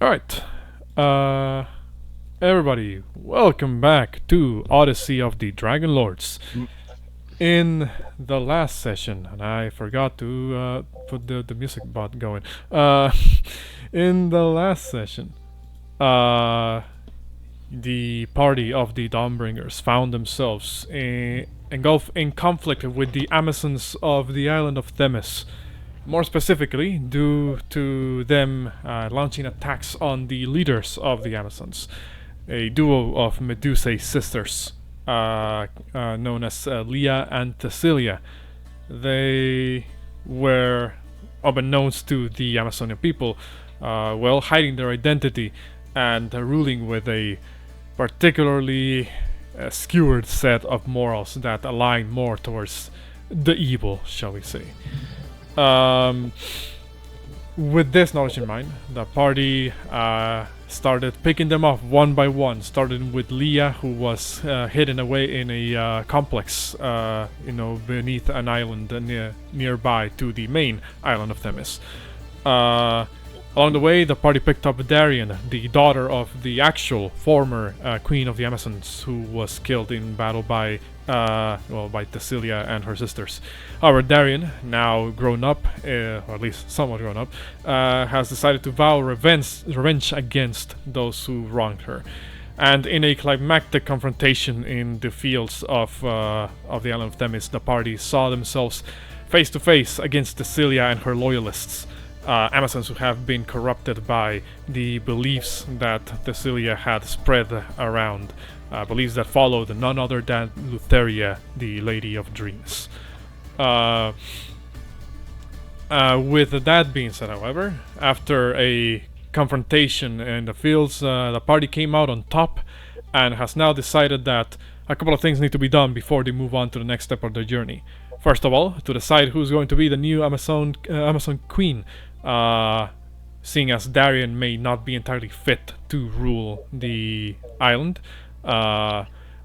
Alright. Everybody, welcome back to Odyssey of the Dragonlords. In the last session, and I forgot to put the music bot going. In the last session, the party of the Dawnbringers found themselves engulfed in conflict with the Amazons of the Island of Themis. More specifically, due to them launching attacks on the leaders of the Amazons, a duo of Medusae sisters, known as Leah and Cecilia. They were, unbeknownst to the Amazonian people, hiding their identity and ruling with a particularly skewered set of morals that align more towards the evil, shall we say. With this knowledge in mind, the party started picking them off one by one, starting with Leah, who was hidden away in a complex, beneath an island nearby to the main Island of Themis. Along the way, the party picked up Darian, the daughter of the actual former queen of the Amazons, who was killed in battle by Cecilia and her sisters. However, Darian, now grown up, or at least somewhat grown up, has decided to vow revenge against those who wronged her. And in a climactic confrontation in the fields of the Island of Themis, the party saw themselves face to face against Cecilia and her loyalists. Amazons who have been corrupted by the beliefs that Cecilia had spread around, beliefs that followed none other than Lutheria, the Lady of Dreams. With that being said, however, after a confrontation in the fields, the party came out on top and has now decided that a couple of things need to be done before they move on to the next step of their journey. First of all, to decide who's going to be the new Amazon queen, seeing as Darian may not be entirely fit to rule the island.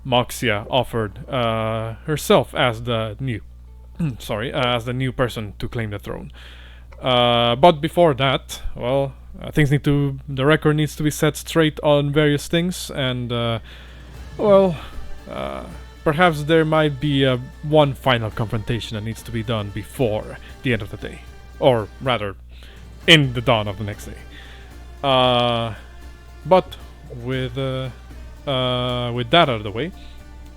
Moxia offered herself as the new person to claim the throne. But before that, the record needs to be set straight on various things, and perhaps there might be one final confrontation that needs to be done before the end of the day, or rather, in the dawn of the next day. But with that out of the way,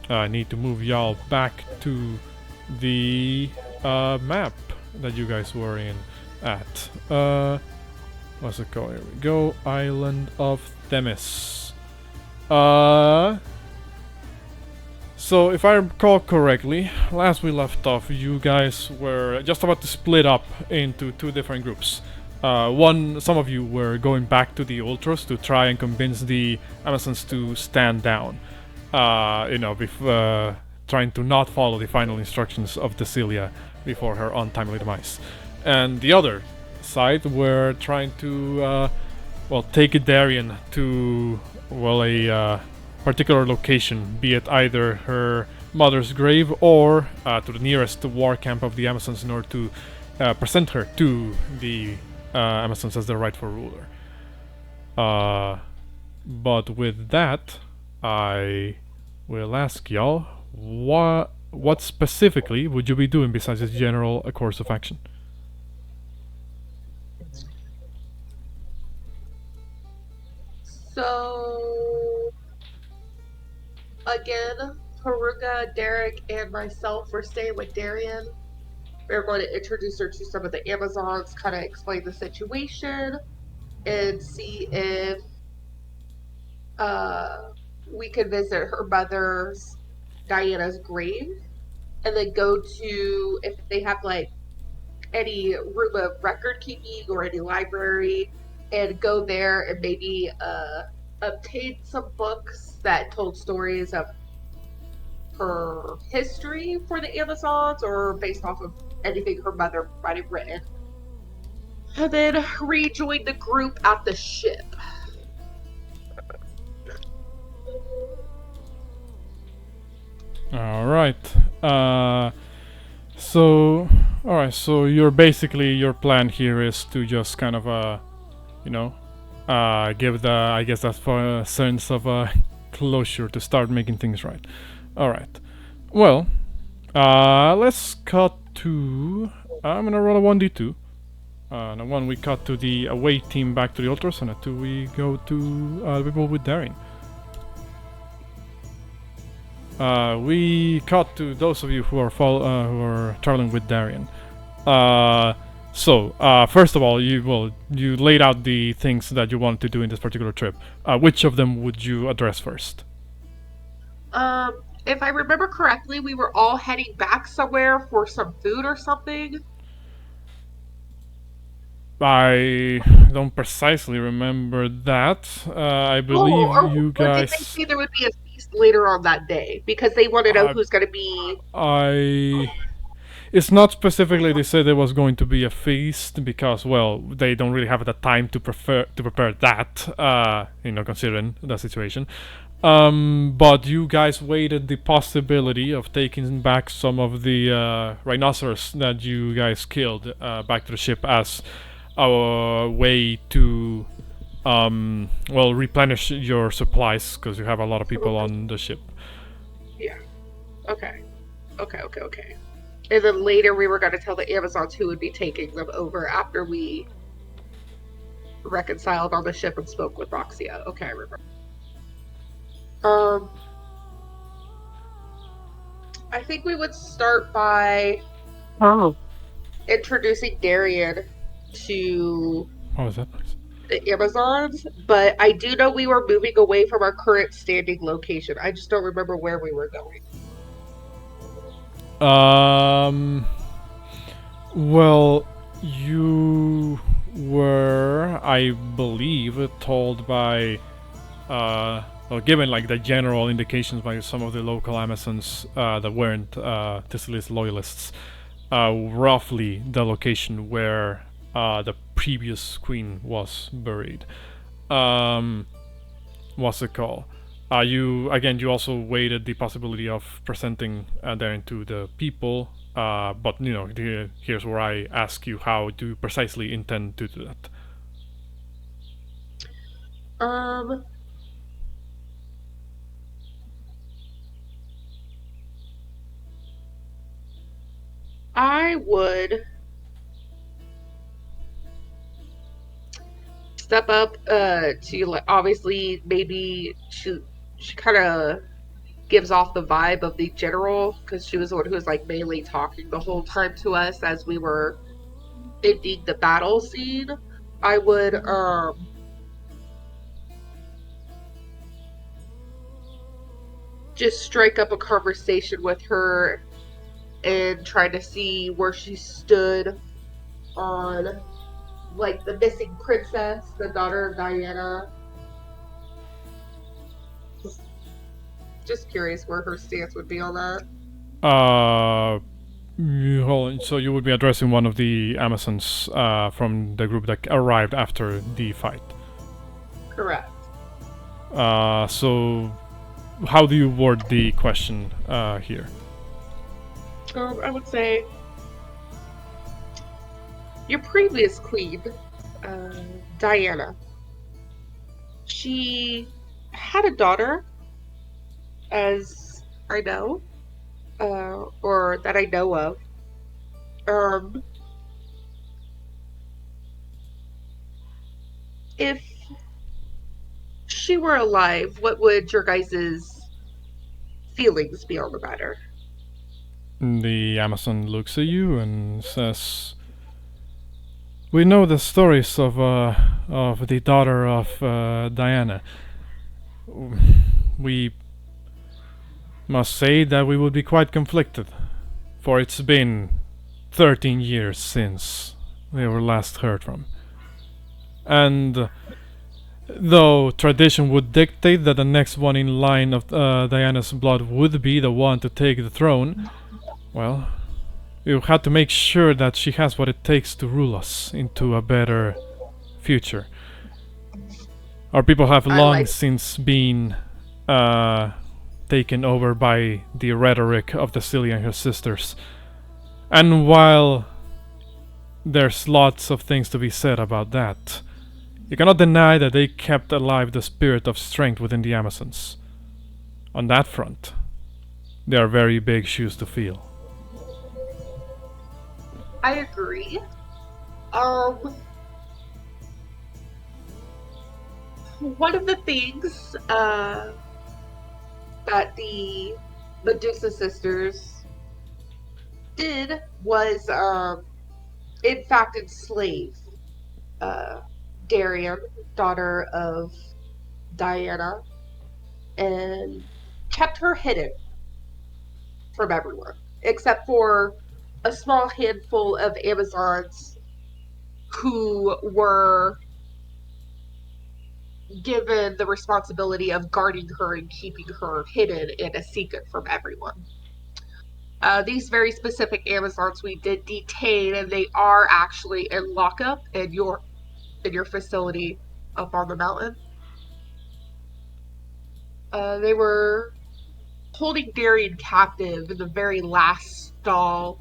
I need to move y'all back to the map that you guys were in at. What's it called? Here we go. Island of Themis. So if I recall correctly, last we left off, you guys were just about to split up into two different groups. Some of you were going back to the Ultras to try and convince the Amazons to stand down. Trying to not follow the final instructions of Cecilia before her untimely demise. And the other side were trying to, take Darian to, a particular location, be it either her mother's grave or to the nearest war camp of the Amazons in order to present her to the Amazons as their rightful ruler. But with that, I will ask y'all, what specifically would you be doing besides this general course of action? So, again, Porunga, Derek, and myself were staying with Darian. We're going to introduce her to some of the Amazons, kind of explain the situation, and see if we could visit her mother's, Diana's grave, and then go to, if they have any room of record keeping or any library, and go there and maybe obtain some books that told stories of her history for the Amazons or based off of anything her mother might have written. And then rejoin the group at the ship. Alright. So your plan here is to just kind of give the, I guess that's for a sense of closure to start making things right. Alright. Well, let's cut to... I'm gonna roll a 1d2. And a 1 we cut to the away team back to the altars, and a 2 we go to the people with Darien. We cut to those of you who are traveling with Darien. First of all, you laid out the things that you wanted to do in this particular trip. Which of them would you address first? If I remember correctly, we were all heading back somewhere for some food or something. I don't precisely remember that. I believe you guys... Or did they say there would be a feast later on that day? Because they want to know who's going to be... It's not specifically they said there was going to be a feast because, well, they don't really have the time to prepare that, considering the situation. But you guys waited the possibility of taking back some of the rhinoceros that you guys killed back to the ship as a way to, replenish your supplies, because you have a lot of people on the ship. Yeah. Okay. And then later we were going to tell the Amazons who would be taking them over after we reconciled on the ship and spoke with Roxia. Okay, I remember. I think we would start by introducing Darien to the Amazons, but I do know we were moving away from our current standing location. I just don't remember where we were going. Well, you were, I believe, told by, given like the general indications by some of the local Amazons that weren't Thistle's loyalists, roughly the location where the previous queen was buried. What's it called? You also waited the possibility of presenting Darien to the people, but here's where I ask you, how do you precisely intend to do that? I would step up to obviously maybe she kind of gives off the vibe of the general, because she was the one who was like mainly talking the whole time to us as we were ending the battle scene. I would just strike up a conversation with her and try to see where she stood on like the missing princess, the daughter of Diana. Just curious where her stance would be on that. Hold on. So you would be addressing one of the Amazons from the group that arrived after the fight. Correct. So how do you word the question here? I would say your previous queen, Diana, she had a daughter, as I know, or that I know of. If she were alive, what would your guys' feelings be on the matter? The Amazon looks at you and says, "We know the stories of the daughter of Diana. We must say that we would be quite conflicted, for it's been 13 years since they were last heard from. And though tradition would dictate that the next one in line of Diana's blood would be the one to take the throne, well, we had to make sure that she has what it takes to rule us into a better future. Our people have long since been taken over by the rhetoric of the Celia and her sisters. And while there's lots of things to be said about that, You cannot deny that they kept alive the spirit of strength within the Amazons. On that front, they are very big shoes to fill. I agree. One of the things that the Medusa sisters did was, in fact, enslave Darian, daughter of Diana, and kept her hidden from everyone, except for a small handful of Amazons who were given the responsibility of guarding her and keeping her hidden and a secret from everyone. These very specific Amazons we did detain, and they are actually in lockup in your facility up on the mountain. They were holding Darian captive in the very last stall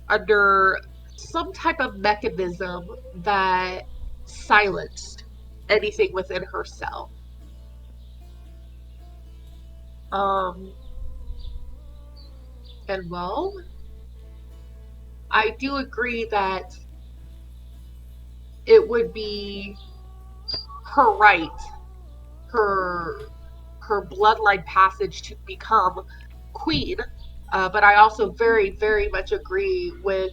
under some type of mechanism that silenced anything within her cell. And well, I do agree that it would be her right, her bloodline passage to become queen. But I also very, very much agree with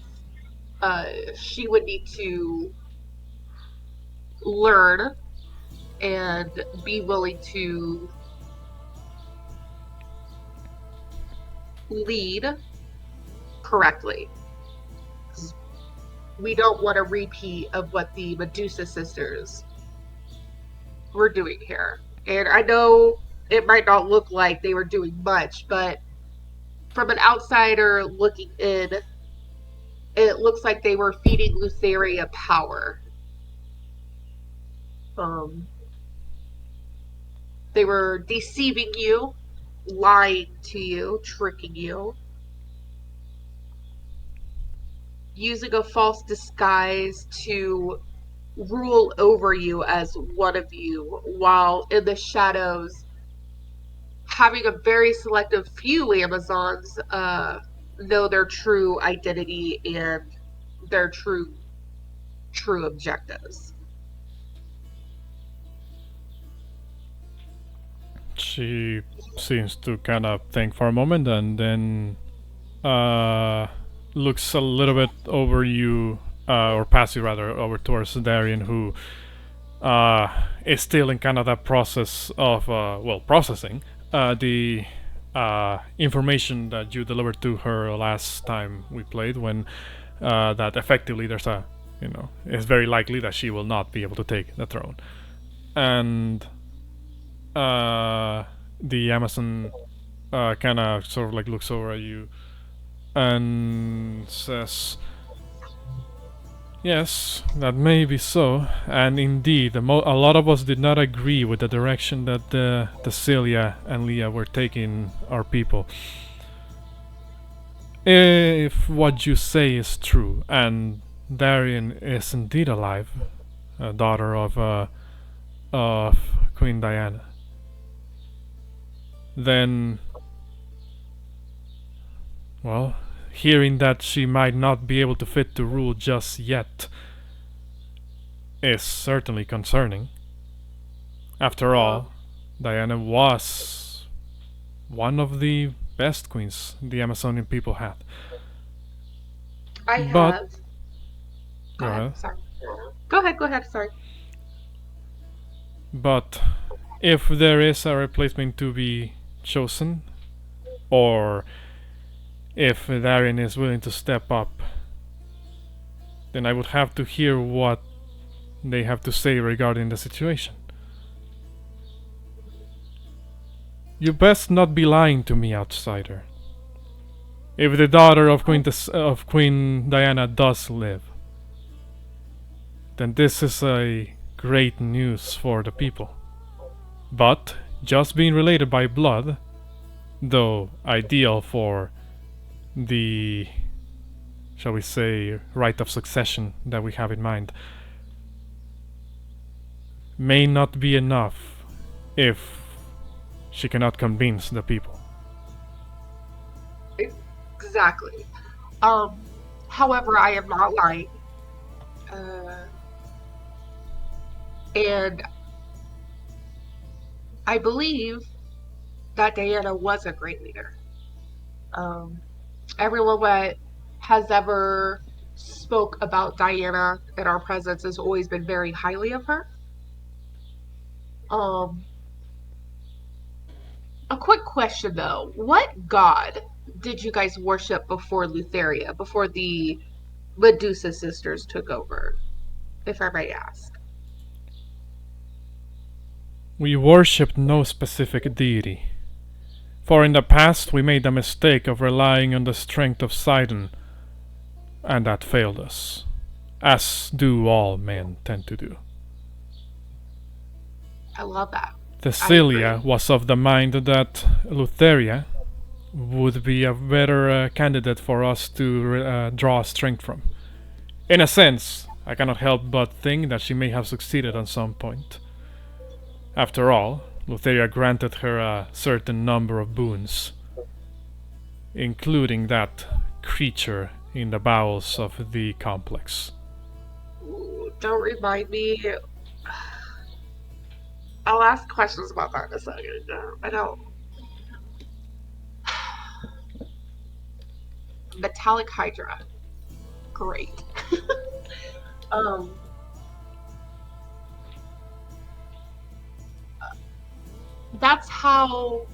she would need to learn and be willing to lead correctly. We don't want a repeat of what the Medusa sisters were doing here. And I know it might not look like they were doing much, but from an outsider looking in, it looks like they were feeding Lutheria power. They were deceiving you, lying to you, tricking you, using a false disguise to rule over you as one of you, while in the shadows having a very selective few Amazons know their true identity and their true objectives. She seems to kind of think for a moment and then looks a little bit over you, or past you rather, over towards Darian, who is still in kind of that process of, processing the information that you delivered to her last time we played, when that effectively there's a, it's very likely that she will not be able to take the throne. And the Amazon kind of sort of like looks over at you and says, yes, that may be so, and indeed, a lot of us did not agree with the direction that Celia and Leah were taking our people. If what you say is true, and Darian is indeed alive, a daughter of Queen Diana, then, well, hearing that she might not be able to fit to rule just yet is certainly concerning. After all, Diana was one of the best queens the Amazonian people had. Go ahead. Sorry. Go ahead. Sorry. But if there is a replacement to be chosen, or if Darian is willing to step up, then I would have to hear what they have to say regarding the situation. You best not be lying to me, outsider. If the daughter of Queen Diana does live, then this is a great news for the people. But just being related by blood, though ideal for the, shall we say, right of succession that we have in mind, may not be enough if she cannot convince the people. Exactly. However, I am not lying. And I believe that Diana was a great leader. Everyone that has ever spoke about Diana in our presence has always been very highly of her. A quick question though. What god did you guys worship before Lutheria, before the Medusa sisters took over, if I may ask? We worshipped no specific deity, for in the past we made the mistake of relying on the strength of Siren, and that failed us, as do all men tend to do. I love that. Thessalia was of the mind that Lutheria would be a better candidate for us to draw strength from. In a sense, I cannot help but think that she may have succeeded at some point. After all, Lutheria granted her a certain number of boons, including that creature in the bowels of the complex. Ooh, don't remind me. I'll ask questions about that in a second. I don't. Metallic Hydra. Great. That's how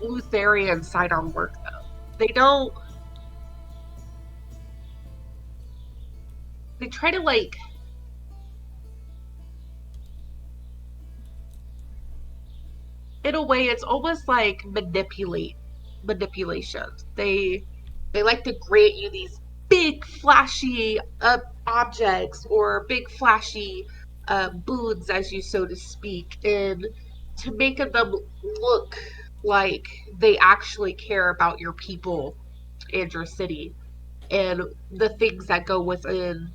Lutheria and Sidon work, though. They don't. They try to, like. In a way, it's almost like manipulation. They like to grant you these big flashy objects or big flashy boons, as you so to speak, and to make them look like they actually care about your people and your city and the things that go within,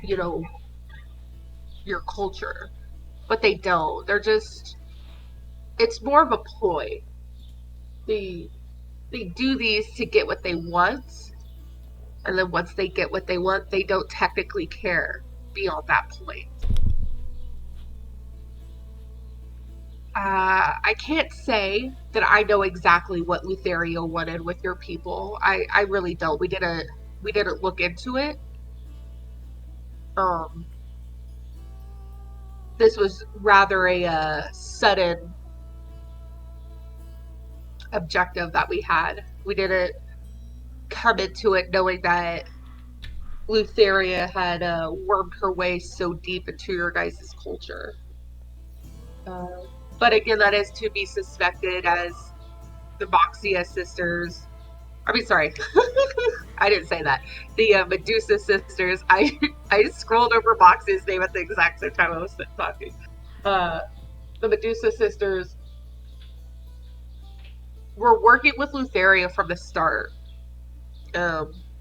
you know, your culture. But they don't. They're just. It's more of a ploy. They do these to get what they want, and then once they get what they want, they don't technically care beyond that point. I can't say that I know exactly what Lutheria wanted with your people. I really don't. We didn't look into it. This was rather a sudden objective that we had. We didn't come into it knowing that Lutheria had wormed her way so deep into your guys' culture. But again, that is to be suspected as the Boxia sisters. I mean, sorry, I didn't say that. The Medusa sisters. I scrolled over Boxia's name at the exact same time I was talking. The Medusa sisters were working with Lutheria from the start,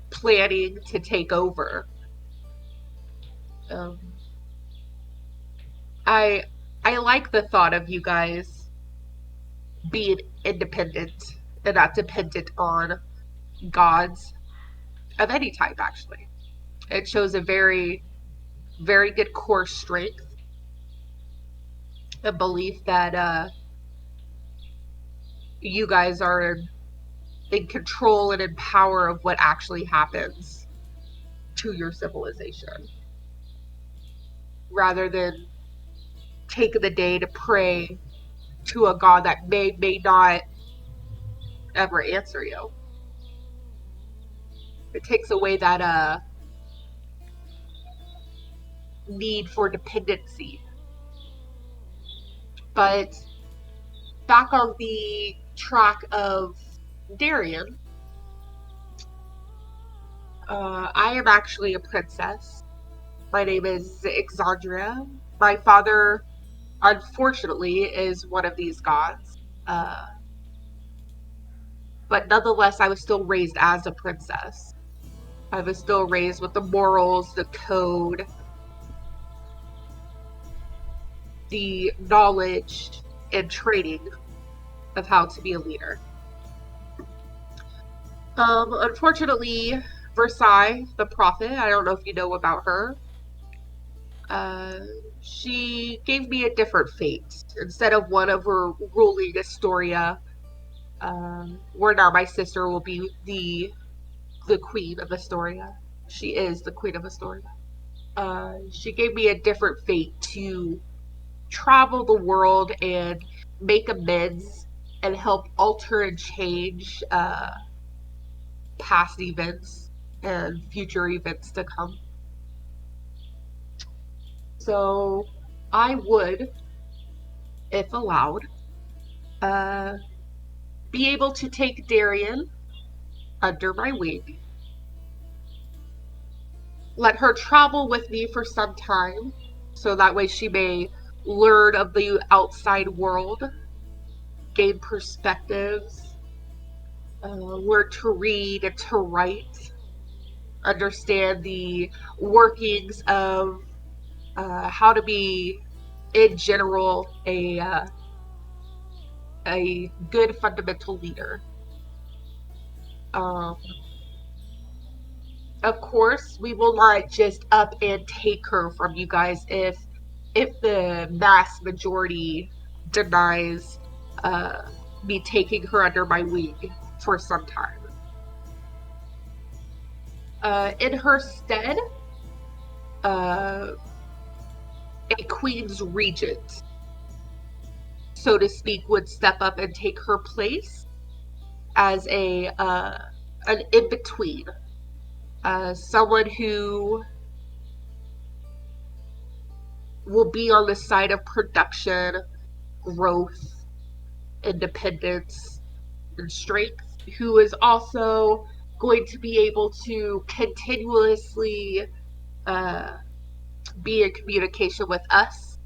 planning to take over. I like the thought of you guys being independent and not dependent on gods of any type, actually. It shows a very, very good core strength, a belief that you guys are in control and in power of what actually happens to your civilization, rather than taking the day to pray to a god that may not ever answer you. It takes away that need for dependency. But back on the track of Darian, I am actually a princess. My name is Exandria. My father, unfortunately, is one of these gods. But nonetheless, I was still raised as a princess. I was still raised with the morals, the code, the knowledge and training of how to be a leader. Unfortunately, Versailles, the prophet, I don't know if you know about her. She gave me a different fate. Instead of one of her ruling Astoria, where now my sister will be the queen of Astoria. She is the queen of Astoria. She gave me a different fate to travel the world and make amends and help alter and change past events and future events to come. So I would, if allowed, be able to take Darian under my wing, let her travel with me for some time, so that way she may learn of the outside world, gain perspectives, learn to read and to write, understand the workings of how to be, in general, a good fundamental leader. Of course, we will not just up and take her from you guys if the mass majority denies me taking her under my wing for some time. In her stead, a queen's regent, so to speak, would step up and take her place as an in-between. Someone who will be on the side of production, growth, independence, and strength, who is also going to be able to continuously be in communication with us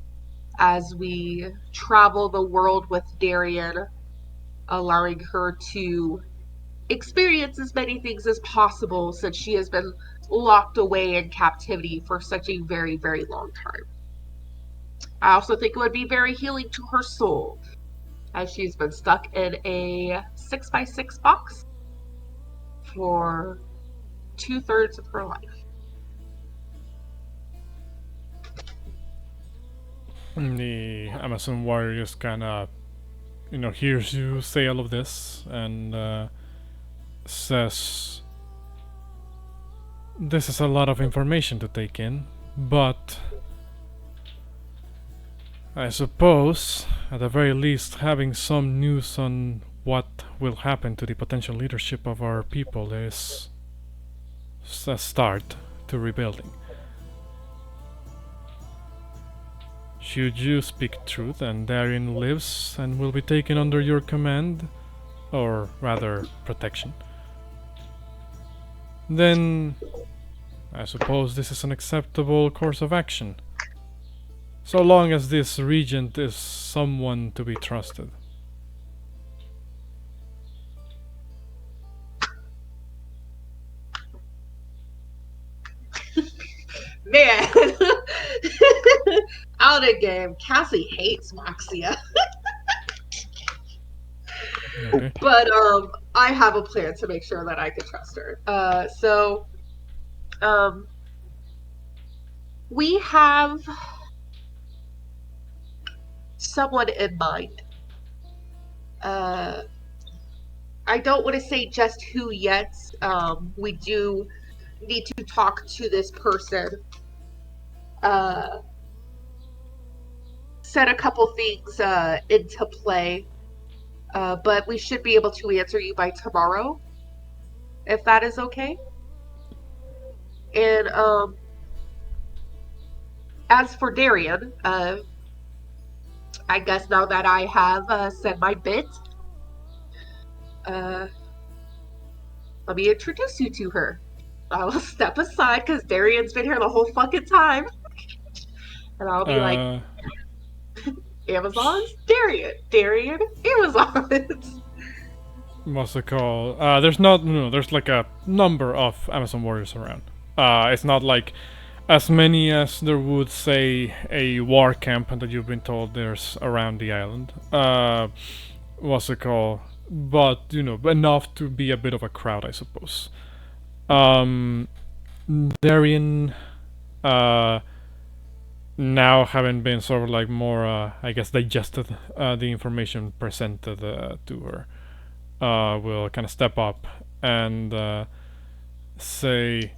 as we travel the world with Darian, allowing her to experience as many things as possible since she has been locked away in captivity for such a very, very long time. I also think it would be very healing to her soul, as she's been stuck in a 6x6 box for 2/3 of her life. The Amazon warrior just kind of, hears you say all of this and says, "This is a lot of information to take in, but I suppose, at the very least, having some news on what will happen to the potential leadership of our people is a start to rebuilding. Should you speak truth and Darian lives and will be taken under your command, or rather protection, then I suppose this is an acceptable course of action, so long as this regent is someone to be trusted." Man, out of game. Cassie hates Moxia. Okay. But I have a plan to make sure that I can trust her. We have someone in mind. I don't want to say just who yet. We do need to talk to this person. Set a couple things into play. But we should be able to answer you by tomorrow, if that is okay. And as for Darian, I guess now that I have said my bit, let me introduce you to her. I will step aside because Darian's been here the whole fucking time. And I'll be like, Amazon's Darian, Amazon's. What's it called? There's like a number of Amazon warriors around. It's not like as many as there would say a war camp that you've been told there's around the island. What's it called? But enough to be a bit of a crowd, I suppose. Darian, now having been sort of like more, I guess, digested the information presented to her, will kind of step up and say,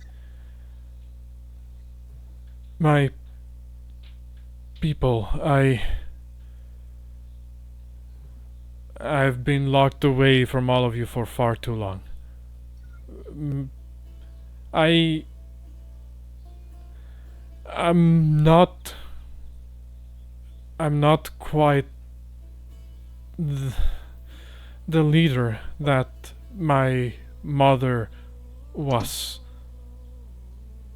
"My people, I've been locked away from all of you for far too long. I I'm not quite the leader that my mother was,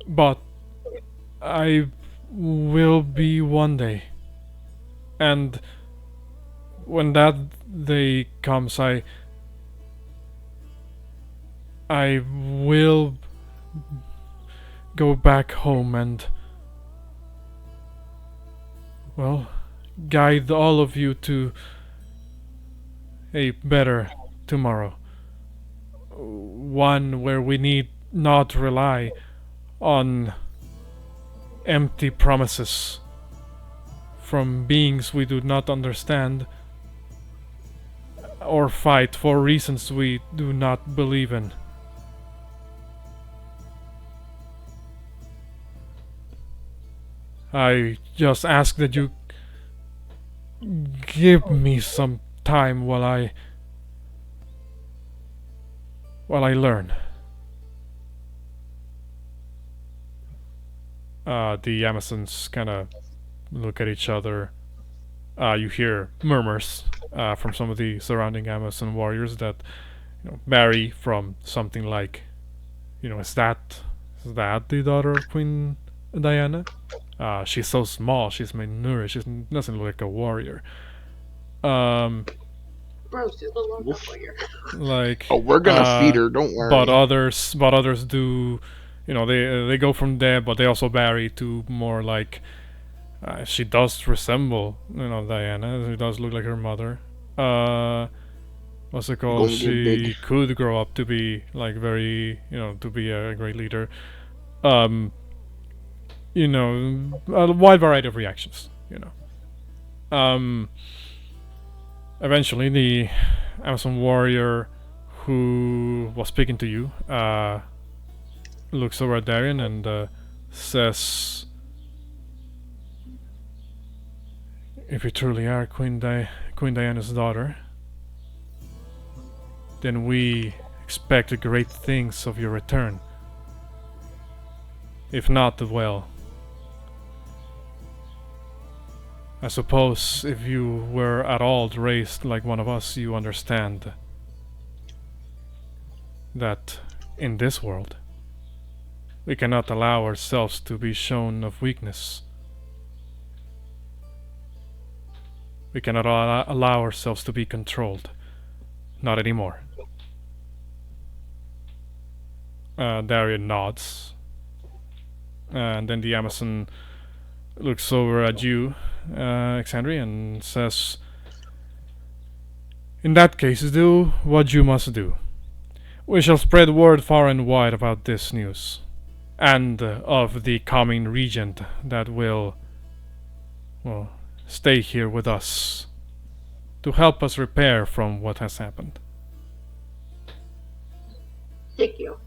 but I will be one day. And when that day comes, I will go back home and, well, guide all of you to a better tomorrow. One where we need not rely on empty promises from beings we do not understand or fight for reasons we do not believe in. I just ask that you give me some time while I learn." The Amazons kind of look at each other. You hear murmurs from some of the surrounding Amazon warriors that vary from something like, is that the daughter of Queen Diana? She's so small, she's malnourished, she doesn't look like a warrior. Bro, she's a little warrior. Like, oh, we're gonna feed her, don't worry. But others do, they go from there, but they also vary to more like, she does resemble, Diana. She does look like her mother. What's it called? She could grow up to be like very, to be a great leader. A wide variety of reactions. Eventually, the Amazon warrior who was speaking to you looks over at Darian and says, "If you truly are Queen Diana's daughter, then we expect great things of your return. If not, well, I suppose if you were at all raised like one of us, you understand that in this world, we cannot allow ourselves to be shown of weakness. We cannot allow ourselves to be controlled. Not anymore." Darian nods. And then the Amazon looks over at you, Exandria, and says, "In that case, do what you must do. We shall spread word far and wide about this news, and of the coming regent that will, well, stay here with us to help us repair from what has happened." Thank you.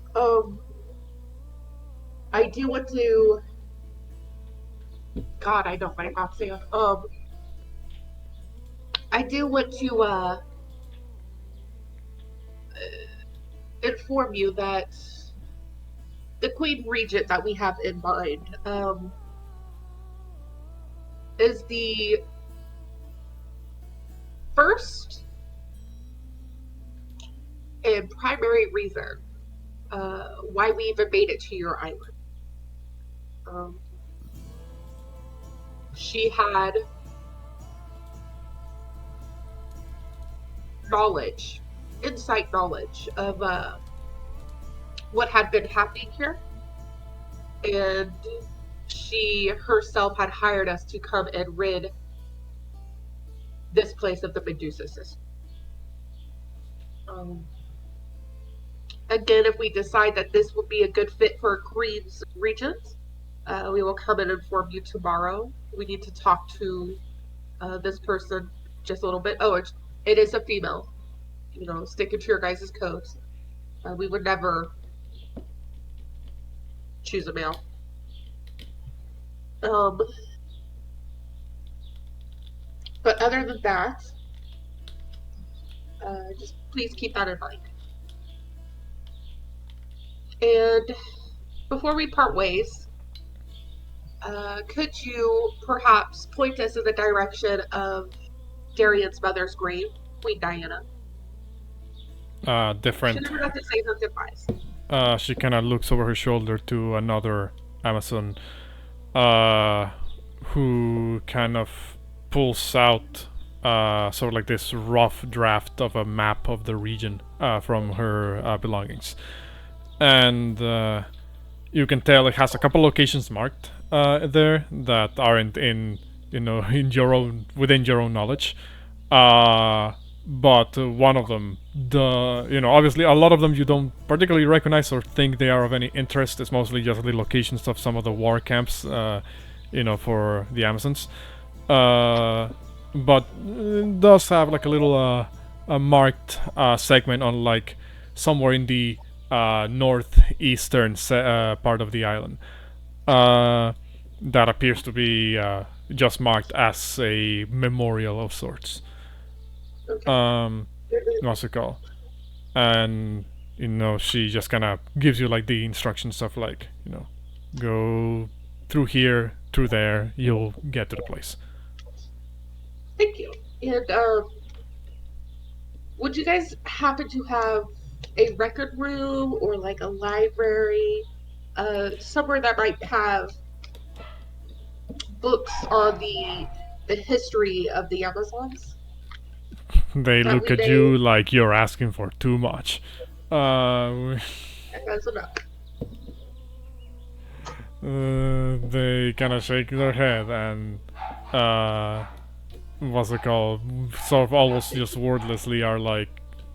I do want to. God, I don't like Oxia. I do want to inform you that the Queen Regent that we have in mind is the first and primary reason why we even made it to your island. She had insight knowledge of what had been happening here, and she herself had hired us to come and rid this place of the Medusas. Again, if we decide that this would be a good fit for Green's regions, we will come and inform you tomorrow. We need to talk to this person just a little bit. Oh, it is a female. You know, sticking to your guys' codes. We would never choose a male. But other than that, just please keep that in mind. And before we part ways, could you perhaps point us in the direction of Darian's mother's grave, Queen Diana? Different. She never got to say her goodbyes. She kind of looks over her shoulder to another Amazon, who kind of pulls out sort of like this rough draft of a map of the region from her belongings, and you can tell it has a couple locations marked there that aren't in in your own within your own knowledge. But one of them, obviously a lot of them you don't particularly recognize or think they are of any interest. It's mostly just the locations of some of the war camps, for the Amazons. But it does have like a little a marked segment on like somewhere in the northeastern part of the island that appears to be just marked as a memorial of sorts. Okay. What's it called? And she just kind of gives you like the instructions of like go through here, through there, you'll get to the place. Thank you. And would you guys happen to have a record room or like a library, somewhere that might have books on the history of the Amazons? They look at you like you're asking for too much. That's enough. They kind of shake their head and what's it called? Sort of almost just wordlessly are like,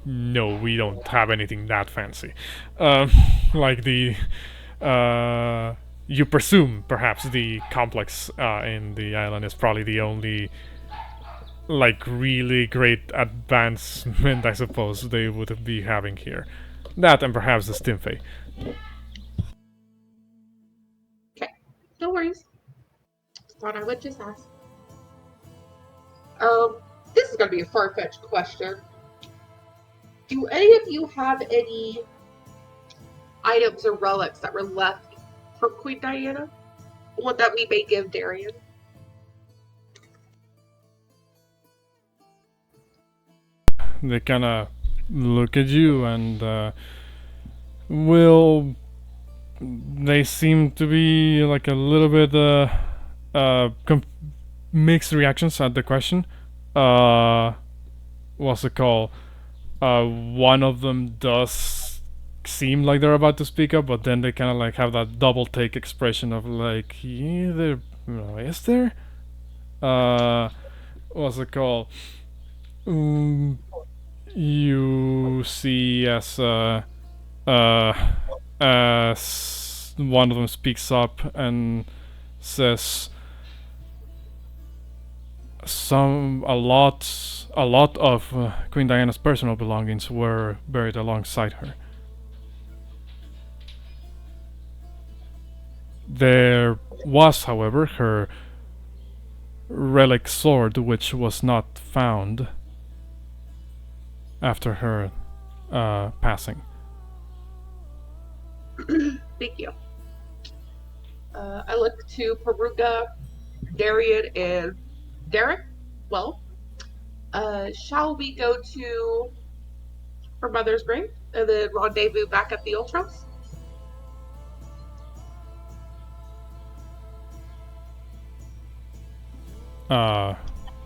no, we don't have anything that fancy. Like the you presume perhaps the complex in the island is probably the only like really great advancement, I suppose, they would be having here. That and perhaps the Stimfey. Okay, no worries. Thought I would just ask. This is gonna be a far-fetched question. Do any of you have any items or relics that were left from Queen Diana? One that we may give Darian? They kind of look at you and they seem to be like a little bit mixed reactions at the question. What's it called? One of them does seem like they're about to speak up, but then they kind of like have that double take expression of like, yeah, is there? What's it called? You see as one of them speaks up and says a lot of Queen Diana's personal belongings were buried alongside her. There was, however, her relic sword, which was not found after her passing. Thank you. I look to Porunga, Darian, and Derek. Well, shall we go to her mother's grave and then rendezvous back at the Ultras?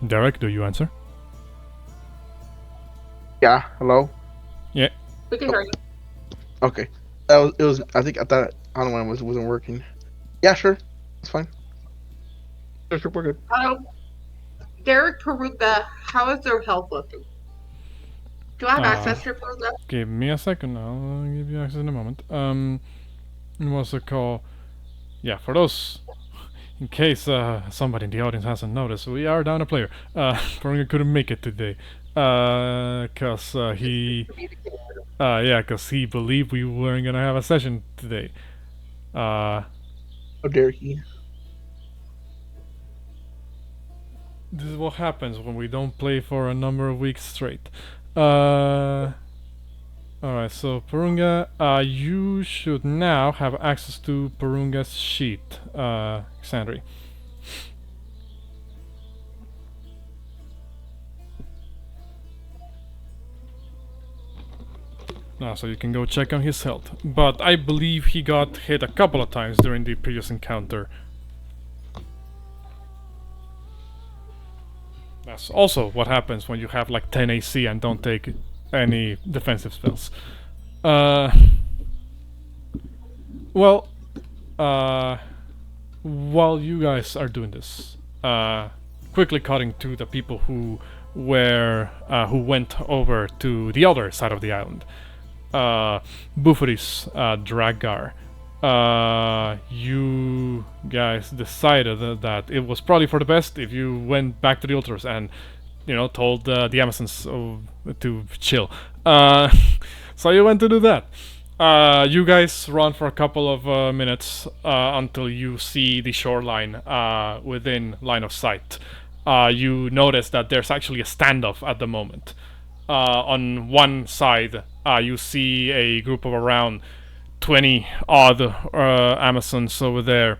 Derek, do you answer? Yeah, hello? Yeah. We can hear you. Okay. I thought I don't know, it wasn't working. Yeah, sure. That's fine. We're good. Derek, Porunga, how is their health looking? Do I have access to Porunga? Give me a second. I'll give you access in a moment. What's it called? Yeah, for those, in case somebody in the audience hasn't noticed, we are down a player. Porunga couldn't make it today. Cause he believed we weren't gonna have a session today. How dare he? This is what happens when we don't play for a number of weeks straight. Alright, so Porunga, you should now have access to Porunga's sheet, Xandri. So you can go check on his health. But I believe he got hit a couple of times during the previous encounter. That's also what happens when you have like 10 AC and don't take any defensive spells. While you guys are doing this, quickly cutting to the people who went over to the other side of the island. Bouxfhades, Drakgar. You guys decided that it was probably for the best if you went back to the altars and, told the Amazons to chill. So you went to do that. You guys run for a couple of minutes until you see the shoreline within line of sight. You notice that there's actually a standoff at the moment. On one side, you see a group of around 20 odd Amazons over there.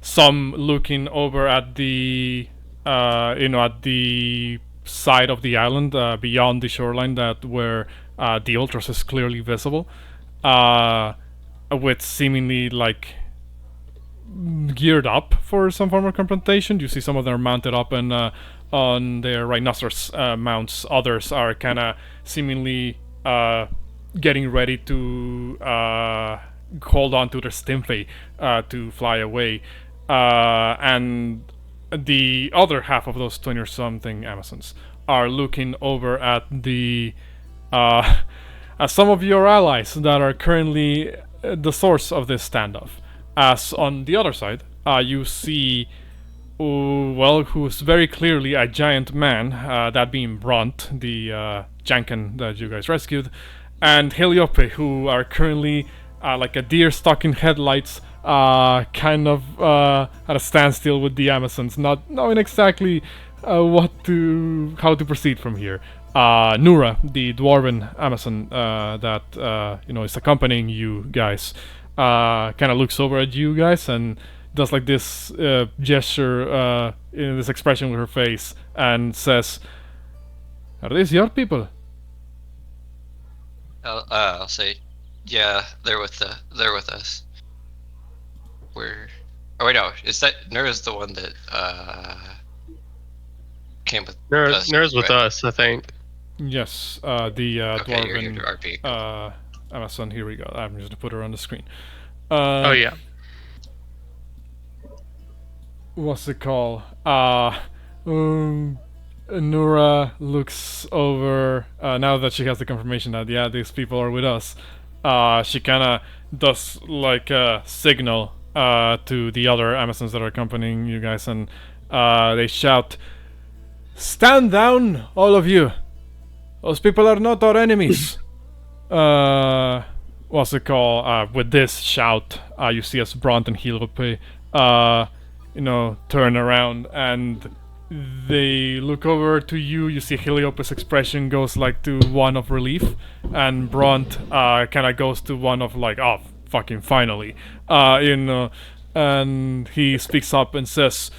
Some looking over at the at the side of the island beyond the shoreline, that where the altars is clearly visible, with seemingly like geared up for some form of confrontation. You see some of them are mounted up and on their rhinoceros mounts. Others are kind of seemingly getting ready to hold on to their stimfei to fly away. And the other half of those 20 or something Amazons are looking over at the at some of your allies that are currently the source of this standoff. As on the other side, you see, who's very clearly a giant man, that being Brunt, the Janken that you guys rescued, and Heliope, who are currently like a deer stuck in headlights, kind of at a standstill with the Amazons, not knowing exactly how to proceed from here. Nura, the dwarven Amazon that is accompanying you guys, kind of looks over at you guys and does like this gesture, in this expression with her face, and says, "Are these your people?" I'll say, yeah, they're with us. Oh wait, no, is that Nura's the one that came with us? Nura's with us, I think. Yes, the dwarven RP. Amazon. Here we go. I'm just gonna put her on the screen. Oh yeah. What's it called? Nura looks over, now that she has the confirmation that, yeah, these people are with us. She kind of does like a signal to the other Amazons that are accompanying you guys, and they shout, "Stand down, all of you! Those people are not our enemies!" What's it called? With this shout, you see as Brunt and Heliope turn around and they look over to you. You see Heliope's expression goes like to one of relief, and Brunt kind of goes to one of like, "Oh, fucking finally," and he speaks up and says,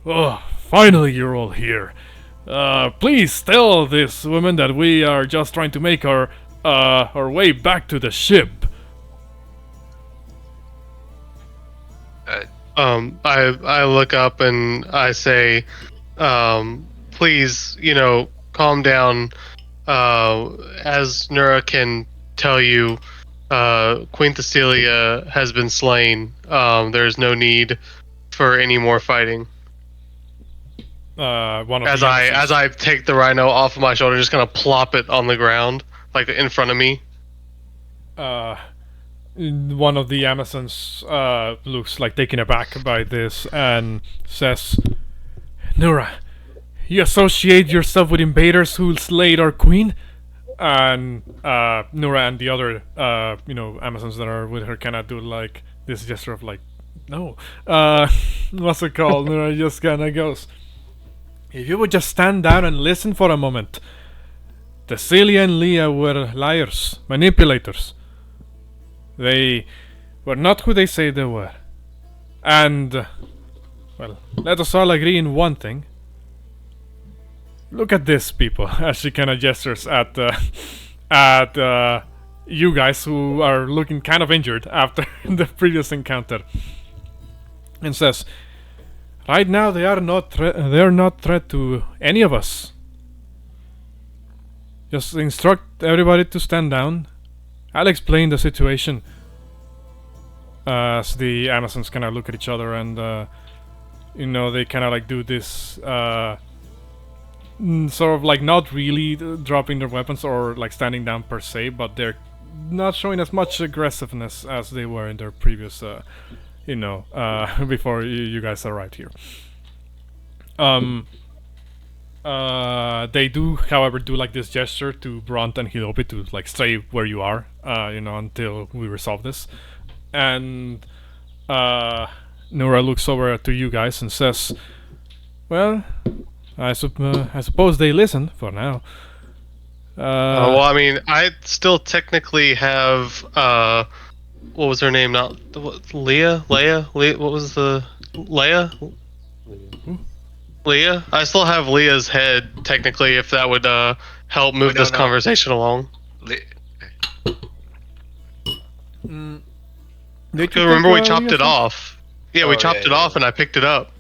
"Oh, finally you're all here. Please tell this woman that we are just trying to make our way back to the ship." I look up and I say, please, calm down. As Nura can tell you, Queen Thessalia has been slain. There's no need for any more fighting. One of As the I take the rhino off of my shoulder, just gonna plop it on the ground, like in front of me. One of the Amazons looks like taken aback by this and says, Nura, you associate yourself with invaders who slayed our queen? And Nura and the other Amazons that are with her kinda do like this gesture of like, no. What's it called? Nura just kinda goes, if you would just stand down and listen for a moment. Cecilia and Leah were liars, manipulators. They were not who they say they were. And, well, let us all agree in one thing. Look at this, people, as she kind of gestures at you guys who are looking kind of injured after the previous encounter. And says, right now they are not threat to any of us. Just instruct everybody to stand down. I'll explain the situation. As the Amazons kind of look at each other and, they kind of like do this, sort of like not really dropping their weapons or like standing down per se, but they're not showing as much aggressiveness as they were in their previous, before you guys arrived here. They do, however, do like this gesture to Brunt and Hilopi to like stay where you are, until we resolve this. And Nura looks over to you guys and says, "Well, I suppose they listen for now." Well, I mean, I still technically have what was her name? Not Leah. What was the Leah? Leah? I still have Leah's head, technically, if that would help move this conversation along. Remember we chopped it off. Yeah, we chopped it off and I picked it up.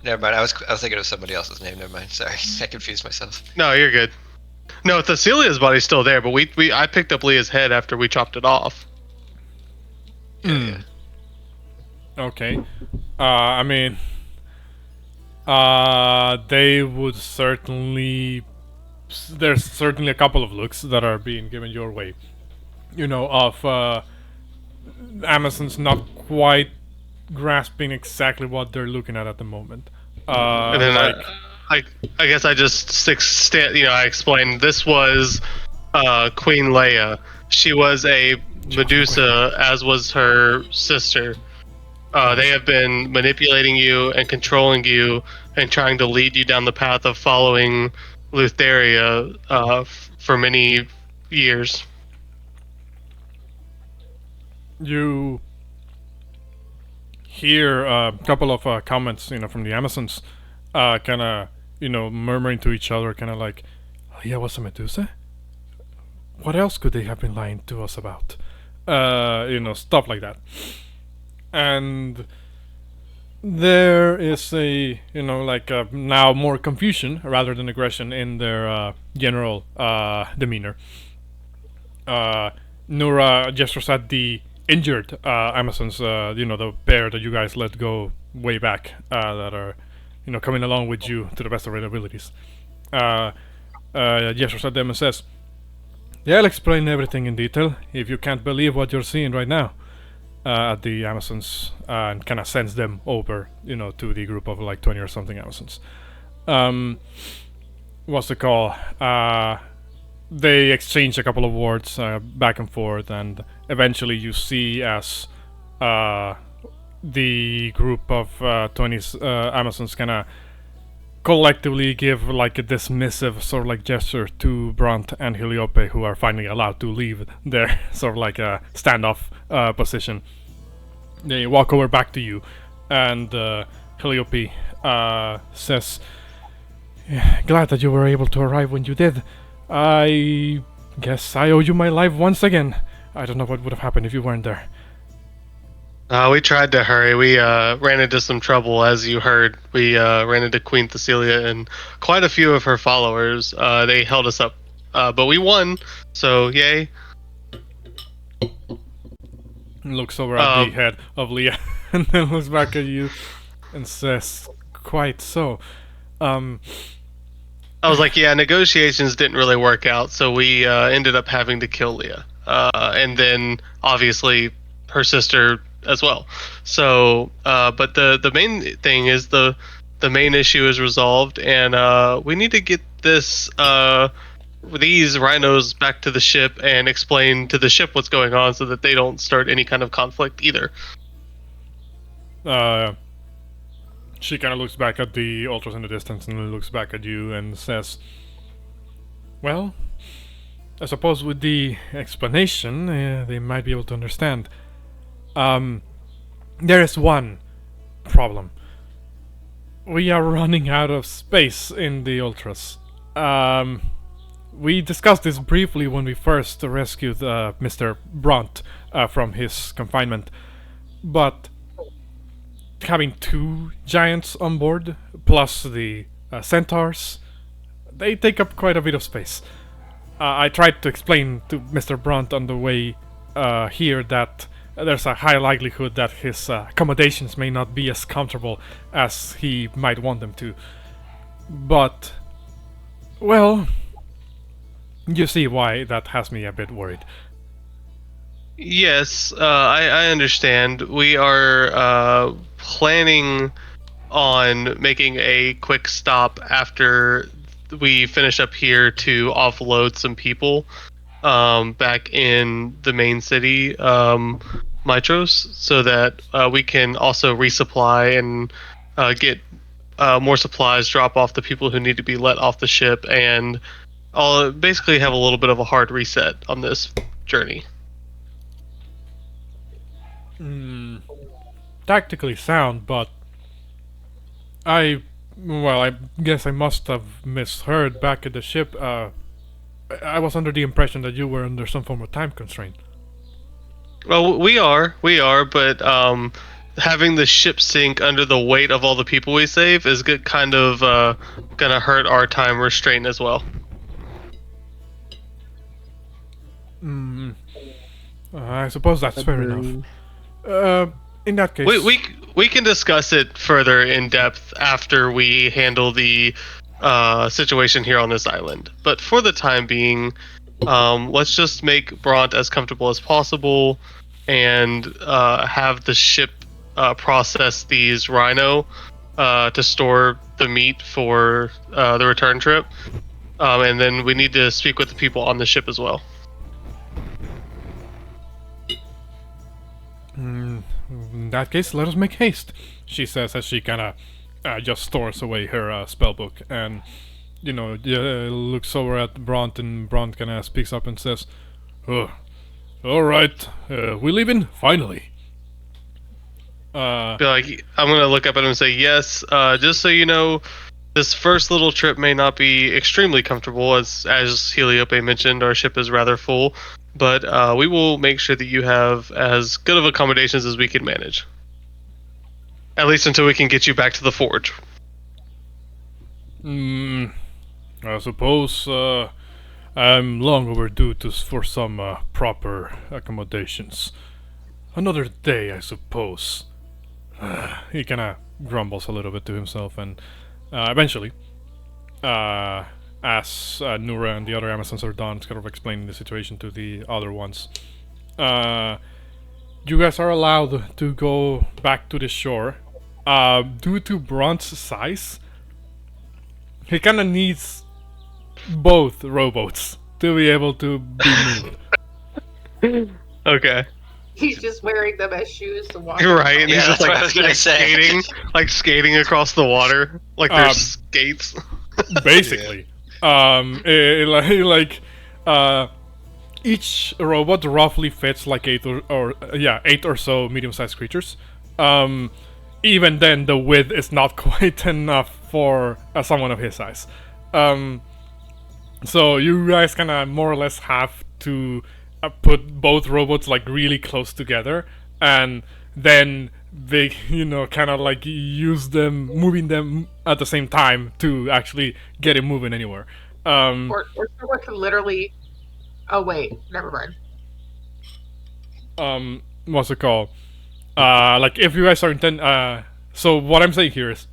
Never mind, I was thinking of somebody else's name, never mind, sorry. I confused myself. No, you're good. No, Cecilia's body's still there, but I picked up Leah's head after we chopped it off. Yeah. Okay. I mean... they would certainly... There's certainly a couple of looks that are being given your way. Of Amazons not quite grasping exactly what they're looking at the moment. And then I guess I just I explained this was Queen Leia. She was a Medusa, as was her sister. They have been manipulating you and controlling you and trying to lead you down the path of following Lutheria for many years. You hear a couple of comments, from the Amazons, kind of, murmuring to each other, kind of like, Leia was a Medusa? What else could they have been lying to us about? Stuff like that. And there is a, now more confusion rather than aggression in their general demeanor. Nura gestures at the injured Amazons, the pair that you guys let go way back, that are, coming along with you to the best of their abilities. Gestures at them and says, "They'll explain everything in detail if you can't believe what you're seeing right now." At the Amazons, and kind of sends them over, to the group of like 20 or something Amazons. What's the call? They exchange a couple of words back and forth, and eventually you see as the group of 20 Amazons kind of collectively give like a dismissive sort of like gesture to Brunt and Heliope, who are finally allowed to leave their sort of like a standoff position. They walk over back to you, and Heliope says, "Glad that you were able to arrive when you did. I guess I owe you my life once again. I don't know what would have happened if you weren't there." We tried to hurry. We ran into some trouble, as you heard. We ran into Queen Cecilia and quite a few of her followers. They held us up, but we won, so yay. Looks over at the head of Leah and then looks back at you. and says, "Quite so. Um, I was like, yeah, negotiations didn't really work out, so we ended up having to kill Leah, and then obviously her sister as well. So, but the main thing is the main issue is resolved, and we need to get these rhinos back to the ship and explain to the ship what's going on so that they don't start any kind of conflict either. She kind of looks back at the ultras in the distance and then looks back at you and says, "Well, I suppose with the explanation, they might be able to understand. There is one problem. We are running out of space in the ultras. We discussed this briefly when we first rescued Mr. Brunt from his confinement, but having 2 giants on board, plus the centaurs, they take up quite a bit of space. I tried to explain to Mr. Brunt on the way here that there's a high likelihood that his accommodations may not be as comfortable as he might want them to. But, well, you see why that has me a bit worried." Yes, I understand. We are planning on making a quick stop after we finish up here to offload some people back in the main city, Mitros, so that we can also resupply and get more supplies, drop off the people who need to be let off the ship, and I'll basically have a little bit of a hard reset on this journey. Tactically sound, but I guess I must have misheard back at the ship. I was under the impression that you were under some form of time constraint. Well, we are, but having the ship sink under the weight of all the people we save is kind of gonna hurt our time restraint as well. I suppose that's fair enough. In that case, We can discuss it further in depth after we handle the situation here on this island. But for the time being, let's just make Bront as comfortable as possible and have the ship process these rhino to store the meat for the return trip. And then we need to speak with the people on the ship as well. In that case, let us make haste, she says as she kind of just stores away her spellbook and, looks over at Bront, and Bront kind of speaks up and says, "Oh, all right, we leaving? Finally." I'm gonna look up at him and say, "Yes, just so you know, this first little trip may not be extremely comfortable, as Heliope mentioned, our ship is rather full. But we will make sure that you have as good of accommodations as we can manage. At least until we can get you back to the forge." I suppose I'm long overdue for some proper accommodations. Another day, I suppose. He kind of grumbles a little bit to himself, and eventually, as Nura and the other Amazons are done, kind of explaining the situation to the other ones, you guys are allowed to go back to the shore. Due to Bront's size, he kind of needs both rowboats to be able to be moved. Okay. He's just wearing them as shoes to walk. You're right, and Yeah, he's just that's what I was gonna say. skating across the water like they're skates. Basically. Each robot roughly fits like 8 or so medium-sized creatures. Even then, the width is not quite enough for someone of his size. So you guys kind of more or less have to put both robots like really close together, and then they, kind of like use them, moving them at the same time to actually get it moving anywhere. Or someone can literally. Oh wait, never mind. What's it called? Like if you guys are So what I'm saying here is,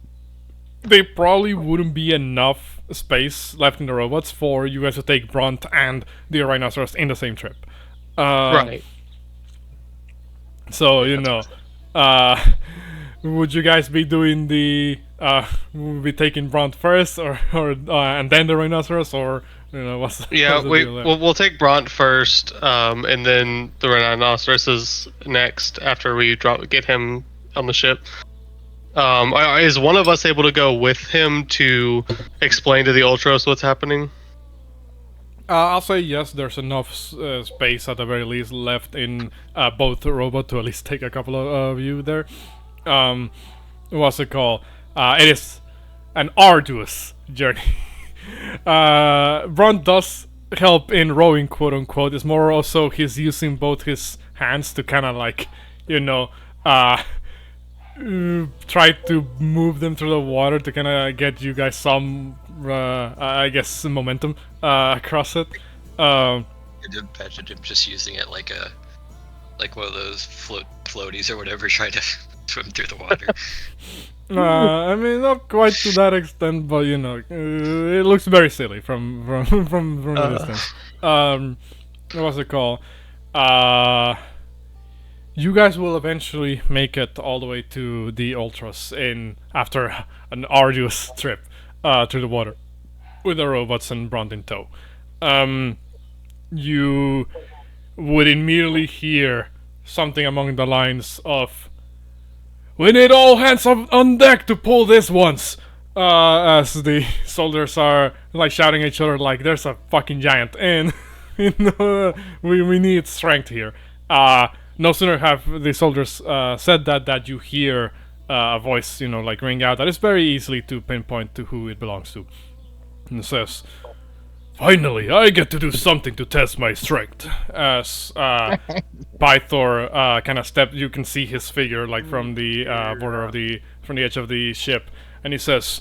there probably wouldn't be enough space left in the robots for you guys to take Brunt and the Rhinoceros in the same trip. Right. So, would you guys be doing the, would be taking Brunt first, or and then the Rhinoceros, or, what's the Yeah, what's the deal there? we'll take Bront first, and then the Rhinoceros is next after we get him on the ship. Is one of us able to go with him to explain to the Ultros what's happening? I'll say yes, there's enough space at the very least left in both the robot to at least take a couple of you there. What's it called? It is an arduous journey. Brunt does help in rowing, quote unquote. It's more also he's using both his hands to kind of like, try to move them through the water to kind of get you guys some, I guess, momentum across it. I did imagine him just using it like one of those floaties or whatever, trying to swim through the water. I mean, not quite to that extent, but it looks very silly from the distance. What's it called? You guys will eventually make it all the way to the Ultras after an arduous trip through the water with the robots and Brunt in tow. You would immediately hear something along the lines of, "We need all hands on deck to pull this once!" As the soldiers are like shouting at each other like there's a fucking giant, and we need strength here. No sooner have the soldiers said that you hear a voice, like ring out that is very easily to pinpoint to who it belongs to. And it says, "Finally, I get to do something to test my strength." As Pythor kind of you can see his figure like from the border from the edge of the ship, and he says,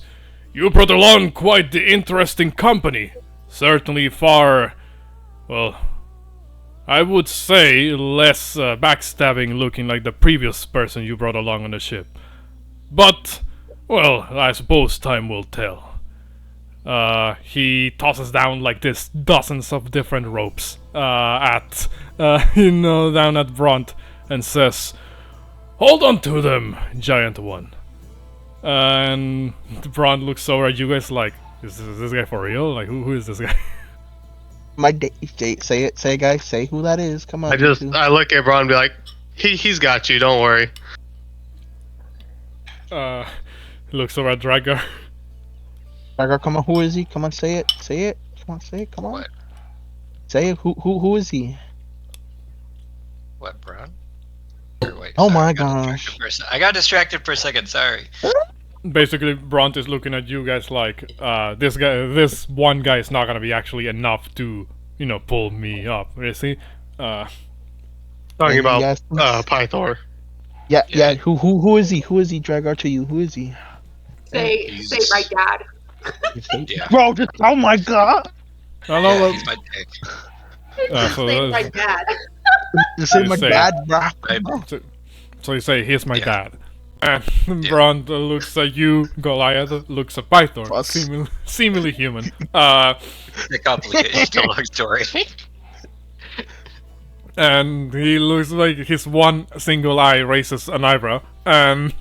"You brought along quite the interesting company. Certainly far, well, I would say less backstabbing looking like the previous person you brought along on the ship. But, well, I suppose time will tell." He tosses down like this dozens of different ropes down at Brunt, and says, "Hold on to them, giant one." And Brunt looks over at you guys like, is this guy for real? Like, who is this guy? Say it, guys. Say who that is. Come on. I look at Bront and be like, he's got you. Don't worry. Looks over at Drakgar. Drakgar, come on. Who is he? Come on, say it. Say it. Come on, say it. Come on. What? Say it. Who is he? What, Brown? Wait, Oh sorry, my I got gosh. I got distracted for a second. Sorry. Basically, Brunt is looking at you guys like, this one guy is not gonna be actually enough to, pull me up, is he? Talking about Yes. Pythor. Yeah. Who is he? Who is he? Drakgar, to you. Who is he? Say my dad. Yeah. Bro, oh my god. Hello, He's my dick. so, Say my dad. Just say my say- dad, bro. Right. so you say, "Here's my Yeah. dad." And Brunt looks at you, Goliath looks at Pythor, Plus. seemingly human. It's complicated. It's a long story. And he looks like his one single eye raises an eyebrow, and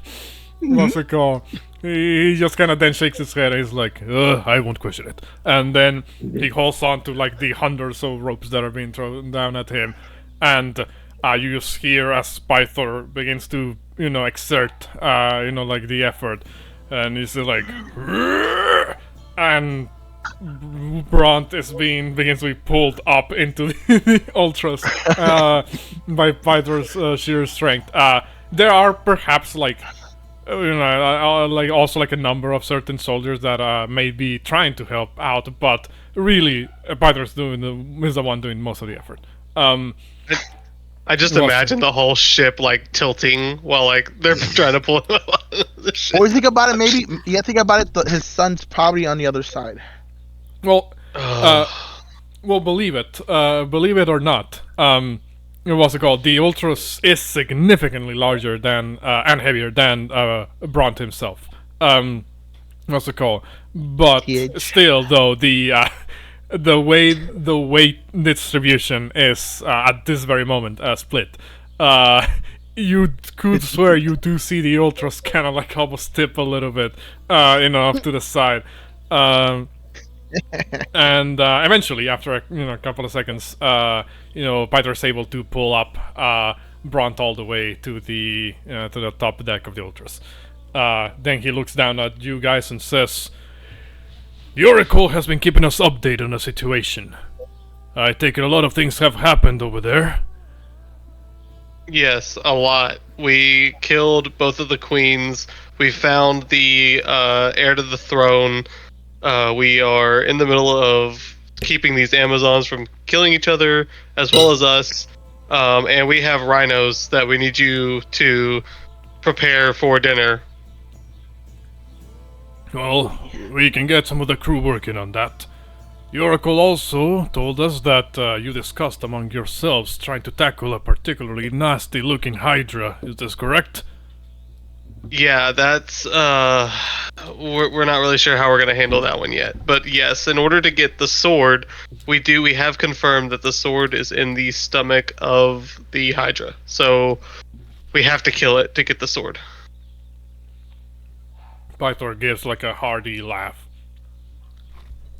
what's it called? He just kind of then shakes his head and he's like, "I won't question it." And then he holds on to like the hundreds of ropes that are being thrown down at him, and you just hear as Pythor begins to, exert, like the effort, and he's like, "Rrrr!" And Brunt begins to be pulled up into the Ultras by Pythor's sheer strength. There are perhaps like, like also like a number of certain soldiers that may be trying to help out, but really Pythor's is the one doing most of the effort. I just imagine the whole ship like tilting while like they're trying to pull him out of the ship. Or think about it, maybe you think about it, his son's probably on the other side. Well, believe it or not, what's it called? The Ultros is significantly larger than and heavier than Bront himself. What's it called? But TH. still, though, the weight distribution is at this very moment split. You could swear you do see the Ultras kind of like almost tip a little bit, off to the side. And eventually, after a couple of seconds, Pythor is able to pull up Bront all the way to the top deck of the Ultras. Then he looks down at you guys and says, "The Oracle has been keeping us updated on the situation. I take it a lot of things have happened over there." Yes, a lot. We killed both of the queens. We found the heir to the throne. We are in the middle of keeping these Amazons from killing each other, as well as us. And we have rhinos that we need you to prepare for dinner. Well, we can get some of the crew working on that. The Oracle also told us that you discussed among yourselves trying to tackle a particularly nasty-looking Hydra. Is this correct? Yeah, that's we're not really sure how we're gonna handle that one yet. But yes, in order to get the sword, we have confirmed that the sword is in the stomach of the Hydra. So we have to kill it to get the sword. Pythor gives like a hearty laugh.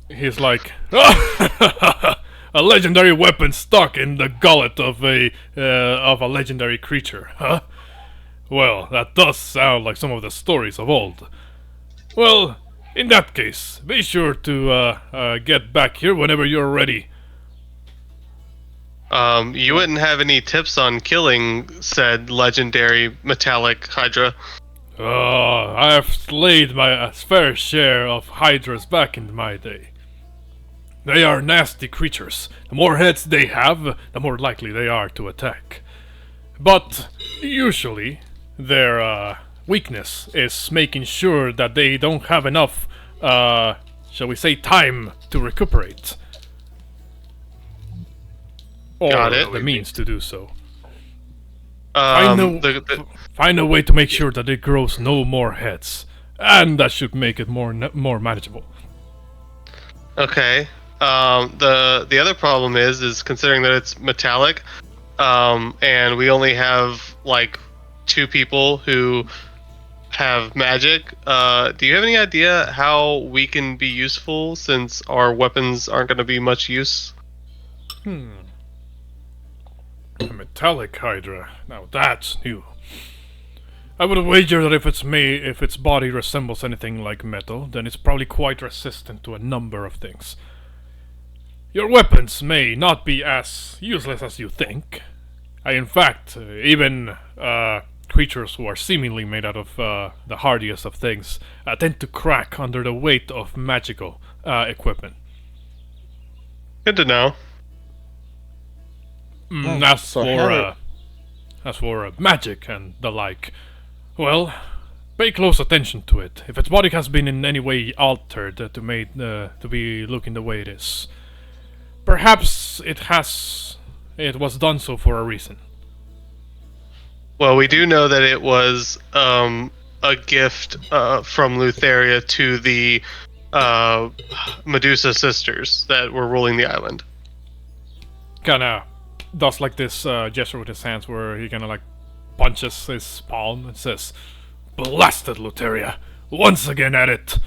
He's like, a legendary weapon stuck in the gullet of a legendary creature, huh? Well, that does sound like some of the stories of old. Well, in that case, be sure to get back here whenever you're ready. You wouldn't have any tips on killing said legendary metallic Hydra. I have slayed my fair share of Hydras back in my day. They are nasty creatures. The more heads they have, the more likely they are to attack. But usually, their weakness is making sure that they don't have enough, shall we say, time to recuperate. Or Got it. the means to do so. The Find a way to make sure that it grows no more heads, and that should make it more manageable. Okay. The other problem is considering that it's metallic, and we only have like 2 people who have magic. Do you have any idea how we can be useful since our weapons aren't going to be much use? A metallic Hydra. Now that's new. I would wager that if its body resembles anything like metal, then it's probably quite resistant to a number of things. Your weapons may not be as useless as you think. In fact, even creatures who are seemingly made out of the hardiest of things tend to crack under the weight of magical equipment. Good to know. As for magic and the like, well, pay close attention to it. If its body has been in any way altered to be looking the way it is, perhaps it was done so for a reason. Well, we do know that it was a gift from Lutheria to the Medusa sisters that were ruling the island. Kinda does like this gesture with his hands where he kinda like punches his palm and says, "Blasted Lutheria! Once again at it!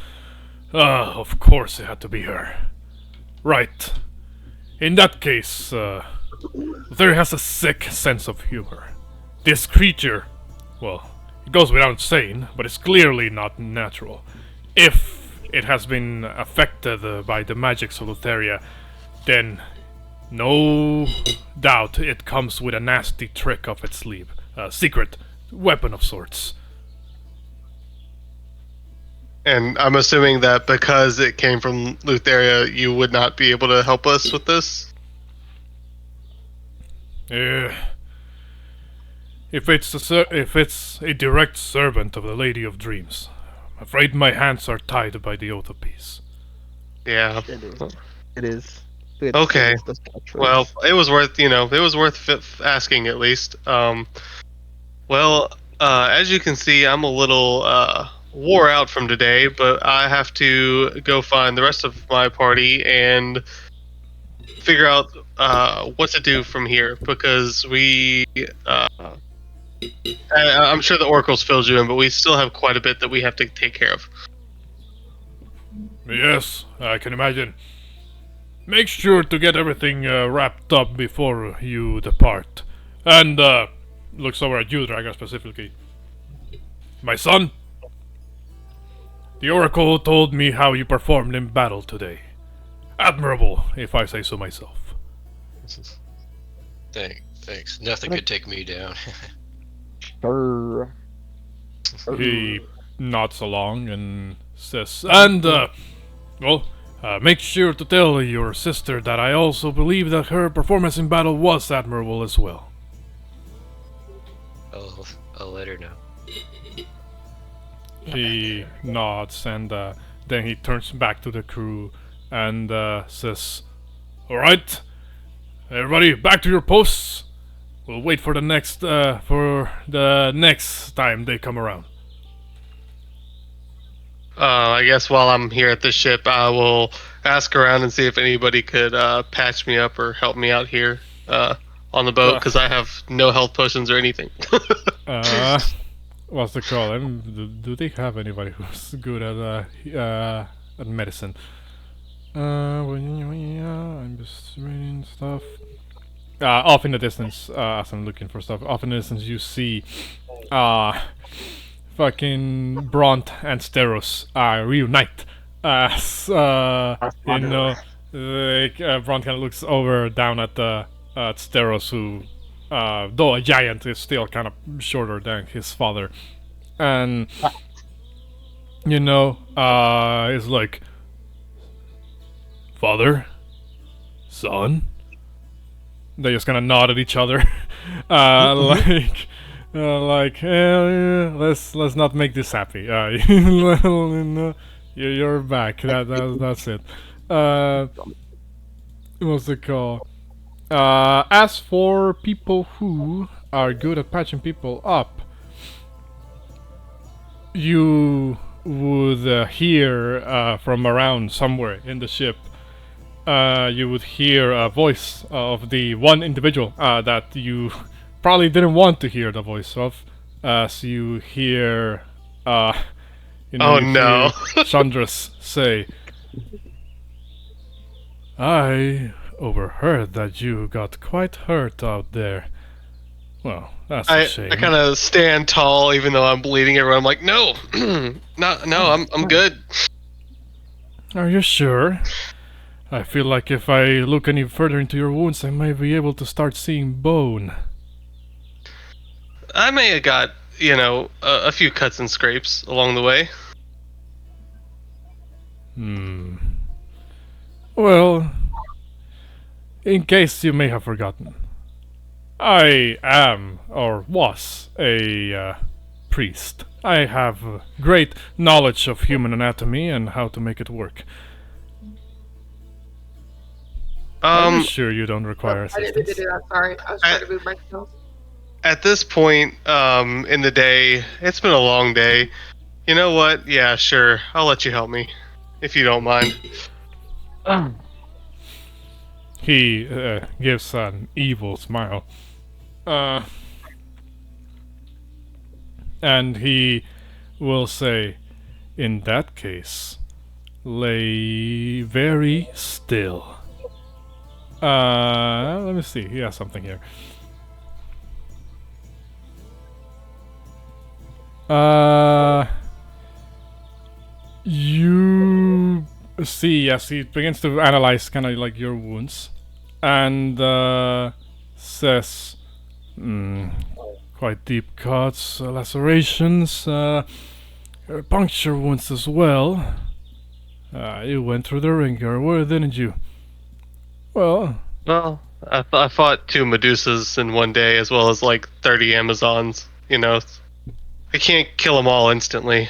Of course it had to be her. Right. In that case, Lutheria has a sick sense of humor. This creature, well, it goes without saying, but it's clearly not natural. If it has been affected by the magics of Lutheria, then no doubt it comes with a nasty trick up its sleeve. A secret weapon of sorts." And I'm assuming that because it came from Lutheria, you would not be able to help us with this? If it's a direct servant of the Lady of Dreams, I'm afraid my hands are tied by the oath of peace. Yeah. It is. Okay. The catchphrase. Well, it was worth, asking at least. Well, as you can see, I'm a little wore out from today, but I have to go find the rest of my party and figure out what to do from here because I'm sure the oracles filled you in, but we still have quite a bit that we have to take care of. Yes, I can imagine. Make sure to get everything wrapped up before you depart. And, looks over at you, Drakgar, specifically. My son, the Oracle told me how you performed in battle today. Admirable, if I say so myself. Thanks. Nothing could take me down. Sure. He nods along and says, and, make sure to tell your sister that I also believe that her performance in battle was admirable as well. I'll let her know. He nods and then he turns back to the crew and says, "Alright, everybody back to your posts. We'll wait for the next time they come around." I guess while I'm here at the ship, I will ask around and see if anybody could patch me up or help me out here on the boat because I have no health potions or anything. What's the call? Do they have anybody who's good at medicine? I'm just reading stuff. Off in the distance, as I'm looking for stuff, off in the distance you see, fucking Bront and Steros reunite. Bront kind of looks over down at Steros, who, though a giant, is still kind of shorter than his father, and is like, "Father, son." They just kind of nod at each other, let's not make this happy. You're back. That's it. What's it called? As for people who are good at patching people up, you would hear from around somewhere in the ship. You would hear a voice of the one individual that you probably didn't want to hear the voice of, as you hear, Oh no! Chandras say, "I overheard that you got quite hurt out there. Well, that's a shame." I kind of stand tall, even though I'm bleeding everywhere. I'm like, no, I'm good. Are you sure? I feel like if I look any further into your wounds, I might be able to start seeing bone. I may have got, a few cuts and scrapes along the way. Well, in case you may have forgotten, I am, or was, a priest. I have great knowledge of human anatomy and how to make it work. Are you sure you don't require assistance? I didn't do that, sorry. I was trying to move myself. At this point in the day, it's been a long day. You know what? Yeah, sure. I'll let you help me, if you don't mind. He gives an evil smile. And he will say, "In that case, lay very still." Let me see. He has something here. You see, yes, he begins to analyze kind of like your wounds, and says, "Quite deep cuts, lacerations, puncture wounds as well. You went through the ringer, didn't you?" Well, I fought 2 Medusas in one day, as well as like 30 Amazons. I can't kill them all instantly.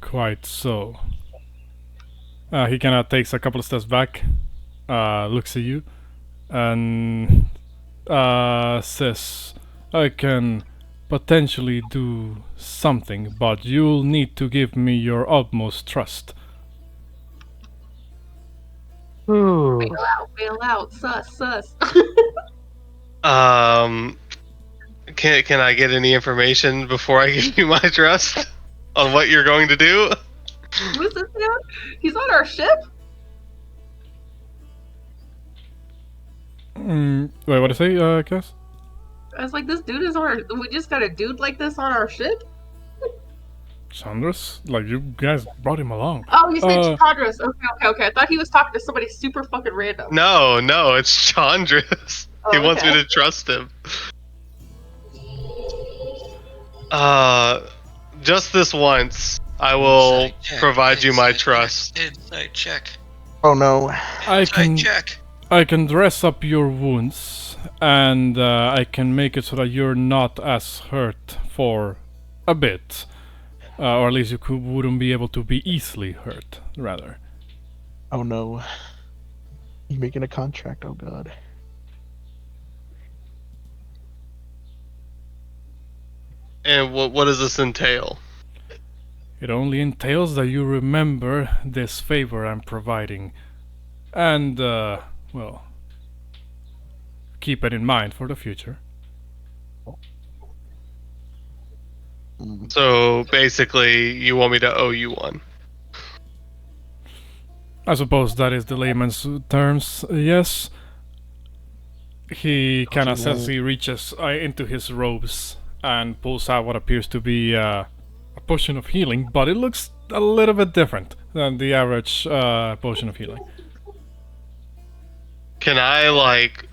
Quite so. He kind of takes a couple of steps back, looks at you, and says, I can potentially do something, but you'll need to give me your utmost trust. Ooh. Bail out, sus. Can I get any information before I give you my trust on what you're going to do? Who's this dude? He's on our ship? Wait, what did I say, Cass? I was like, this dude is on our... We just got a dude like this on our ship? Chandras? Like, you guys brought him along. Oh, you said Chandras. Okay. I thought he was talking to somebody super fucking random. No, it's Chandras. Oh, He wants me okay. to trust him. Just this once, I will Insight check, provide you my insight trust. check, Insight check. Oh no. Insight check. I can dress up your wounds, and I can make it so that you're not as hurt for a bit. Or at least you wouldn't be able to be easily hurt, rather. Oh no. You're making a contract, oh god. And what does this entail? It only entails that you remember this favor I'm providing. And, well, keep it in mind for the future. So basically, you want me to owe you one. I suppose that is the layman's terms, yes. He kind of says he reaches into his robes and pulls out what appears to be a potion of healing, but it looks a little bit different than the average potion of healing. Can I, like,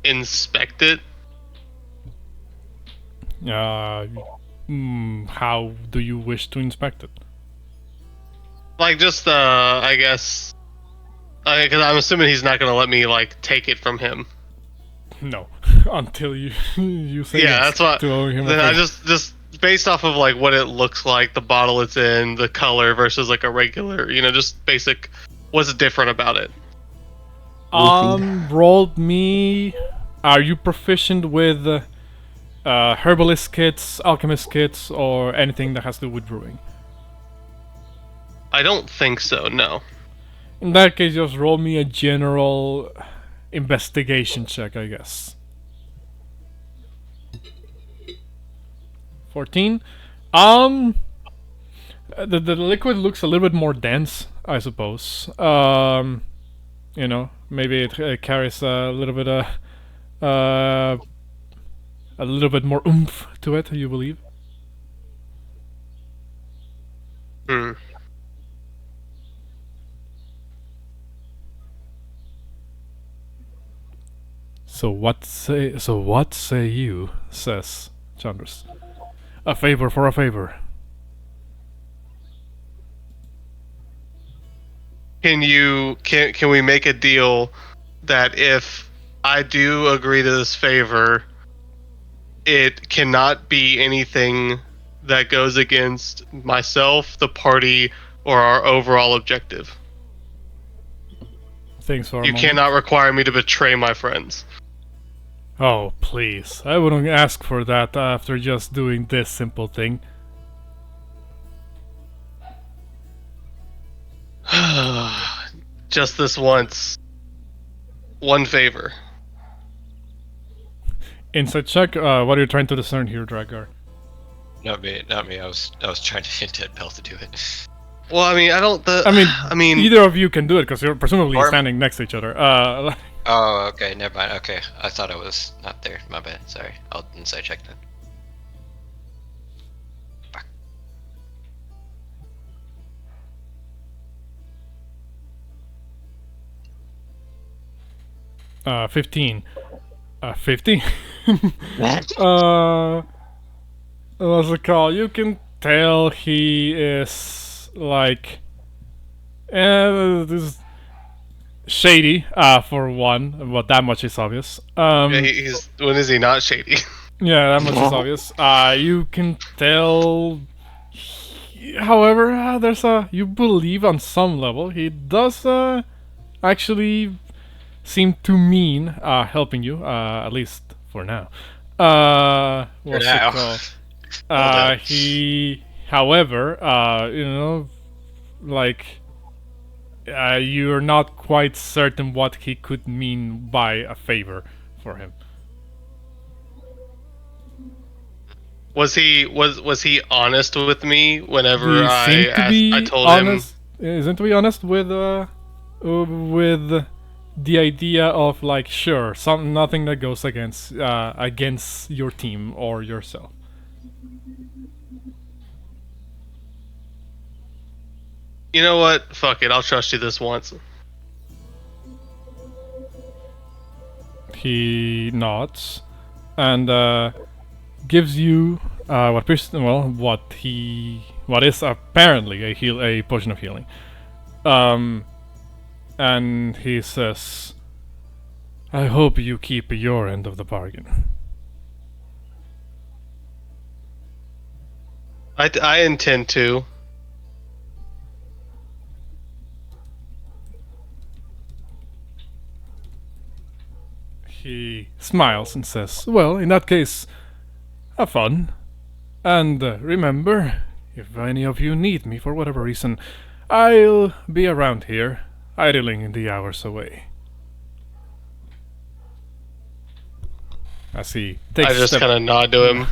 inspect it? How do you wish to inspect it? Like, just, I guess... Because I'm assuming he's not going to let me, like, take it from him. No, until you you say Yeah, yes that's what... to owe him a Then I favor. just based off of, like, what it looks like, the bottle it's in, the color versus, like, a regular, just basic... What's different about it? Roll me. Are you proficient with herbalist kits, alchemist kits, or anything that has to do with brewing? I don't think so, no. In that case, just roll me a general investigation check, I guess. 14. The liquid looks a little bit more dense, I suppose. Maybe it carries a little bit more oomph to it, you believe? Hmm. So what say you, says Chandras. A favor for a favor. Can we make a deal that if I do agree to this favor, it cannot be anything that goes against myself, the party, or our overall objective? Thanks for a You moment. cannot require me to betray my friends. Oh, please. I wouldn't ask for that after just doing this simple thing. Just this once. One favor. Insight check, what are you trying to discern here, Drakgar? Not me. I was trying to hint at Bell to do it. Well, I mean, I mean, either of you can do it, because you're presumably Or- standing next to each other. Oh, okay, never mind. Okay, I thought I was not there. My bad. Sorry. I'll insight check then. 15. 15? What? What's it called? You can tell he is, like... this is shady, for one, but that much is obvious. yeah, when is he not shady? Yeah, that much is obvious. You can tell However, there's you believe on some level he does actually seem to mean helping you, at least for now. What's it now. called? Well done. He, however, like, you're not quite certain what he could mean by a favor for him. Was he honest with me whenever He seemed to I be told honest. Isn't to be honest with the idea of like, sure, nothing that goes against your team or yourself. you know what? Fuck it, I'll trust you this once. He nods and gives you what is apparently a potion of healing. And he says, "I hope you keep your end of the bargain." I intend to. He smiles and says, "Well, in that case, have fun. And remember, if any of you need me for whatever reason, I'll be around here, idling the hours away." As he takes I just kind of nod to him.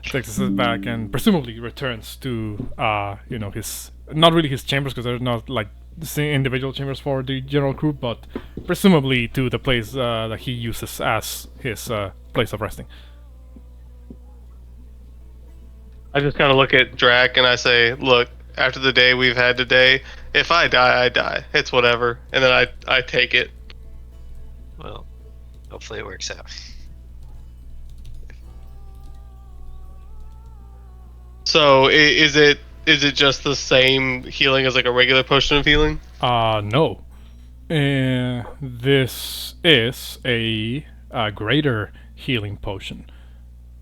takes a step back and presumably returns to, his, not really his chambers, because they're not like the same individual chambers for the general group, but presumably to the place that he uses as his place of resting. I just kind of look at Drac and I say, "Look, after the day we've had today, if I die, I die. It's whatever." And then I take it. Well, hopefully it works out. So is it just the same healing as like a regular potion of healing? No. This is a greater healing potion.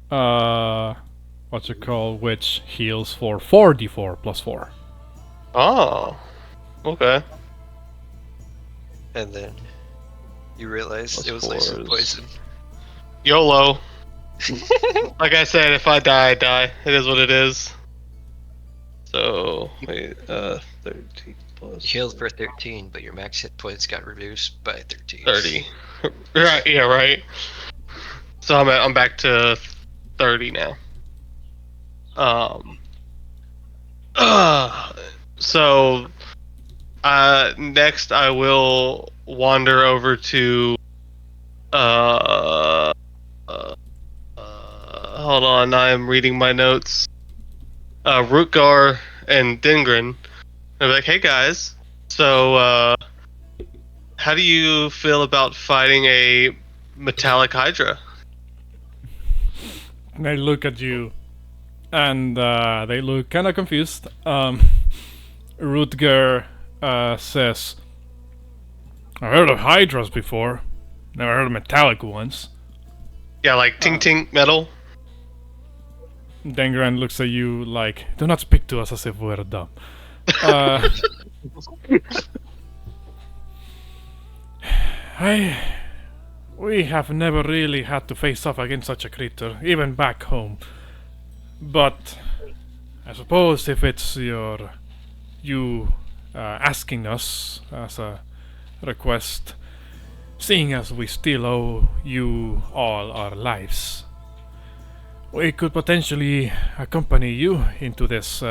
What's it called? Which heals for 4d4 plus 4. Oh, okay. And then you realize Plus it was laser fours. poison. YOLO. Like I said, if I die, I die. It is what it is. So wait, 13 plus You healed for 13, but your max hit points got reduced by 13. 30. Right? Yeah, right. So I'm back to 30 now. So next I will wander over to hold on, I am reading my notes. Rutgar and Dingren. I'll be like, "Hey guys, so how do you feel about fighting a metallic Hydra?" They look at you, and they look kind of confused. Rutger says, "I've heard of Hydras before. Never heard of metallic ones." Yeah, like tink tink metal. Dengran looks at you like, "Do not speak to us as if we're dumb." We have never really had to face off against such a creature, even back home. But I suppose if it's you asking us as a request, seeing as we still owe you all our lives, we could potentially accompany you into this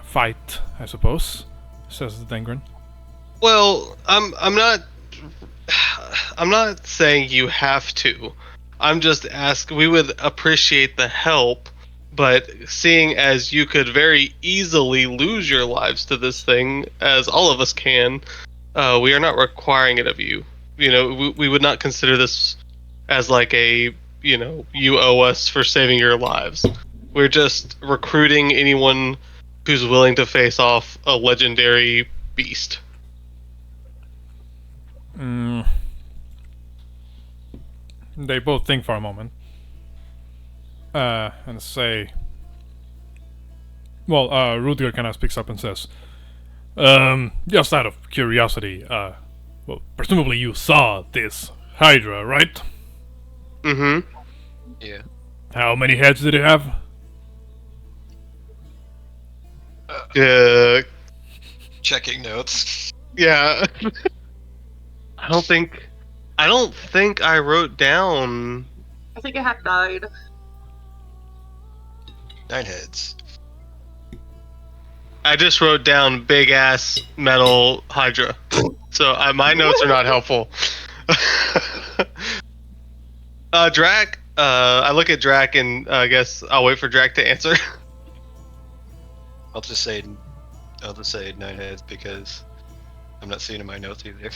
fight, I suppose," says Dengren. Well, I'm not saying you have to. I'm just asking. We would appreciate the help, but seeing as you could very easily lose your lives to this thing, as all of us can, we are not requiring it of you. You know, we would not consider this as like a, you owe us for saving your lives. We're just recruiting anyone who's willing to face off a legendary beast. They both think for a moment and say, Well, Rutger kind of speaks up and says, just out of curiosity, well, presumably you saw this Hydra, right? Mm-hmm. Yeah. How many heads did it have? Checking notes. Yeah. I don't think I wrote down. I think it had 9. 9 heads. I just wrote down big ass metal Hydra. So my notes are not helpful. Drak. I look at Drak and I guess I'll wait for Drak to answer. I'll just say 9 heads because I'm not seeing in my notes either.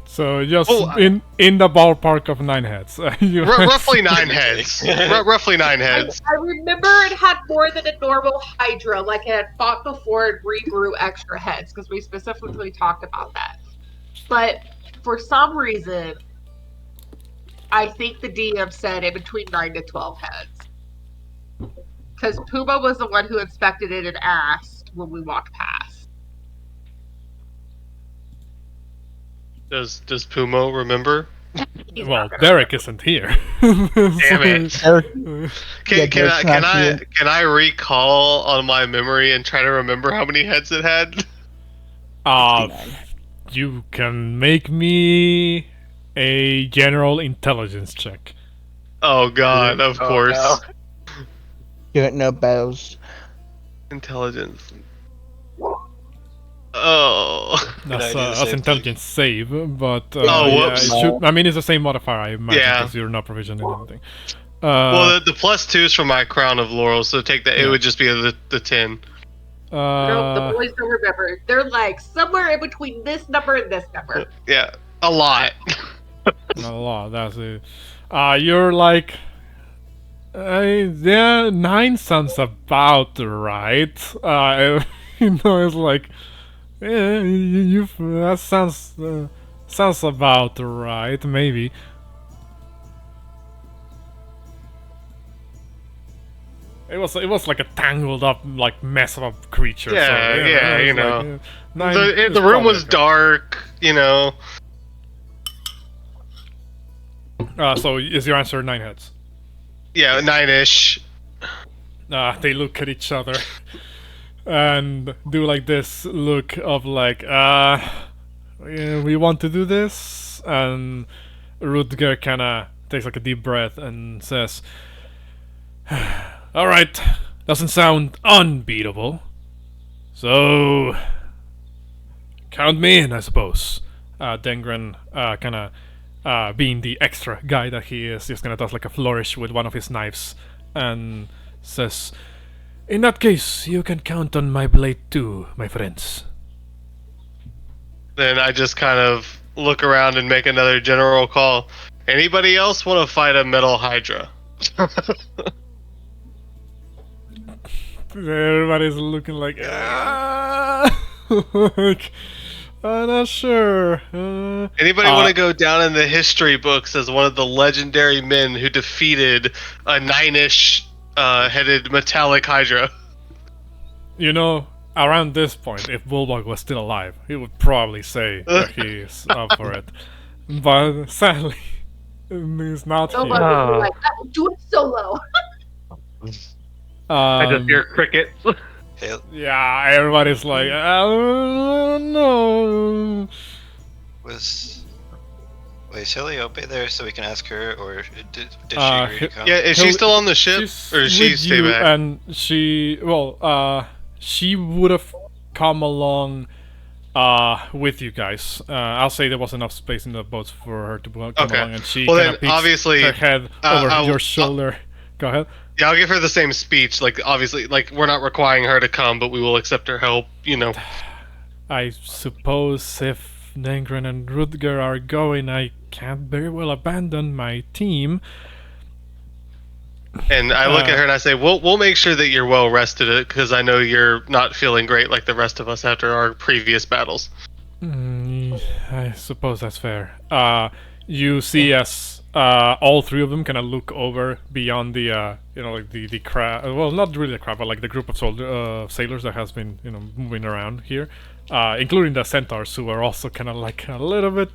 So just in the ballpark of 9 heads. Roughly 9 heads. Roughly 9 heads. I remember it had more than a normal Hydra, like it had fought before and regrew extra heads, because we specifically talked about that. But for some reason, I think the DM said in between 9 to 12 heads. Because Pumo was the one who inspected it and asked when we walked past. Does Pumo remember? Well, Derek isn't here. Damn it! Derek, Can I recall on my memory and try to remember how many heads it had? You can make me a general intelligence check. Oh god, of course. No. you don't know bells. Intelligence. Oh. That's intelligence save, but whoops. I mean, it's the same modifier, I imagine, Yeah. because you're not proficient in anything. Well, the +2's from my crown of laurel, so take that. It would just be the 10. No, the boys don't remember. They're like somewhere in between this number and this number. Yeah, a lot. Not a lot. That's it. You're like, yeah, 9 sounds about right. It's like, yeah, that sounds about right, maybe. It was like a tangled up like mess of a creature. Yeah, so, yeah, it's you know. like, 9 The is room probably was okay. dark, you know. So is your answer 9 heads? Yeah, 9-ish. They look at each other and do like this look of like, yeah, we want to do this, and Rutger kinda takes like a deep breath and says, alright, doesn't sound unbeatable. So count me in, I suppose. Dengren kinda being the extra guy that he is, just gonna does like a flourish with one of his knives and says, in that case, you can count on my blade too, my friends. Then I just kind of look around and make another general call. Anybody else want to fight a metal Hydra? Everybody's looking like, like, I'm not sure. Anybody want to go down in the history books as one of the legendary men who defeated a 9-ish headed metallic Hydra? You know, around this point, if Bulldog was still alive, he would probably say that he is up for it. But sadly, he's not So here. much like, do it solo. I just hear crickets. Hey, Yeah, everybody's like, no. was Heliope there so we can ask her, or did she agree to come? Yeah, is she still on the ship, or is she with stay you, back? and she would have come along with you guys. I'll say there was enough space in the boats for her to come Okay. along, and she Well, kind then, of peeks obviously, her head over I'll- your shoulder. Go ahead. Yeah, I'll give her the same speech. Like, obviously, like, we're not requiring her to come, but we will accept her help, you know. I suppose if Nengren and Rutger are going, I can't very well abandon my team. And I look at her and I say, we'll make sure that you're well rested, because I know you're not feeling great like the rest of us after our previous battles. I suppose that's fair. You see as all three of them kind of look over beyond the like the crowd. Well, not really the crowd, but like the group of sailors that has been moving around here, including the centaurs, who are also kind of like a little bit,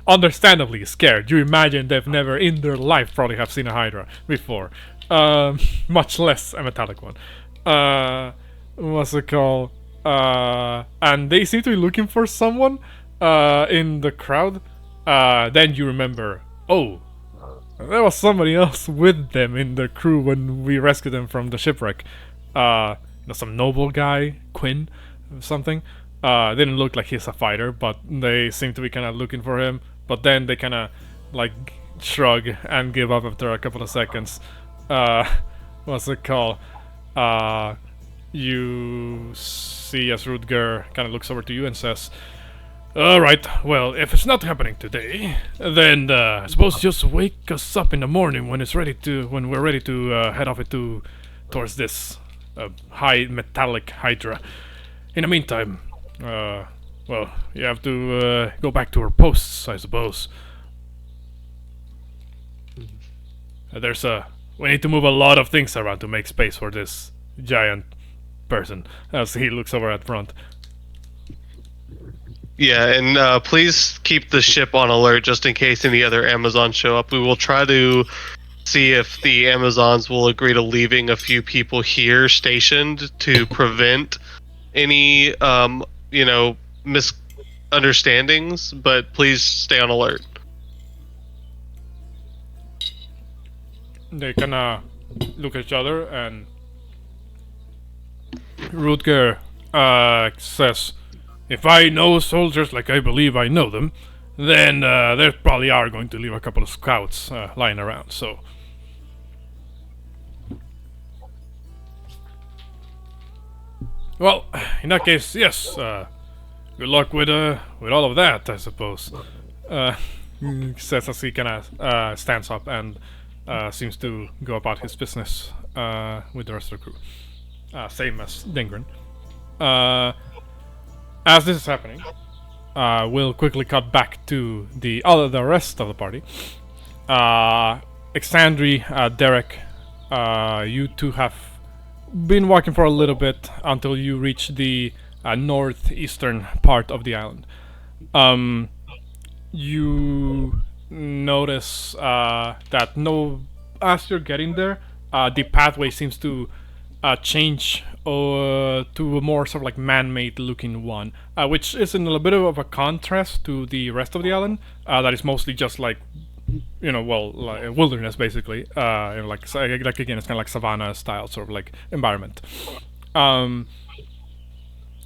understandably scared. You imagine they've never in their life probably have seen a Hydra before, much less a metallic one. What's it called? And they seem to be looking for someone in the crowd. Then you remember, oh, there was somebody else with them in the crew when we rescued them from the shipwreck. Some noble guy, Quinn, something. Didn't look like he's a fighter, but they seem to be kind of looking for him. But then they kind of like shrug and give up after a couple of seconds. What's it called? You see as Rutger kind of looks over to you and says, "Alright, well, if it's not happening today, then I suppose just wake us up in the morning when we're ready to head off towards this high metallic Hydra. In the meantime, well, you have to go back to our posts, I suppose. We need to move a lot of things around to make space for this giant person," as he looks over at front. Yeah, and please keep the ship on alert just in case any other Amazons show up. We will try to see if the Amazons will agree to leaving a few people here stationed to prevent any, misunderstandings, but please stay on alert. They kind of look at each other, and Rutger says, "If I know soldiers like I believe I know them, then they probably are going to leave a couple of scouts lying around, so..." Well, in that case, yes, good luck with all of that, I suppose. Says as he kind of stands up and seems to go about his business with the rest of the crew. Same as Dingren. As this is happening, we'll quickly cut back to the rest of the party. Exandri, Derek, you two have been walking for a little bit until you reach the northeastern part of the island. You notice that as you're getting there, the pathway seems to change to a more sort of like man-made looking one, which is in a bit of a contrast to the rest of the island, that is mostly just like, like wilderness basically, like again, it's kind of like savanna style sort of like environment.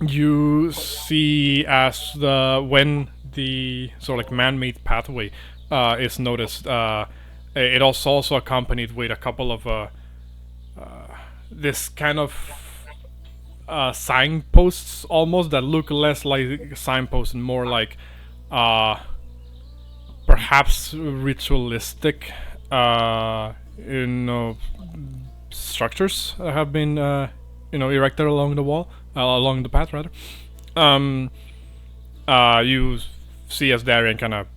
You see as when the sort of like man-made pathway is noticed, it also accompanied with a couple of this kind of signposts almost that look less like signposts and more like perhaps ritualistic structures have been erected along the wall, along the path rather. You see as Darian kind of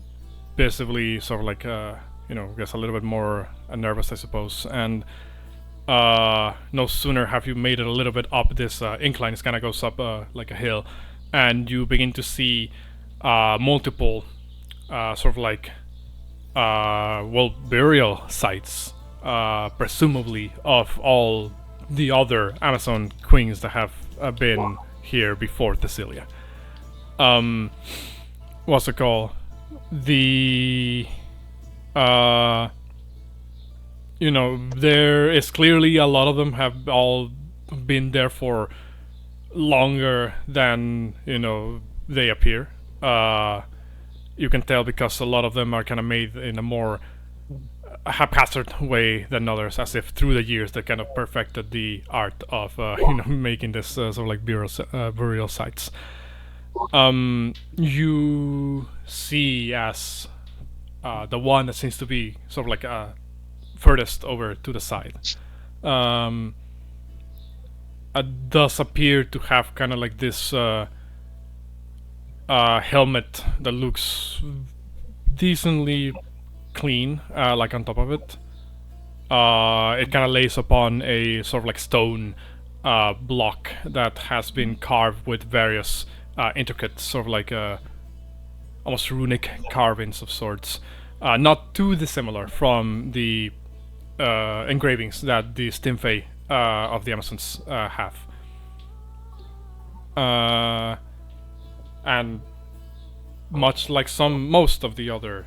visibly sort of like gets a little bit more nervous, I suppose, and no sooner have you made it a little bit up this incline, it kind of goes up like a hill, and you begin to see multiple sort of like burial sites, presumably of all the other Amazon queens that have been here before Thessalia. What's it called? There is clearly a lot of them have all been there for longer than they appear. You can tell because a lot of them are kind of made in a more haphazard way than others, as if through the years they kind of perfected the art of making this sort of like burial sites. You see as the one that seems to be sort of like furthest over to the side does appear to have kind of like this helmet that looks decently clean, like on top of it. It kind of lays upon a sort of like stone block that has been carved with various intricate, sort of like almost runic carvings of sorts. Not too dissimilar from the engravings that the Stimfei of the Amazons have. And much like most of the other,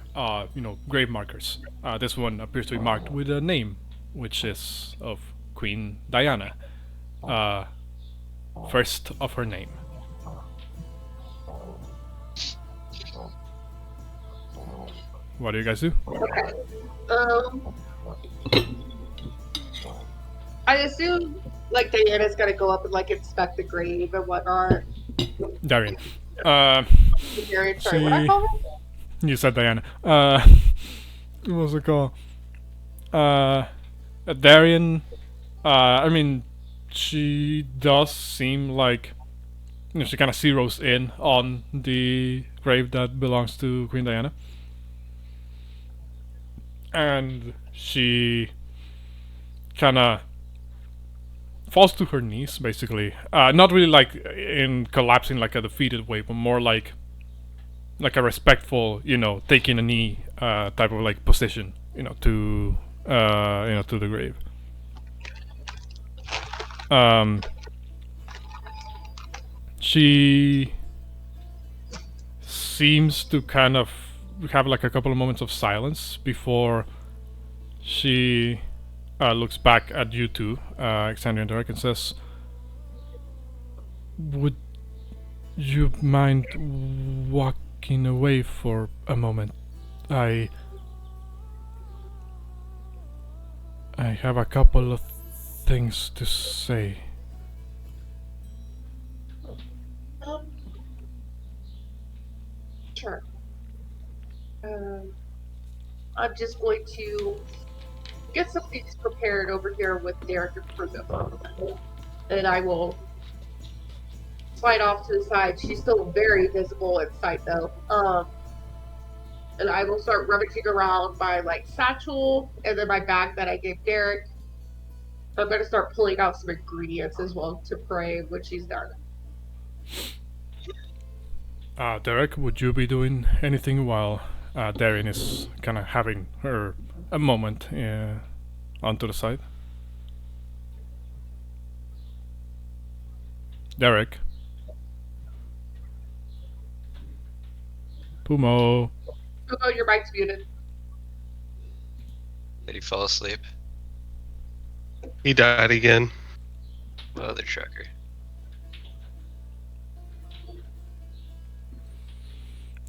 grave markers, this one appears to be marked with a name, which is of Queen Diana, first of her name. What do you guys do? Okay. I assume like Diana's gonna go up and like inspect the grave and whatnot. Darian. Sorry, what I call her? You said Diana. What was it called? Darian. I mean, she does seem like, she kind of zeroes in on the grave that belongs to Queen Diana, and she kind of falls to her knees, basically. Not really like in collapsing like a defeated way, but more like a respectful, taking a knee type of like position, to the grave. She seems to kind of have like a couple of moments of silence before she looks back at you two, Alexandria and Derek, and says, "Would you mind walking away for a moment? I have a couple of things to say." Sure. I'm just going to get some things prepared over here with Derek and Pumo. And I will slide off to the side. She's still very visible in sight though. And I will start rummaging around my like satchel and then my bag that I gave Derek. I'm gonna start pulling out some ingredients as well to pray when she's done. Derek, would you be doing anything while Darian is kind of having a moment onto the side? Derek? Pumo? Pumo, your mic's muted. Did he fall asleep? He died again. Mother trucker.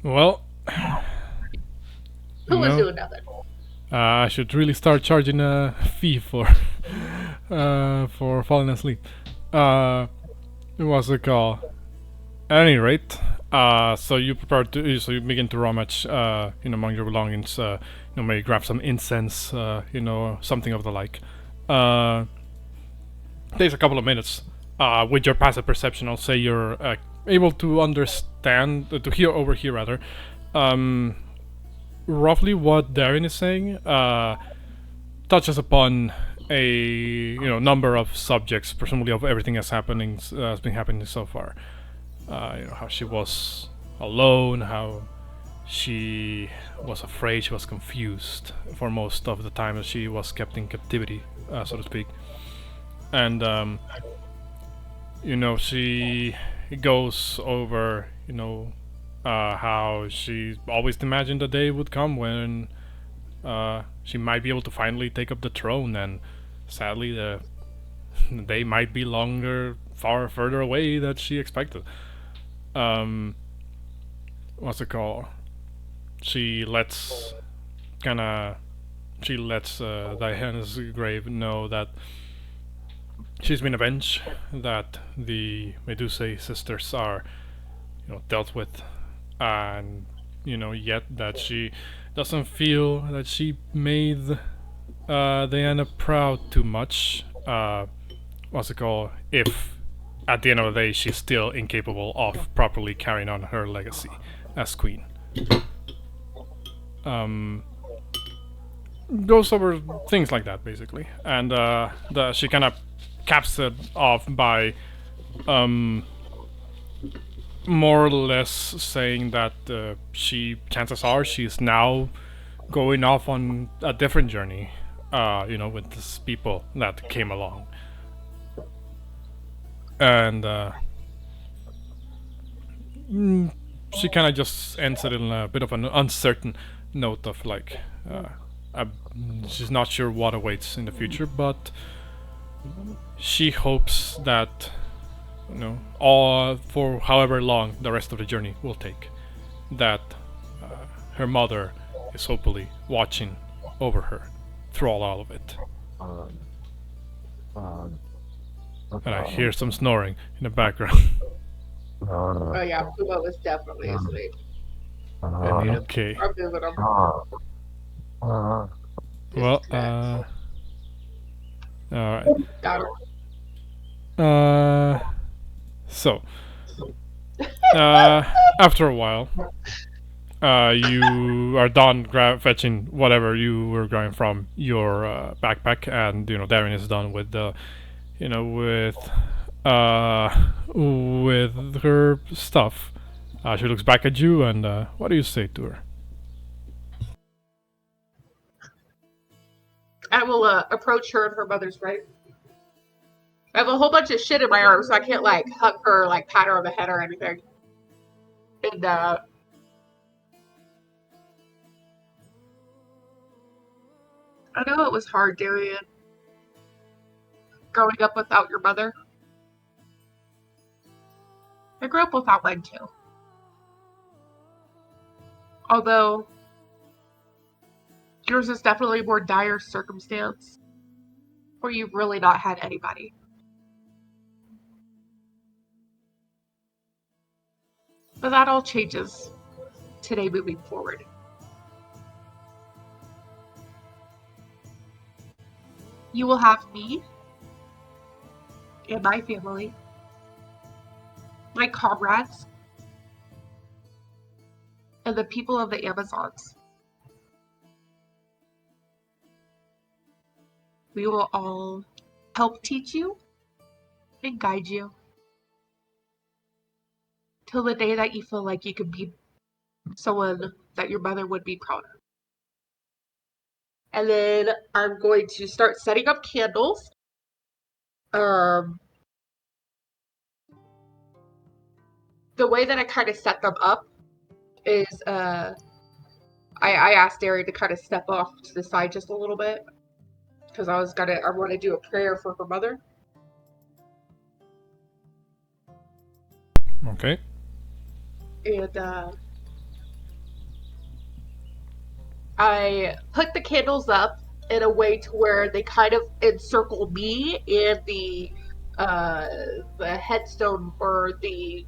Well, Who was doing nothing? I should really start charging a fee for falling asleep. What's it called? At any rate, so you begin to rummage, among your belongings. Maybe grab some incense, something of the like. Takes a couple of minutes. With your passive perception, I'll say you're able to understand, to overhear rather, roughly what Darren is saying. Touches upon a number of subjects, presumably of everything that's been happening so far. How she was alone, how she was afraid, she was confused for most of the time that she was kept in captivity, so to speak. And she goes over, how she always imagined the day would come when she might be able to finally take up the throne, and sadly the day might be far further away than she expected. What's it called? She lets Diana's grave know that she's been avenged, that the Medusae sisters are, dealt with, and yet that she doesn't feel that she made Diana proud too much. What's it called? If at the end of the day she's still incapable of properly carrying on her legacy as queen. goes over things like that basically, and she kind of caps it off by more or less saying that chances are she's now going off on a different journey, with these people that came along, and she kind of just ends it in a bit of an uncertain note of like, she's not sure what awaits in the future, but she hopes that, all for however long the rest of the journey will take, that her mother is hopefully watching over her through all of it. And I hear some snoring in the background. Oh yeah, Pumo was definitely asleep. Okay. I'm moving him. Well, alright. Got him. So, after a while, you are done fetching whatever you were going from your backpack, and Darren is done with the, with her stuff. She looks back at you, and what do you say to her? I will approach her and her mother's right. I have a whole bunch of shit in my arms, so I can't like hug her, or, like pat her on the head or anything. And I know it was hard, Darian, growing up without your mother. I grew up without mine too. Although yours is definitely a more dire circumstance where you've really not had anybody. But that all changes today moving forward. You will have me and my family, my comrades, and the people of the Amazons. We will all help teach you and guide you till the day that you feel like you could be someone that your mother would be proud of. And then I'm going to start setting up candles. The way that I kind of set them up is I asked Derry to kind of step off to the side just a little bit, because I want to do a prayer for her mother. Okay. And I put the candles up in a way to where they kind of encircle me and the headstone, or the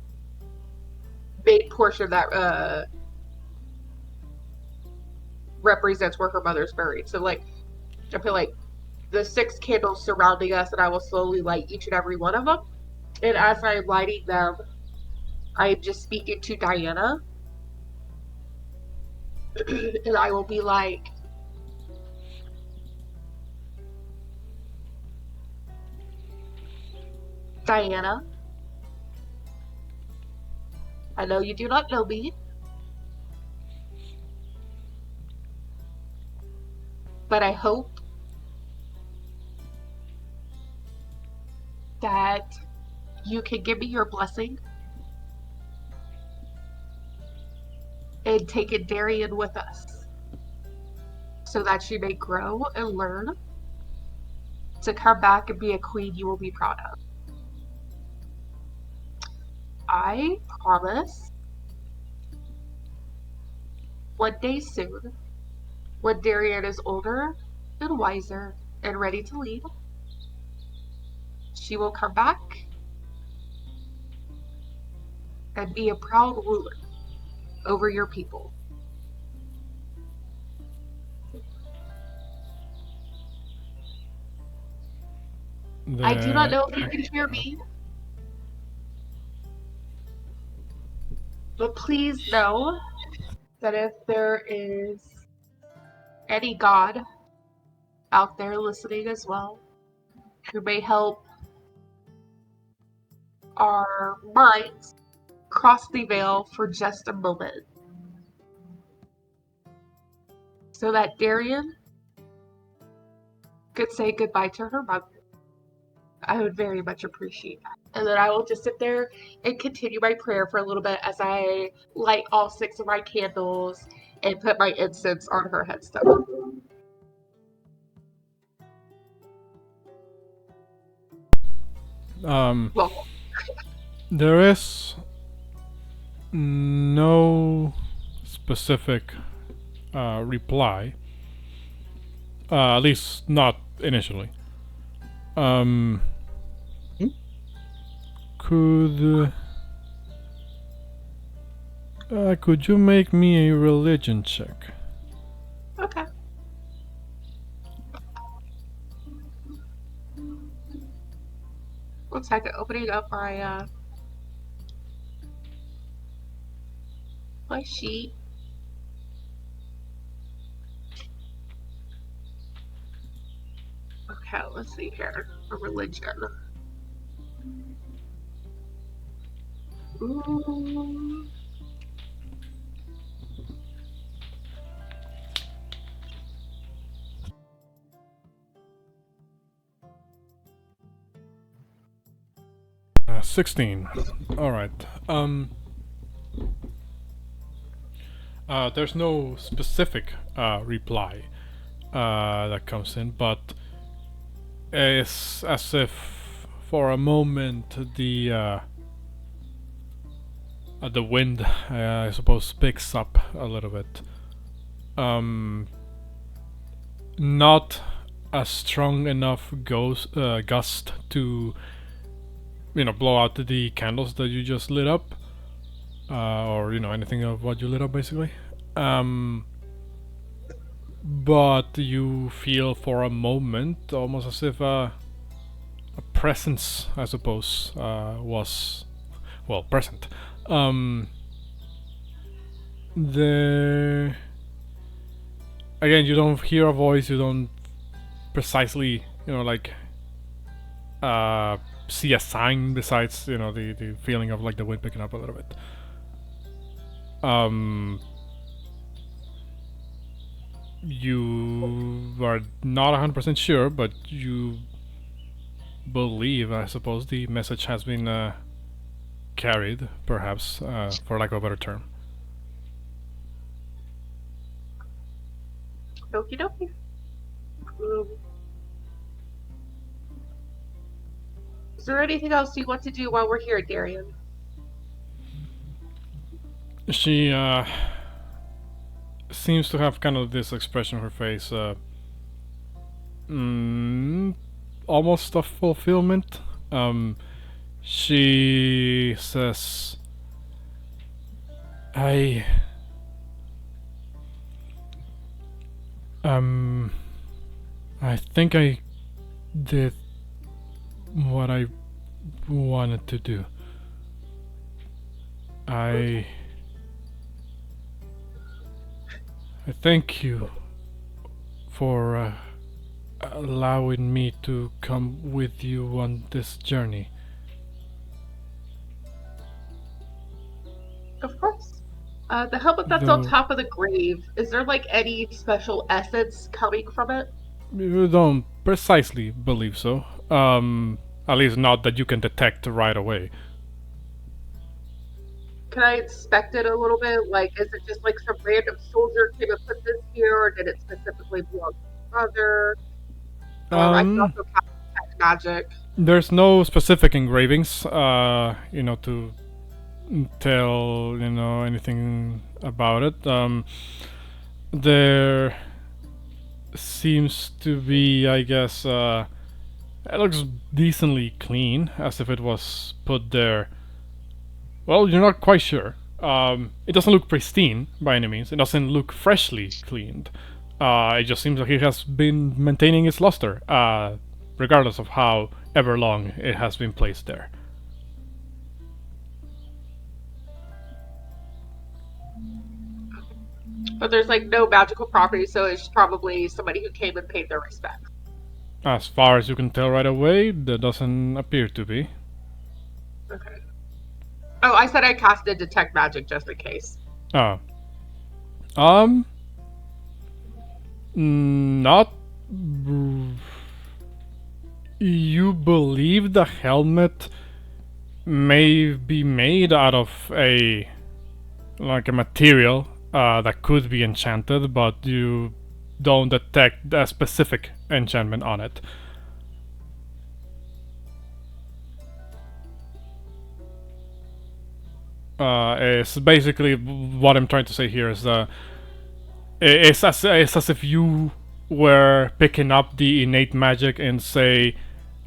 main portion that represents where her mother's buried. So like, I put like the 6 candles surrounding us, and I will slowly light each and every one of them. And as I'm lighting them, I'm just speaking to Diana. And I will be like, Diana, I know you do not know me, but I hope that you can give me your blessing and take a Darian with us, so that she may grow and learn to come back and be a queen you will be proud of. I promise one day soon, when Darian is older and wiser and ready to lead, she will come back and be a proud ruler over your people. I do not know if you can hear me, but please know that if there is any god out there listening as well who may help our minds cross the veil for just a moment so that Darian could say goodbye to her mother. I would very much appreciate that. And then I will just sit there and continue my prayer for a little bit as I light all 6 of my candles and put my incense on her headstone. Well, There is no specific reply, at least not initially. Could you make me a religion check? okay. One second, opening up my my sheet. Okay, let's see here. A religion. Ooh. Uh, 16. Alright. There's no specific reply that comes in, but it's as if for a moment the wind, I suppose, picks up a little bit. Not a strong enough gust to, blow out the candles that you just lit up, or anything of what you lit up, basically. But you feel for a moment almost as if a presence, I suppose, was present. The again, you don't hear a voice, you don't precisely, see a sign besides, the feeling of like the wind picking up a little bit. You are not 100% sure, but you believe, I suppose, the message has been carried, perhaps, for lack of a better term. Okie dokie. Is there anything else you want to do while we're here, Darian? She seems to have kind of this expression on her face, almost a fulfillment. She says, I think I did what I wanted to do. I thank you for allowing me to come with you on this journey. Of course. The helmet that's on top of the grave, is there like any special essence coming from it? You don't precisely believe so. At least not that you can detect right away. Can I inspect it a little bit? Like, is it just like some random soldier came and put this here, or did it specifically belong to the mother? I can also detect magic. There's no specific engravings, to tell, anything about it. There seems to be, I guess, it looks decently clean, as if it was put there. Well, you're not quite sure. It doesn't look pristine by any means. It doesn't look freshly cleaned. It just seems like it has been maintaining its luster, regardless of how ever long it has been placed there. But there's like no magical property, so it's probably somebody who came and paid their respects. As far as you can tell right away, there doesn't appear to be. Okay. Oh, I said I casted Detect Magic just in case. Oh. Not. You believe the helmet may be made out of a material that could be enchanted, but you don't detect a specific enchantment on it. It's basically what I'm trying to say here is it's as if you were picking up the innate magic in, say,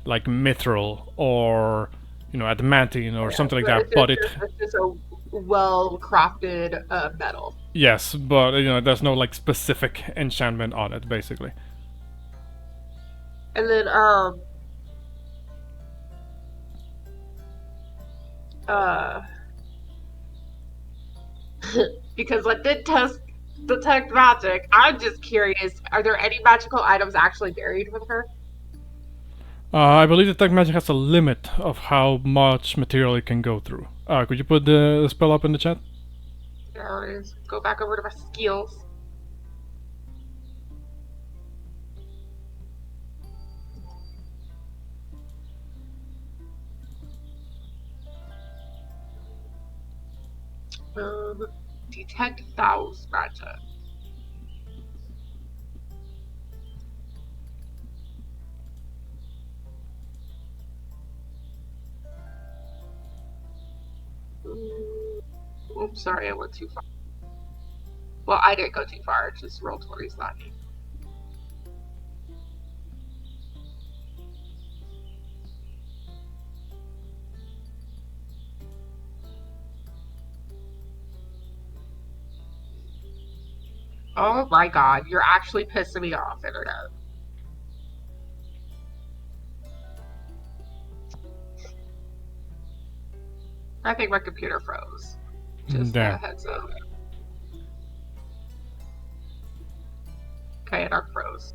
like mithril or adamantine or something like that, but it's just a well-crafted metal. Yes, but there's no like specific enchantment on it, basically. And then because I did test Detect Magic, I'm just curious, are there any magical items actually buried with her? I believe Detect Magic has a limit of how much material it can go through. Could you put the spell up in the chat? There it is. Go back over to my skills. Detect Thou's Magic. Oops, sorry, I went too far. Well, I didn't go too far, just roll 20 slacking. Oh my god, you're actually pissing me off, Internet. I think my computer froze. Just a heads up. Okay, it unfroze.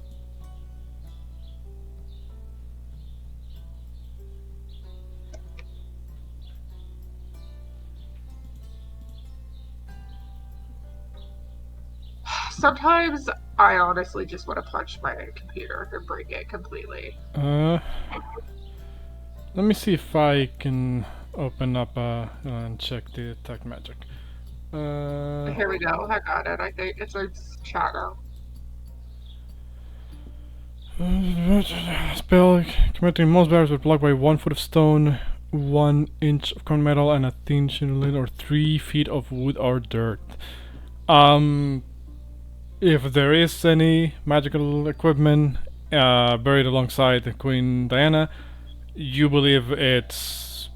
Sometimes I honestly just want to punch my computer and break it completely. Let me see if I can open up and check the Detect Magic. Here we go. I got it. I think it's a shadow. Spell committing most barriers were blocked by 1 foot of stone, 1 inch of common metal, and a thin chandelier, or 3 feet of wood or dirt. If there is any magical equipment buried alongside Queen Diana, you believe it's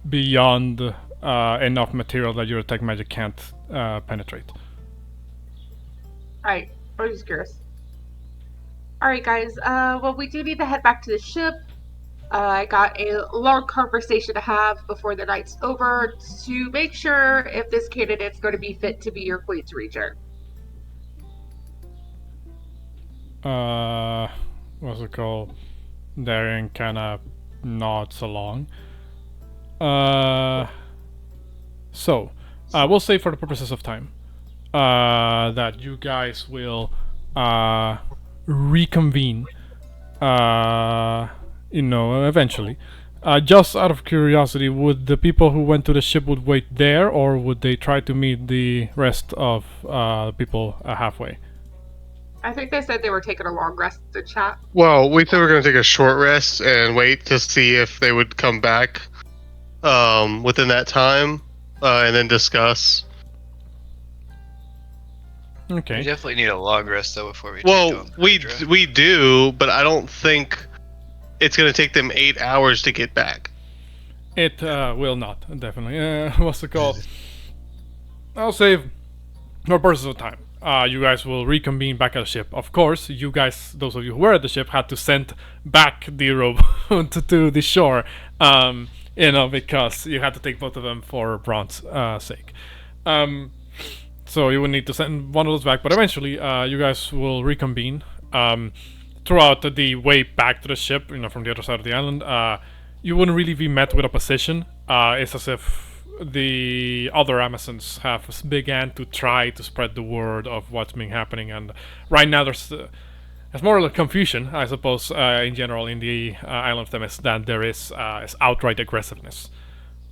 beyond enough material that your Detect Magic can't penetrate. Alright, I'm just curious. Alright guys, well we do need to head back to the ship. I got a long conversation to have before the night's over to make sure if this candidate's going to be fit to be your Queen's Regent. What's it called? Darian kinda nods along. So, we'll say for the purposes of time, that you guys will, reconvene, eventually. Just out of curiosity, would the people who went to the ship would wait there, or would they try to meet the rest of people halfway? I think they said they were taking a long rest to chat. Well, we said we were going to take a short rest and wait to see if they would come back within that time, and then discuss. Okay. We definitely need a long rest though before we. Well, we do, but I don't think it's going to take them 8 hours to get back. It will not, definitely. What's it called? I'll save for purposes of time. You guys will reconvene back at the ship. Of course, you guys, those of you who were at the ship, had to send back the rope to the shore, because you had to take both of them for Braun's sake. So you would need to send one of those back, but eventually you guys will reconvene. Throughout the way back to the ship, from the other side of the island, you wouldn't really be met with opposition. It's as if the other Amazons have began to try to spread the word of what's been happening, and right now there's more like confusion, I suppose, in general in the Island of Themis than there is outright aggressiveness.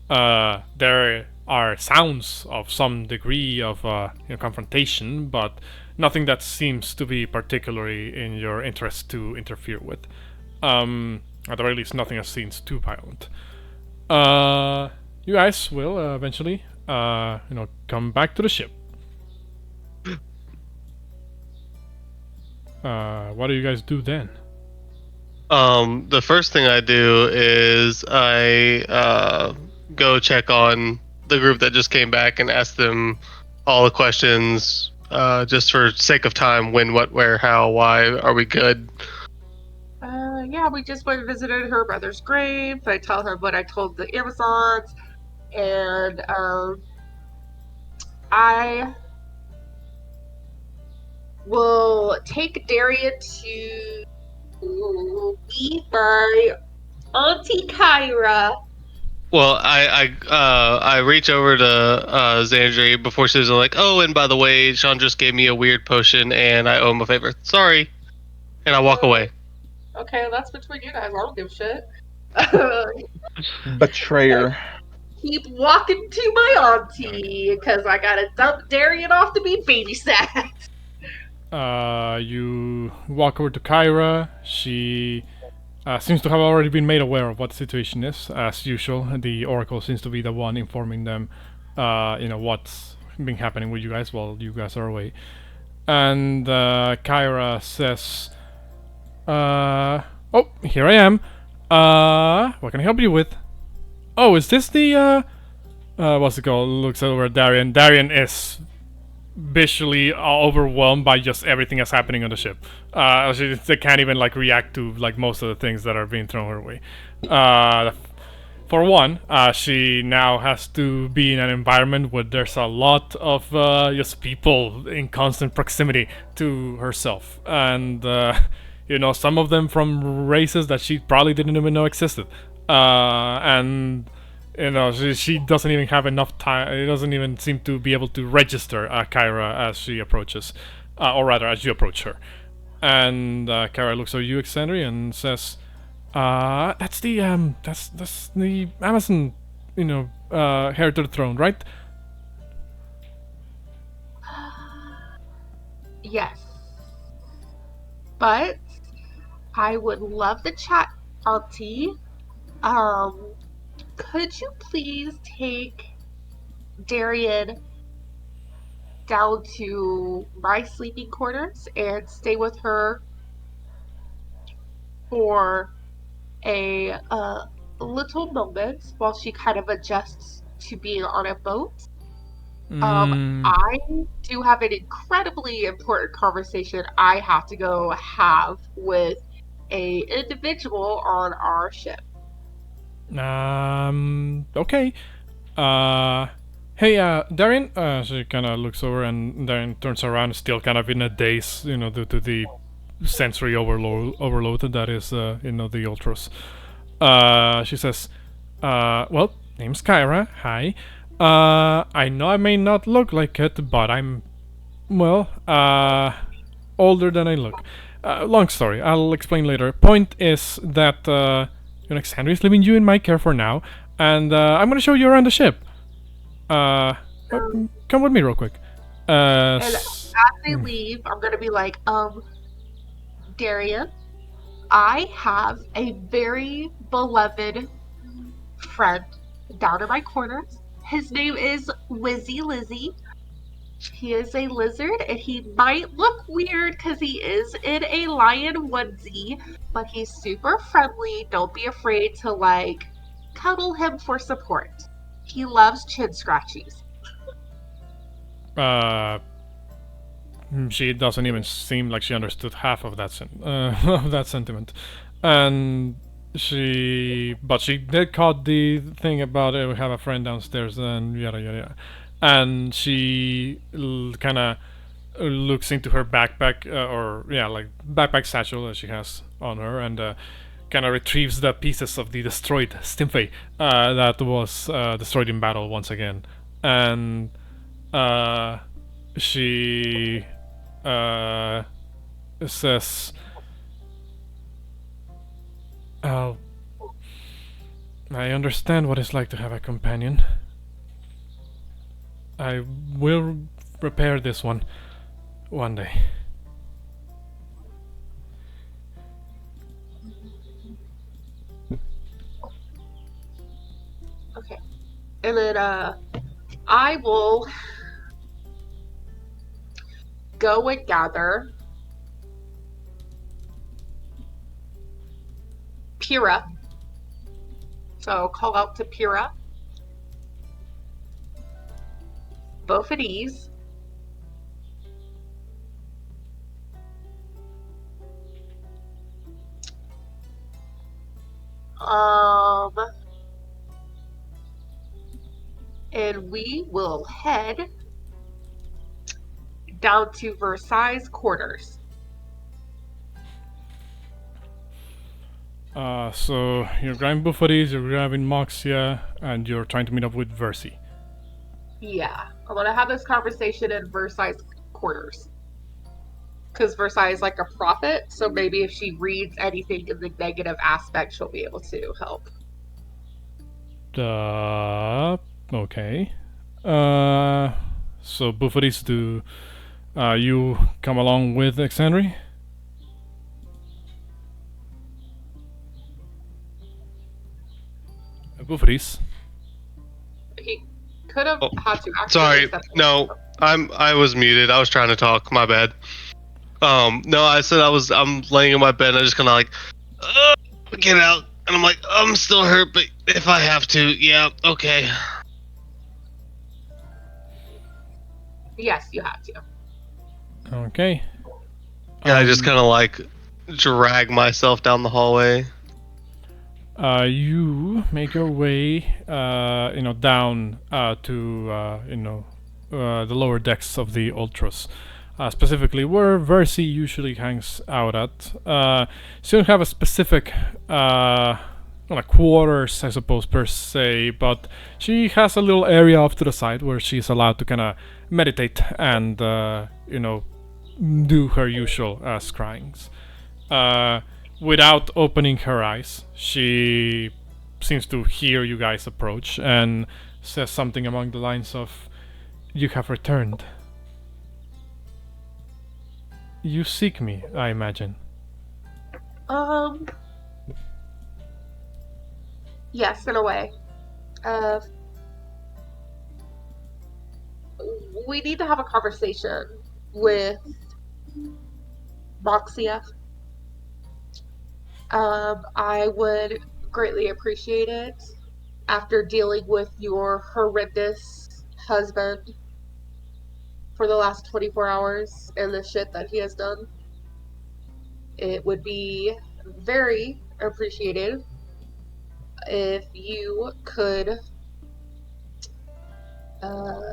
There are sounds of some degree of confrontation, but nothing that seems to be particularly in your interest to interfere with. At the very least, nothing that seems too violent. You guys will eventually, come back to the ship. What do you guys do then? The first thing I do is I go check on the group that just came back and ask them all the questions, just for sake of time. When, what, where, how, why. Are we good? Yeah, we just went and visited her brother's grave. I tell her what I told the Amazons, and I will take Darian to meet my Auntie Kyra. Well, I reach over to Xandri before she's like, oh, and by the way, Sean just gave me a weird potion and I owe him a favor. Sorry. And I walk away. Okay, that's between you guys. I don't give a shit. Betrayer. Keep walking to my auntie, because I gotta dump Darian off to be babysat. You walk over to Kyra. She seems to have already been made aware of what the situation is. As usual, the Oracle seems to be the one informing them, what's been happening with you guys while you guys are away. And Kyra says, oh, here I am. What can I help you with? Oh, is this the, what's it called? Looks over at Darian. Darian is visually overwhelmed by just everything that's happening on the ship. They can't even react to most of the things that are being thrown her way. For one, she now has to be in an environment where there's a lot of just people in constant proximity to herself, and some of them from races that she probably didn't even know existed. And she doesn't even have enough time. It doesn't even seem to be able to register Kyra as she approaches, or rather, as you approach her. And Kyra looks at you, Xandri, and says, "That's the Amazon, heir to the throne, right?" Yes. But I would love to chat, Auntie. Could you please take Darian down to my sleeping quarters and stay with her for a little moment while she kind of adjusts to being on a boat? I do have an incredibly important conversation I have to go have with a individual on our ship. Okay. Hey, Darian. She kind of looks over and then turns around, still kind of in a daze, due to the sensory overload that is, the Ultros. She says, well, name's Kyra. Hi. I know I may not look like it, but I'm, well, older than I look. Long story. I'll explain later. Point is that, Xandri is leaving you in my care for now, and I'm gonna show you around the ship. Come with me real quick. And as they leave, I'm gonna be like, Darian, I have a very beloved friend down in my corners. His name is Wizzy Lizzy. He is a lizard, and he might look weird because he is in a lion onesie, but he's super friendly. Don't be afraid to, cuddle him for support. He loves chin scratchies. She doesn't even seem like she understood half of that sentiment, and but she did caught the thing about we have a friend downstairs and yada yada yada. and she kind of looks into her backpack, like backpack satchel that she has on her, and kind of retrieves the pieces of the destroyed Stimpy that was destroyed in battle once again, and she says, "I understand what it's like to have a companion. I will repair this one day." Okay. And then I will go and gather Pyrrha. So call out to Pyrrha, Bouxfhades, and we will head down to Versailles quarters. So you're grabbing Bouxfhades, you're grabbing Moxia, and you're trying to meet up with Versi. Yeah, I want to have this conversation in Versailles quarters. Because Versailles is like a prophet, so maybe if she reads anything in the negative aspect, she'll be able to help. Okay. So Bouxfhades, do you come along with Exandri? Bouxfhades. He could have had to actually. Sorry, accept it. no, I was muted. I was trying to talk. My bad. No, I said I'm laying in my bed. And I just kind of like, get out, and I'm like, I'm still hurt, but if I have to, yeah, okay. Yes, you have to. Okay. Yeah, I just kind of like drag myself down the hallway. You make your way, down to, the lower decks of the Ultras. Specifically where Versi usually hangs out at. She don't have a specific quarters, I suppose, per se, but she has a little area off to the side where she's allowed to kind of meditate and, do her usual scryings. Without opening her eyes, she seems to hear you guys approach and says something along the lines of, "You have returned. You seek me, I imagine." Yes, in a way. We need to have a conversation with Moxia. I would greatly appreciate it after dealing with your horrendous husband for the last 24 hours and the shit that he has done. It would be very appreciated if you could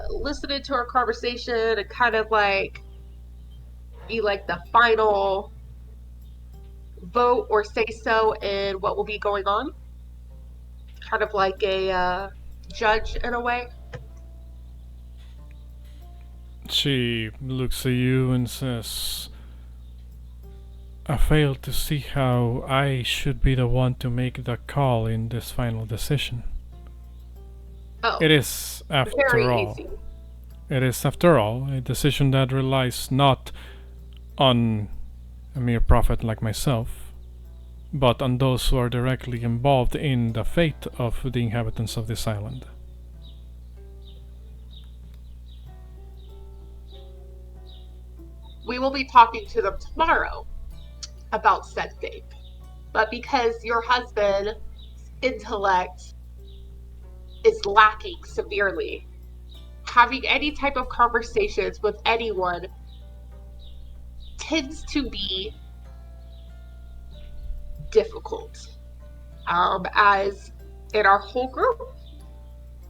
listen into our conversation and kind of like be like the final vote or say so in what will be going on. Kind of like a judge in a way. She looks at you and says, "I fail to see how I should be the one to make the call in this final decision. Oh, It is, after very all, easy. It is, after all, a decision that relies not on a mere prophet like myself, but on those who are directly involved in the fate of the inhabitants of this island." We will be talking to them tomorrow about said thing. But because your husband's intellect is lacking severely, having any type of conversations with anyone tends to be difficult. As in our whole group,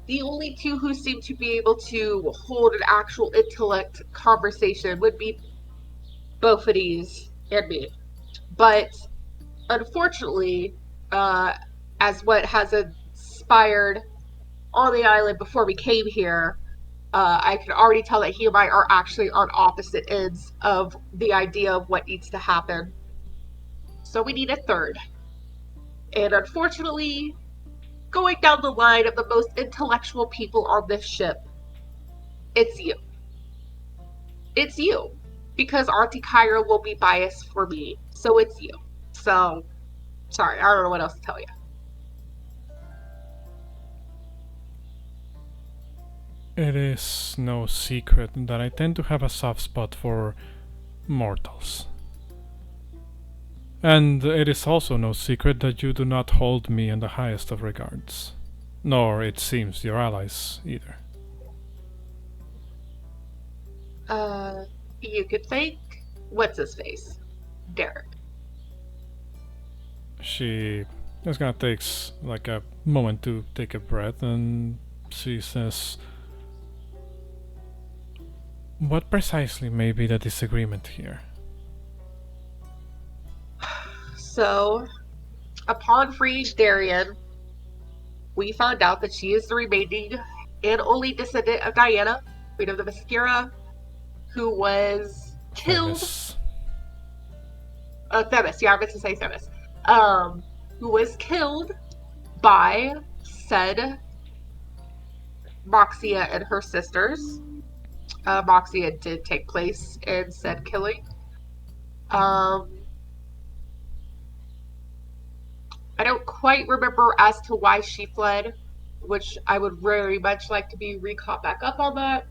the only two who seem to be able to hold an actual intellect conversation would be Bouxfhades and me. But unfortunately, as what has inspired on the island before we came here, I can already tell that he and I are actually on opposite ends of the idea of what needs to happen. So we need a third. And unfortunately, going down the line of the most intellectual people on this ship, it's you. It's you. Because Auntie Kyra will be biased for me. So it's you. So, sorry, I don't know what else to tell you. It is no secret that I tend to have a soft spot for mortals. And it is also no secret that you do not hold me in the highest of regards. Nor, it seems, your allies either. You could thank... what's his face? Derek. She just kinda takes like a moment to take a breath and she says, "What precisely may be the disagreement here?" So, upon freeing Darian, we found out that she is the remaining and only descendant of Diana, Queen of the Mascara, who was killed. Themis. Themis, yeah, I meant to say Themis. Who was killed by said Moxia and her sisters. Moxia did take place in said killing. I don't quite remember as to why she fled, which I would very much like to be recaught back up on that.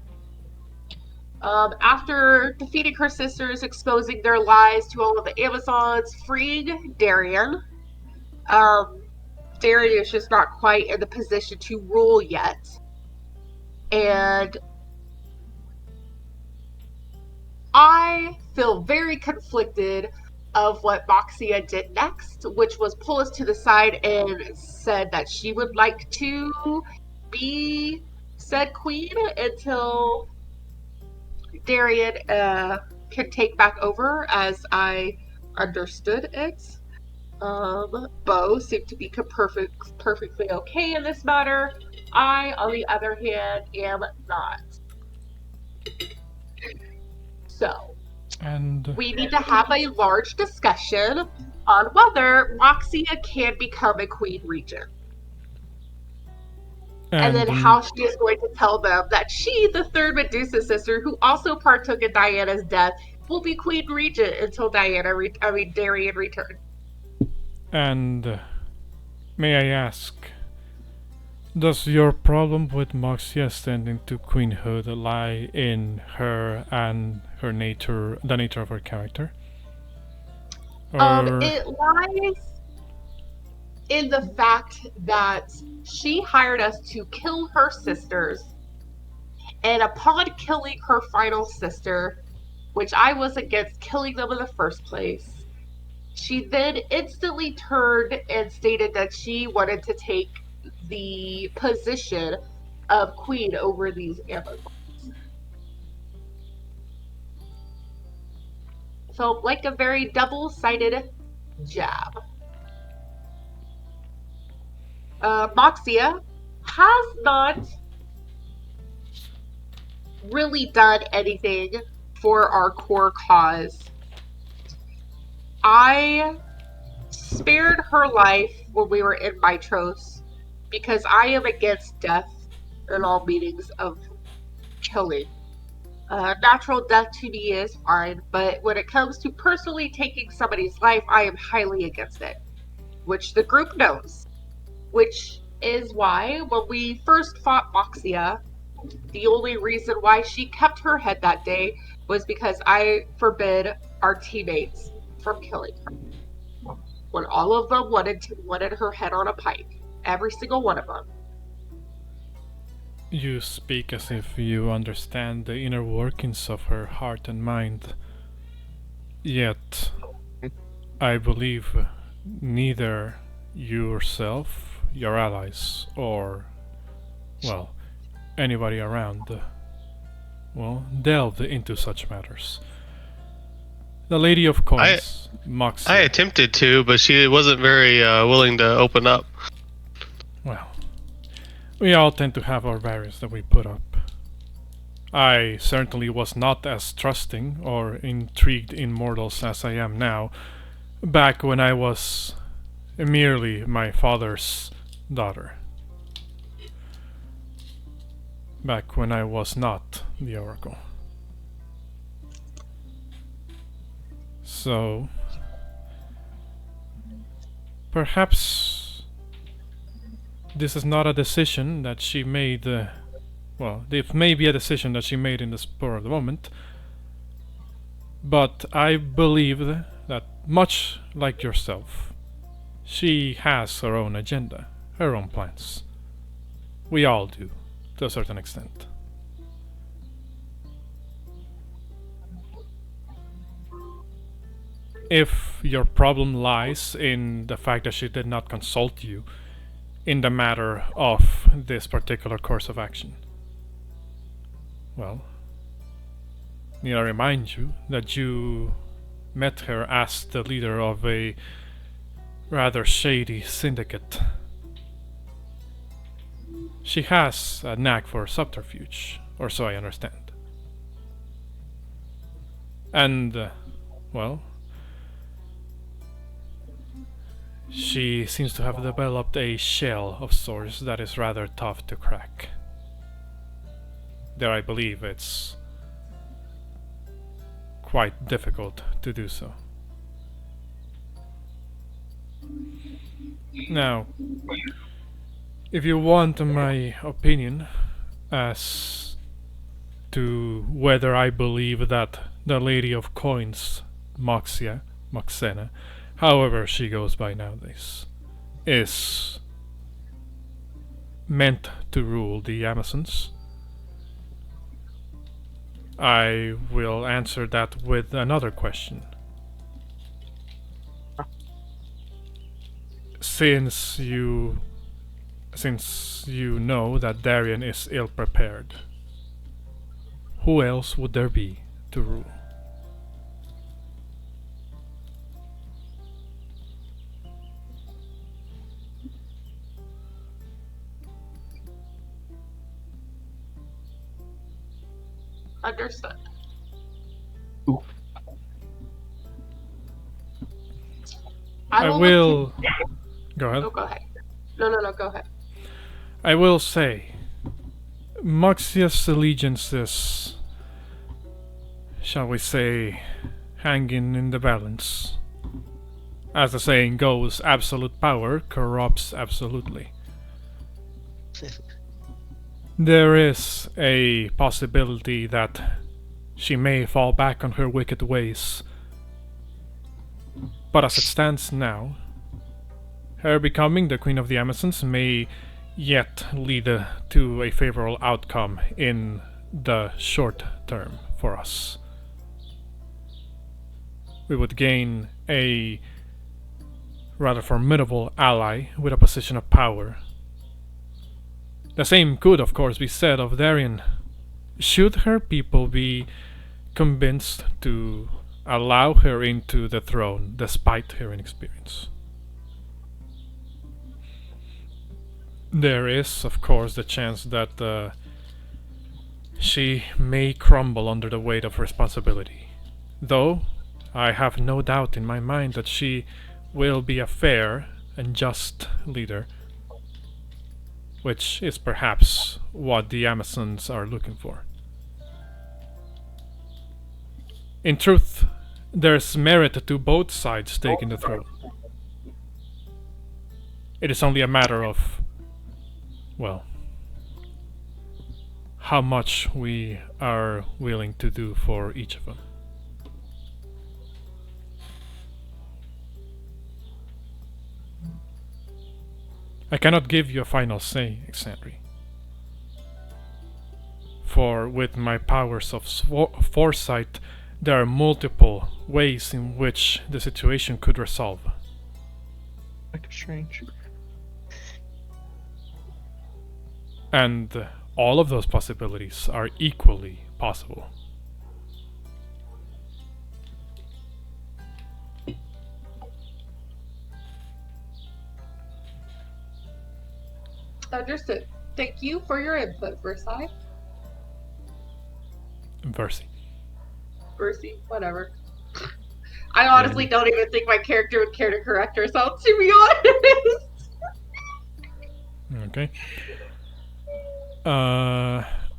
After defeating her sisters, exposing their lies to all of the Amazons, freeing Darian. Darian is just not quite in the position to rule yet. And I feel very conflicted of what Moxia did next, which was pull us to the side and said that she would like to be said queen until Darian can take back over, as I understood it. Bo seemed to be perfectly okay in this matter. I, on the other hand, am not. So, And we need to have a large discussion on whether Moxia can become a queen regent. And then how she is going to tell them that she, the third Medusa sister, who also partook in Diana's death, will be queen regent until Darian returns. And may I ask, does your problem with Moxia ascending to queenhood lie in her and her nature, the nature of her character? Or... It lies in the fact that she hired us to kill her sisters, and upon killing her final sister, which I was against killing them in the first place, she then instantly turned and stated that she wanted to take the position of queen over these Amazons. Felt like a very double-sided jab. Moxia has not really done anything for our core cause. I spared her life when we were in Mitros because I am against death in all meanings of killing. Natural death to me is fine, but when it comes to personally taking somebody's life, I am highly against it, which the group knows. Which is why, when we first fought Moxia, the only reason why she kept her head that day was because I forbid our teammates from killing her. When all of them wanted her head on a pike. Every single one of them. You speak as if you understand the inner workings of her heart and mind. Yet, I believe neither yourself, your allies, or well, anybody around, delved into such matters. The Lady of Coins, Moxie. I attempted to, but she wasn't very willing to open up. Well, we all tend to have our barriers that we put up. I certainly was not as trusting or intrigued in mortals as I am now, back when I was merely my father's daughter. Back when I was not the Oracle. So, perhaps this is not a decision that she made, well, it may be a decision that she made in the spur of the moment, but I believe that, much like yourself, she has her own agenda, her own plans. We all do, to a certain extent. If your problem lies in the fact that she did not consult you in the matter of this particular course of action, well, need I remind you that you met her as the leader of a rather shady syndicate. She has a knack for subterfuge, or so I understand. And, well, she seems to have developed a shell of sorts that is rather tough to crack. There I believe it's quite difficult to do so. Now, if you want my opinion as to whether I believe that the Lady of Coins, Moxena, however she goes by nowadays, is meant to rule the Amazons, I will answer that with another question. Since you know that Darien is ill-prepared, who else would there be to rule? Understood. Ooh. I will... Go ahead. Oh, go ahead. No, go ahead. I will say, Moxia's allegiances, shall we say, hanging in the balance. As the saying goes, absolute power corrupts absolutely. There is a possibility that she may fall back on her wicked ways, but as it stands now, her becoming the Queen of the Amazons may yet lead to a favorable outcome in the short term for us. We would gain a rather formidable ally with a position of power. The same could, of course, be said of Darien. Should her people be convinced to allow her into the throne despite her inexperience? There is, of course, the chance that she may crumble under the weight of responsibility. Though, I have no doubt in my mind that she will be a fair and just leader, which is perhaps what the Amazons are looking for. In truth, there's merit to both sides taking the throne. It is only a matter of, well, how much we are willing to do for each of them. I cannot give you a final say, Xandri. For with my powers of foresight, there are multiple ways in which the situation could resolve. Like a strange. And all of those possibilities are equally possible. Understood. Thank you for your input, Versailles. Versi. Versi, whatever. I honestly don't even think my character would care to correct herself, to be honest. Okay.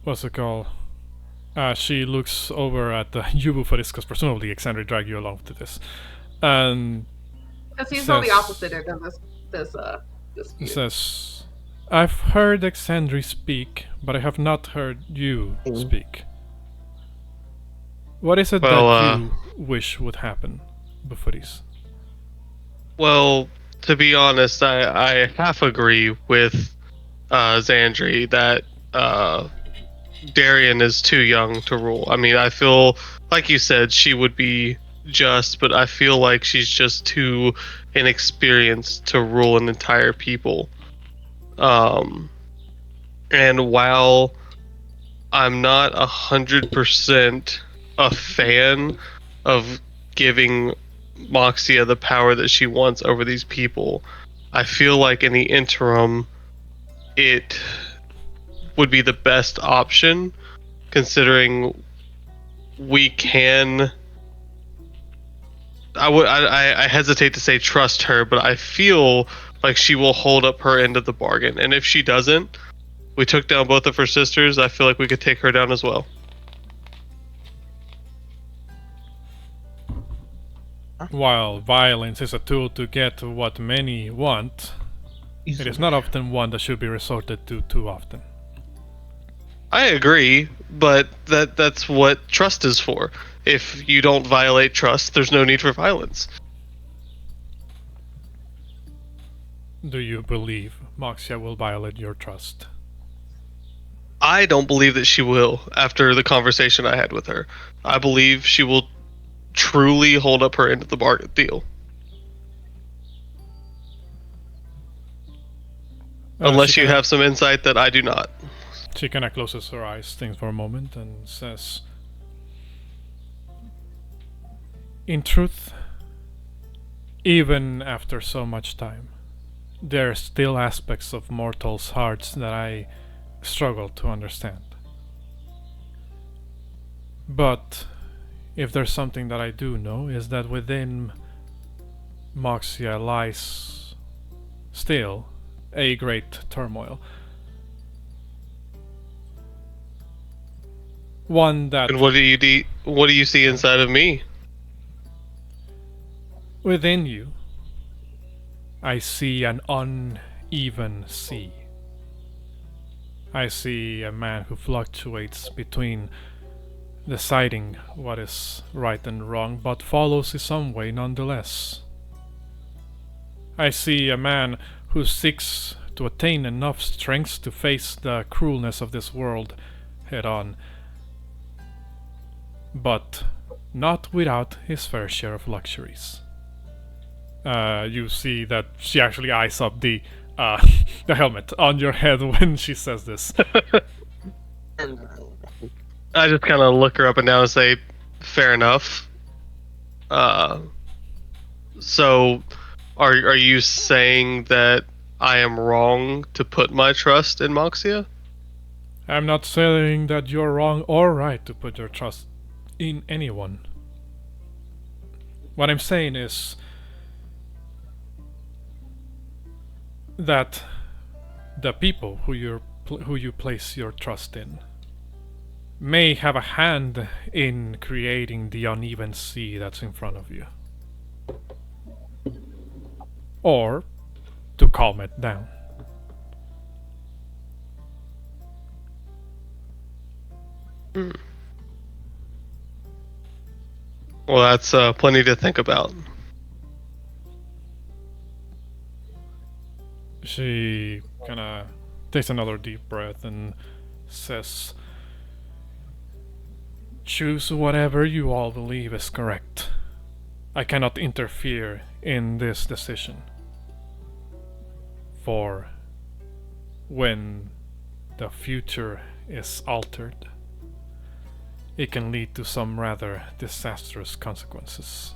What's it called? She looks over at you, Bouxfhades, because presumably Exandria dragged you along to this. And Because he's on the opposite end of this feud. says, I've heard Exandria speak, but I have not heard you speak. What is it that you wish would happen, Bouxfhades? Well, to be honest, I half agree with Xandri that Darian is too young to rule. I mean, I feel, like you said, she would be just, but I feel like she's just too inexperienced to rule an entire people. And while I'm not 100% a fan of giving Moxia the power that she wants over these people, I feel like in the interim it would be the best option, considering we can I hesitate to say trust her, but I feel like she will hold up her end of the bargain, and if she doesn't, we took down both of her sisters, I feel like we could take her down as well. While violence is a tool to get what many want, it is not often one that should be resorted to too often. I agree, but that's what trust is for. If you don't violate trust, there's no need for violence. Do you believe Moxia will violate your trust? I don't believe that she will, after the conversation I had with her. I believe she will truly hold up her end of the bargain deal. Unless you have some insight that I do not. She kinda closes her eyes, thinks for a moment, and says, in truth, even after so much time, there are still aspects of mortals' hearts that I struggle to understand. But if there's something that I do know, is that within Moxia lies still a great turmoil. One that... And what do you see inside of me? Within you, I see an uneven sea. I see a man who fluctuates between deciding what is right and wrong, but follows his own way nonetheless. I see a man who seeks to attain enough strength to face the cruelness of this world head on, but not without his fair share of luxuries. You see that she actually eyes up the helmet on your head when she says this. I just kind of look her up and down and say, fair enough. So, are you saying that I am wrong to put my trust in Moxia? I'm not saying that you're wrong or right to put your trust in anyone. What I'm saying is that the people who you place your trust in may have a hand in creating the uneven sea that's in front of you. Or to calm it down. Well, that's plenty to think about. She kinda takes another deep breath and says, choose whatever you all believe is correct. I cannot interfere in this decision. For when the future is altered, it can lead to some rather disastrous consequences.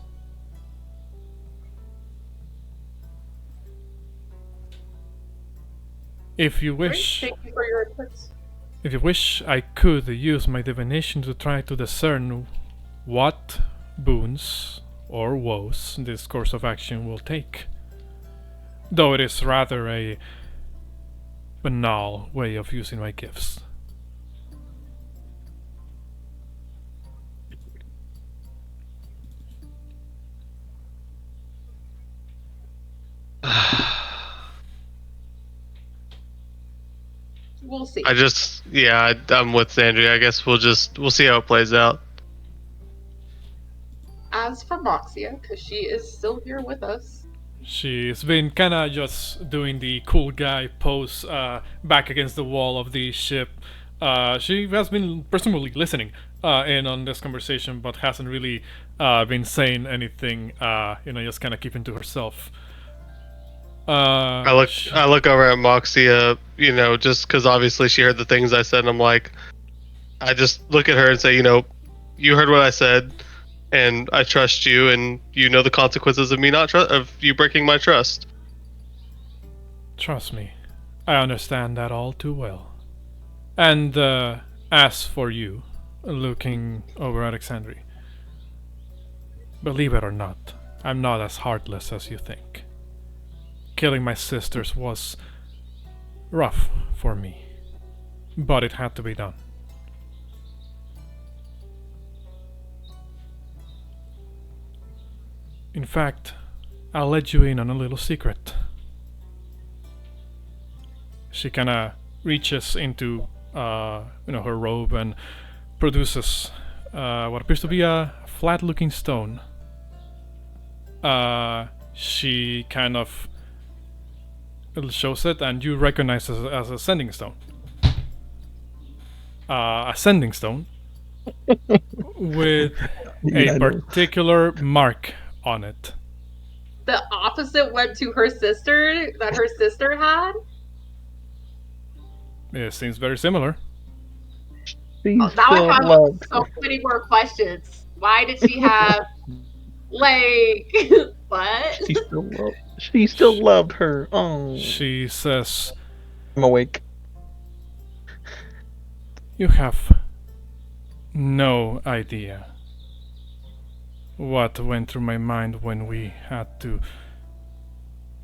If you wish, Thank you for your inputs. if you wish, I could use my divination to try to discern what boons or woes this course of action will take. Though it is rather a banal way of using my gifts. We'll see. I'm with Andrea. I guess we'll see how it plays out. As for Moxia, because she is still here with us. She's been kinda just doing the cool guy pose back against the wall of the ship. She has been presumably listening in on this conversation, but hasn't really been saying anything, just kinda keeping to herself. I look over at Moxia, just because obviously she heard the things I said, and I'm like, I just look at her and say, you heard what I said, and I trust you, and you know the consequences of me of you breaking my trust. Trust me, I understand that all too well. And as for you, looking over Alexandria, believe it or not, I'm not as heartless as you think. Killing my sisters was rough for me, but it had to be done. In fact, I'll let you in on a little secret. She kinda reaches into her robe and produces what appears to be a flat-looking stone. She kind of shows it, and you recognize it as a sending stone. A sending stone with a particular mark on it. The opposite went to her sister that her sister had. It seems very similar. Now I have so many more questions. Why did she have what? She still loved her. Oh. She says, I'm awake. You have no idea what went through my mind when we had to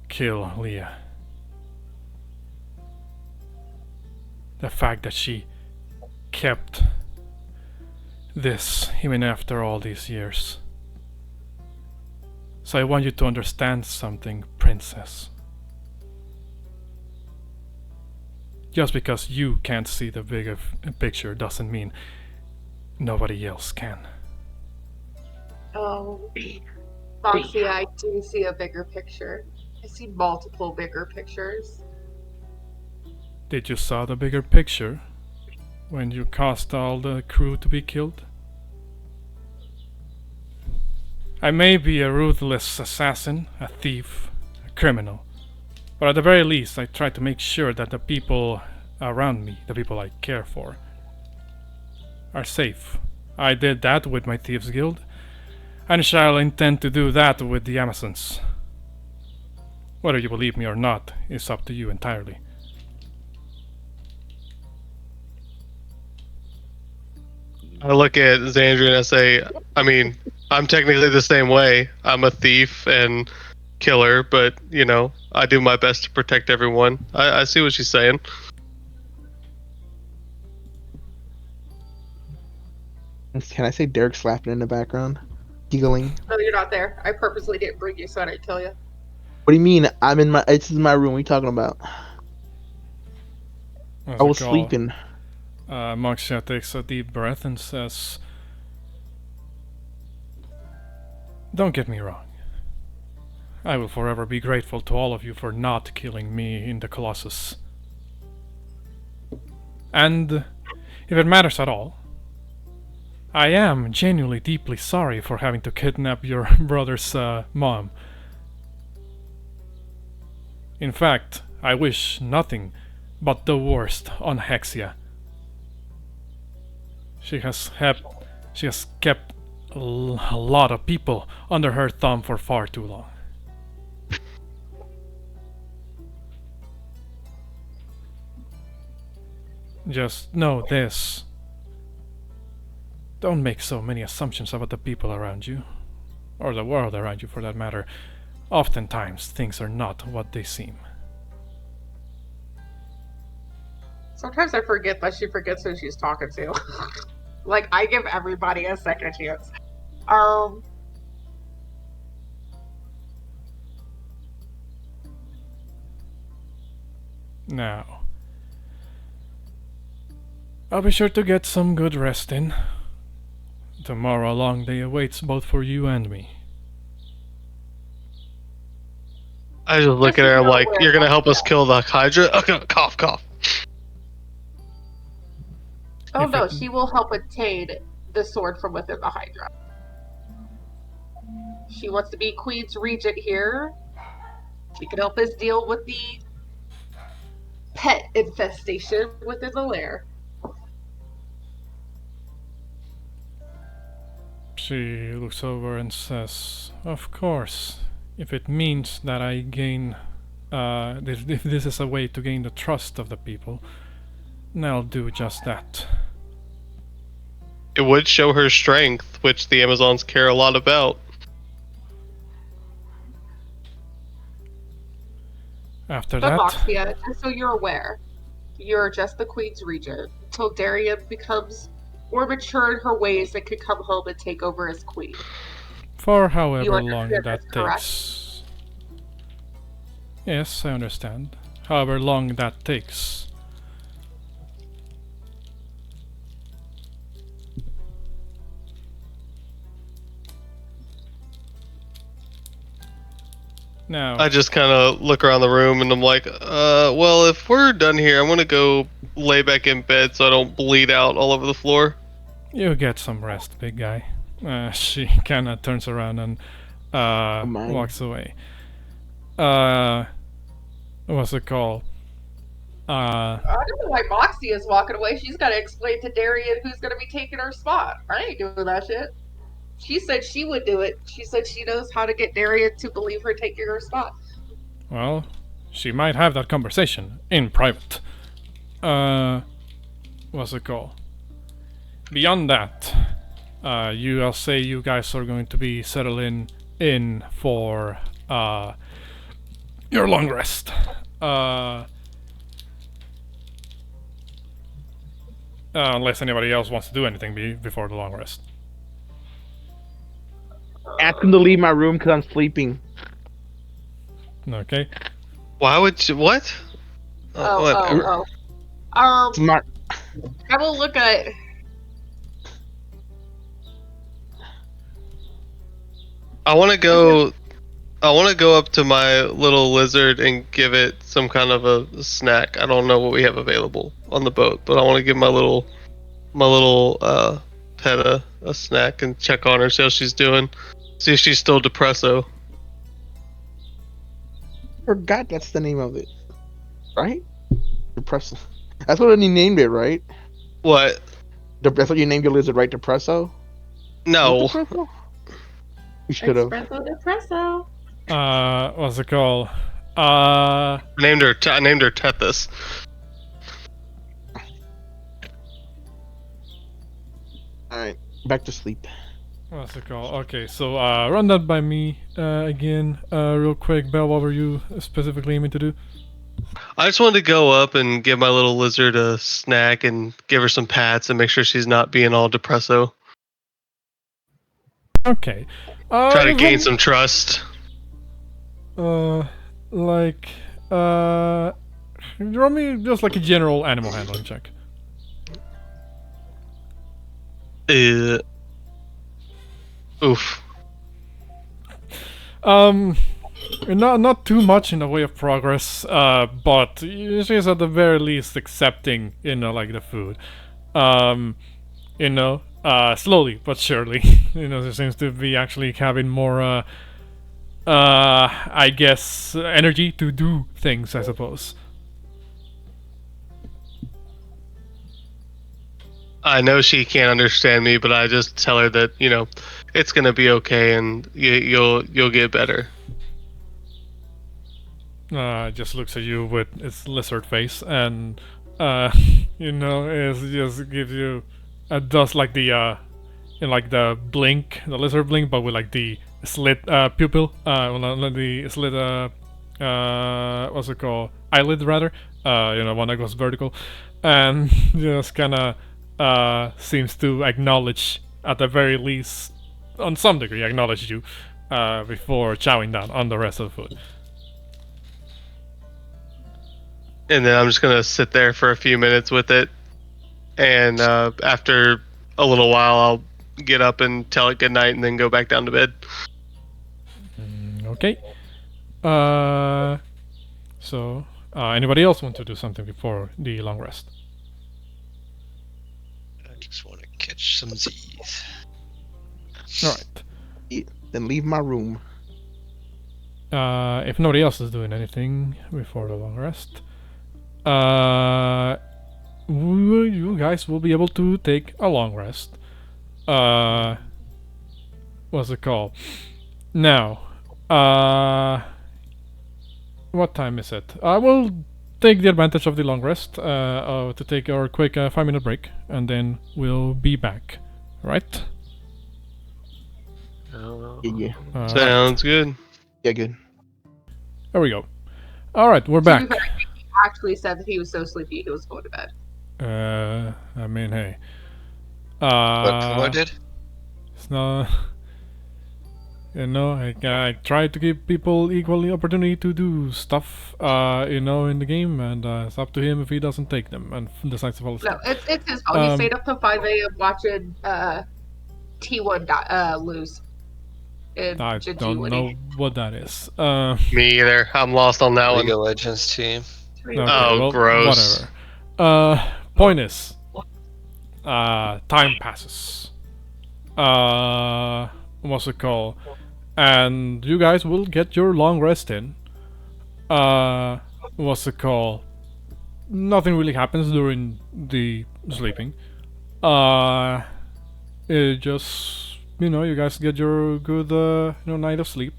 kill Leah. The fact that she kept this even after all these years. So I want you to understand something, princess. Just because you can't see the bigger picture doesn't mean nobody else can. Oh, Foxy, I do see a bigger picture. I see multiple bigger pictures. Did you saw the bigger picture when you caused all the crew to be killed? I may be a ruthless assassin, a thief, a criminal, but at the very least I try to make sure that the people around me, the people I care for, are safe. I did that with my Thieves Guild, and shall intend to do that with the Amazons. Whether you believe me or not is up to you entirely. I look at Xandria and I say, I'm technically the same way. I'm a thief and killer, but, I do my best to protect everyone. I see what she's saying. Can I say Derek slapping in the background? Giggling. No, you're not there. I purposely didn't bring you so I didn't kill you. What do you mean? It's in my room. What are you talking about? I was sleeping. Moxia takes a deep breath and says, "Don't get me wrong. I will forever be grateful to all of you for not killing me in the Colossus. And if it matters at all, I am genuinely deeply sorry for having to kidnap your brother's mom. In fact, I wish nothing but the worst on Hexia. She has kept a lot of people under her thumb for far too long. Just know this. Don't make so many assumptions about the people around you, or the world around you for that matter. Oftentimes, things are not what they seem. Sometimes I forget that she forgets who she's talking to. Like, I give everybody a second chance. Now, I'll be sure to get some good rest in. Tomorrow a long day awaits both for you and me. I just look at her. I'm like, "You're gonna help us kill the Hydra?" Okay, cough, cough. Oh If no, it- she will help obtain the sword from within the Hydra. She wants to be Queen's Regent here. She can help us deal with the pet infestation within the lair. She looks over and says, "Of course, if it means that I gain, if this is a way to gain the trust of the people, then I'll do just that." It would show her strength, which the Amazons care a lot about. After But that, Moxia, just so you're aware, you're just the Queen's Regent until Darian becomes more mature in her ways and can come home and take over as Queen. for however You long understand that that's correct? takes. Yes, I understand. However long that takes. Now, I just kind of look around the room and I'm like, well, if we're done here, I'm gonna go lay back in bed so I don't bleed out all over the floor. you get some rest, big guy. She kinda turns around and on. walks away. What's it called? I don't know why Moxie is walking away. She's got to explain to Darian who's going to be taking her spot. I ain't doing that shit. She said she would do it. She said she knows how to get Darian to believe her taking her spot. Well, she might have that conversation in private. What's it called? Beyond that, I'll say you guys are going to be settling in for your long rest. Unless anybody else wants to do anything before the long rest. Ask him to leave my room because I'm sleeping. Okay. Why would you? What? What? It's not. I will look at. I want to go. I want to go up to my little lizard and give it some kind of a snack. I don't know what we have available on the boat, but I want to give my little pet a snack and check on her, see how she's doing, see if she's still depresso. Forgot that's the name of it, right? Depresso. That's what he named it, right? What? That's what you named your lizard, right? Depresso. No. Depresso? You should have. Espresso depresso. What's it called? I named her Tethys. All right, back to sleep. What's it called? Okay, so run that by me again, real quick. Belle, what were you specifically aiming to do? I just wanted to go up and give my little lizard a snack and give her some pats and make sure she's not being all depresso. Okay. Try to gain some trust. Draw me just like a general animal handling check. Oof. Not too much in the way of progress, but she's at the very least accepting, like the food. Slowly but surely. She seems to be actually having more, I guess, energy to do things, I suppose. I know she can't understand me, but I just tell her that it's gonna be okay, and you'll get better. Just looks at you with its lizard face, and it just gives you does like the like the blink, the lizard blink, but with like the slit pupil, well, not the slit what's it called, eyelid rather, one that goes vertical, and just kind of seems to acknowledge, at the very least, on some degree, acknowledge you before chowing down on the rest of the food. And then I'm just gonna sit there for a few minutes with it, and after a little while, I'll get up and tell it goodnight, and then go back down to bed. Okay. So, anybody else want to do something before the long rest? I just want to catch some Z's. All right. Then leave my room. If nobody else is doing anything before the long rest, you guys will be able to take a long rest. What's it called? Now, what time is it? I will take the advantage of the long rest to take our quick 5-minute break, and then we'll be back. Right? Yeah. Sounds good. Yeah, good. There we go. All right, we're back. He actually said that he was so sleepy he was going to bed. I mean, hey. What Pumo did? It's not. I try to give people equally opportunity to do stuff, in the game, and it's up to him if he doesn't take them and decides to fall asleep. No, it's his fault. He stayed up till 5 a.m. watching T1 lose. I don't know what that is. Me either. I'm lost on that League one. of Legends team. Okay, Oh, gross. Whatever. Point is, time passes. What's it called? And you guys will get your long rest in. What's it called? Nothing really happens during the sleeping. It just, you guys get your good, night of sleep.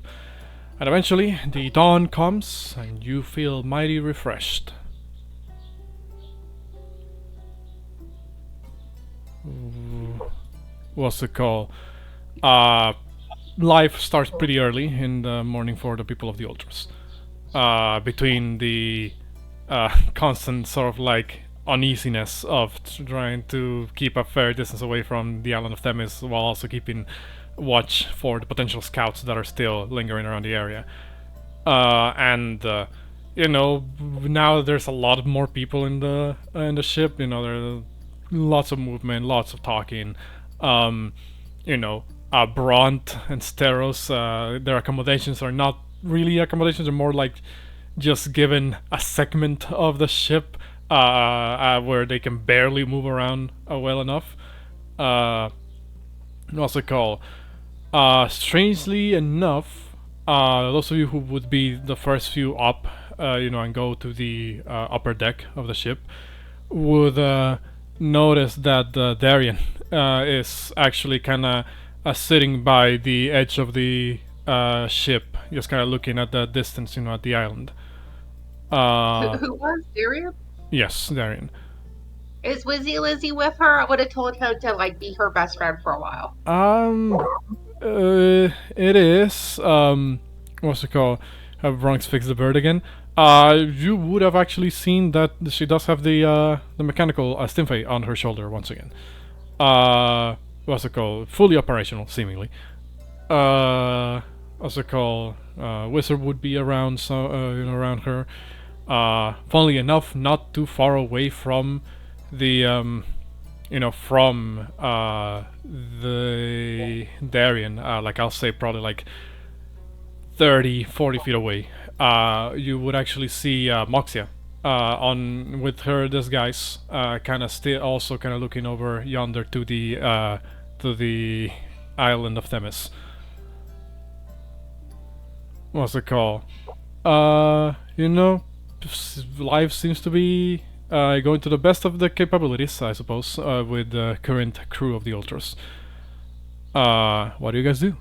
And eventually, the dawn comes, and you feel mighty refreshed. What's it called? Life starts pretty early in the morning for the people of the Ultras. Between the constant sort of like uneasiness of trying to keep a fair distance away from the Island of Themis while also keeping watch for the potential scouts that are still lingering around the area. Now there's a lot more people in the ship. There are lots of movement, lots of talking. Bront and Steros, their accommodations are not really accommodations, they're more like just given a segment of the ship where they can barely move around well enough. What's it called? Strangely enough, those of you who would be the first few up, and go to the upper deck of the ship, would notice that Darian is actually kind of sitting by the edge of the ship, just kind of looking at the distance, at the island. Who was Darian? Yes, Darian. Is Wizzy Lizzy with her? I would have told him to be her best friend for a while. It is. What's it called? Have Bronx fix the bird again? You would have actually seen that she does have the mechanical Stimfei on her shoulder once again. What's it called? Fully operational, seemingly. What's it called? Wizard would be around, so around her. Funnily enough, not too far away from the the Darian. I'll say probably like 30-40 feet away. You would actually see Moxia on with her disguise, kind of still also kind of looking over yonder to the Island of Themis. What's it called? Life seems to be going to the best of the capabilities, I suppose, with the current crew of the Ultras. What do you guys do?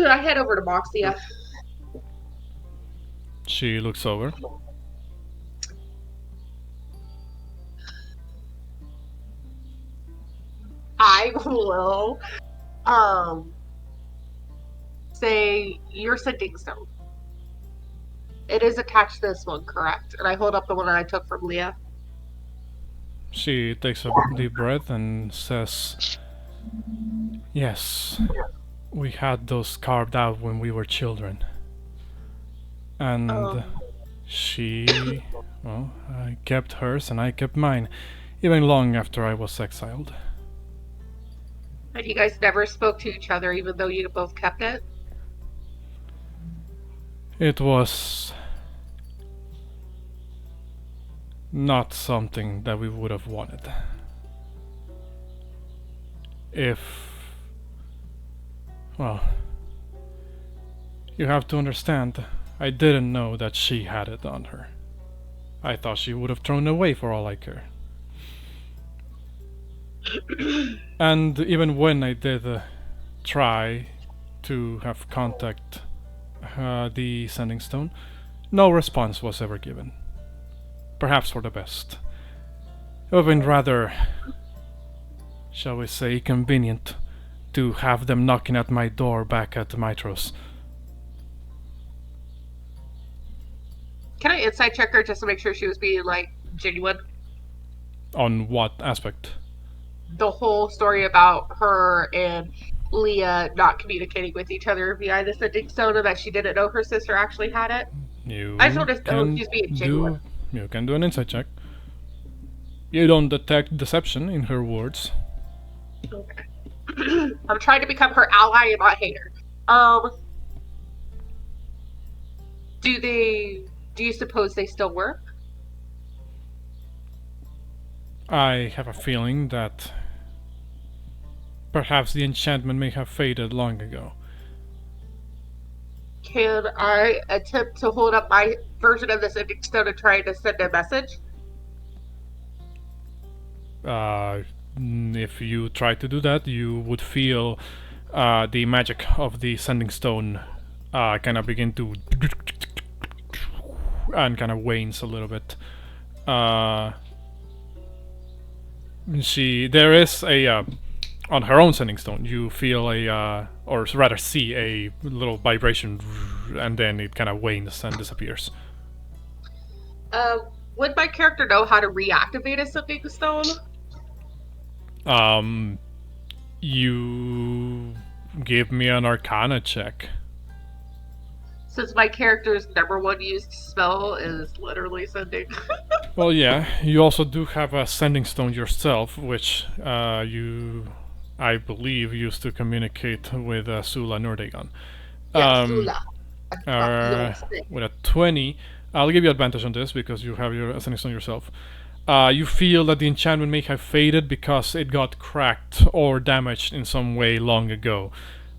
I head over to Moxia. She looks over. I will say you're sending stone. It is attached to this one, correct? And I hold up the one that I took from Leah. She takes a deep breath and says, "Yes, we had those carved out when we were children. And I kept hers and I kept mine, even long after I was exiled." And you guys never spoke to each other, even though you both kept it? It was not something that we would have wanted. Well, you have to understand, I didn't know that she had it on her. I thought she would have thrown it away for all I care. And even when I did try to have contact the Sending Stone, no response was ever given. Perhaps for the best. It would have been rather, shall we say, convenient to have them knocking at my door back at Mitros. Can I insight check her just to make sure she was being, like, genuine? On what aspect? The whole story about her and Leah not communicating with each other via the Sending Stone, and that she didn't know her sister actually had it. I just want to know if she's being genuine. You can do an insight check. You don't detect deception in her words. Okay. I'm trying to become her ally and not hate her. Do you suppose they still work? I have a feeling that perhaps the enchantment may have faded long ago. Can I attempt to hold up my version of the Sending Stone and try to send a message? If you try to do that, you would feel the magic of the Sending Stone kind of begin to and kind of wanes a little bit. There is a on her own Sending Stone, you feel or rather see a little vibration, and then it kind of wanes and disappears. Would my character know how to reactivate a Sending Stone? You give me an Arcana check. Since my character's #1 used spell is literally sending. Well, yeah, you also do have a Sending Stone yourself, which I believe, used to communicate with Sula Nordegon. Yeah, Sula. With a 20, I'll give you advantage on this because you have your Sending Stone yourself. You feel that the enchantment may have faded because it got cracked or damaged in some way long ago.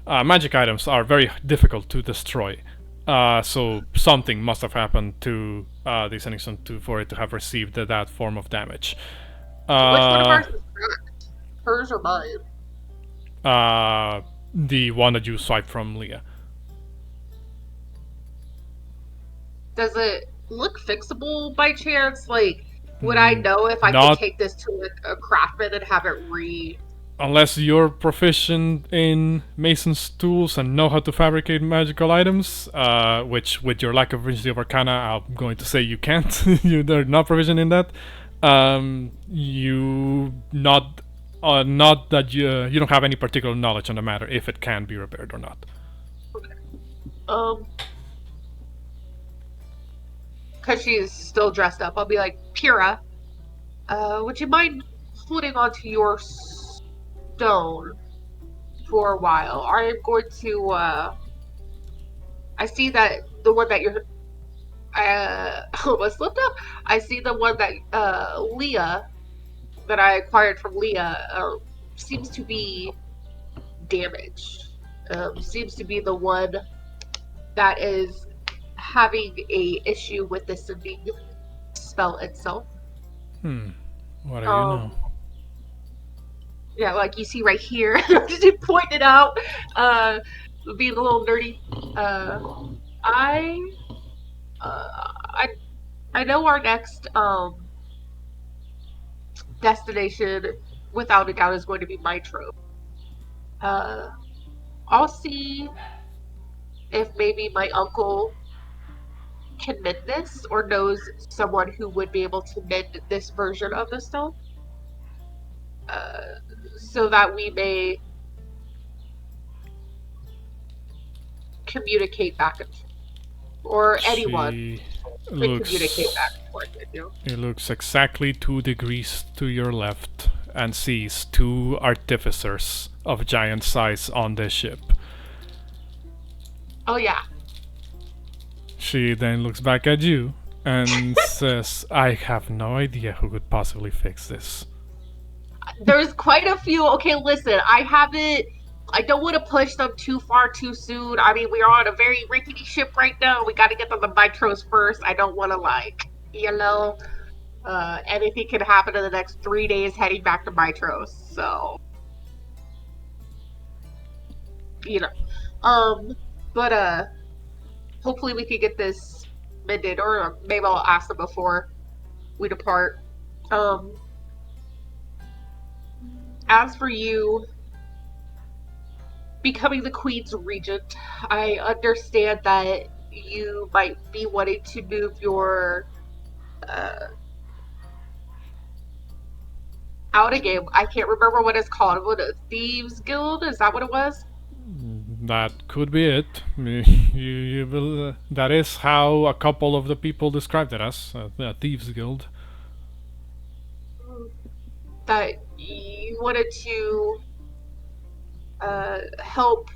Magic items are very difficult to destroy. So something must have happened to the Sending Stone for it to have received that form of damage. Which one of ours is cracked? Hers or mine? The one that you swiped from Leah. Does it look fixable by chance? Like, would I know if I could take this to a craftsman and have it Unless you're proficient in Mason's tools and know how to fabricate magical items, which with your lack of Proficiency of Arcana, I'm going to say you can't. You're not proficient in that. Not that you don't have any particular knowledge on the matter if it can be repaired or not. Okay. Because she's still dressed up, I'll be like, Pyrrha, would you mind holding onto your stone for a while? I'm going to, I see that the one that you're, almost slipped up. I see the one that, Leah, that I acquired from Leah, seems to be damaged. Seems to be the one that having a issue with the sending spell itself. What do you know? Yeah, like you see right here, she pointed out, being a little nerdy. I know our next destination, without a doubt, is going to be Mitro. I'll see if maybe my uncle can mend this, or knows someone who would be able to mend this version of the stone, so that we may communicate back and forth, or anyone can communicate back and forth with you. It looks exactly 2 degrees to your left and sees 2 artificers of giant size on the ship. Oh yeah. She then looks back at you and says, I have no idea who could possibly fix this. There's quite a few. Okay, listen, I don't want to push them too far too soon. I mean, we are on a very rickety ship right now. We got to get them to Mitros first. I don't want to, anything can happen in the next 3 days heading back to Mitros. So, but hopefully we can get this mended, or maybe I'll ask them before we depart. As for you becoming the Queen's Regent, I understand that you might be wanting to move your out a game. I can't remember what it's called. What, a Thieves Guild? Is that what it was? That could be it. You will, that is how a couple of the people described it as, a Thieves Guild. That you wanted to help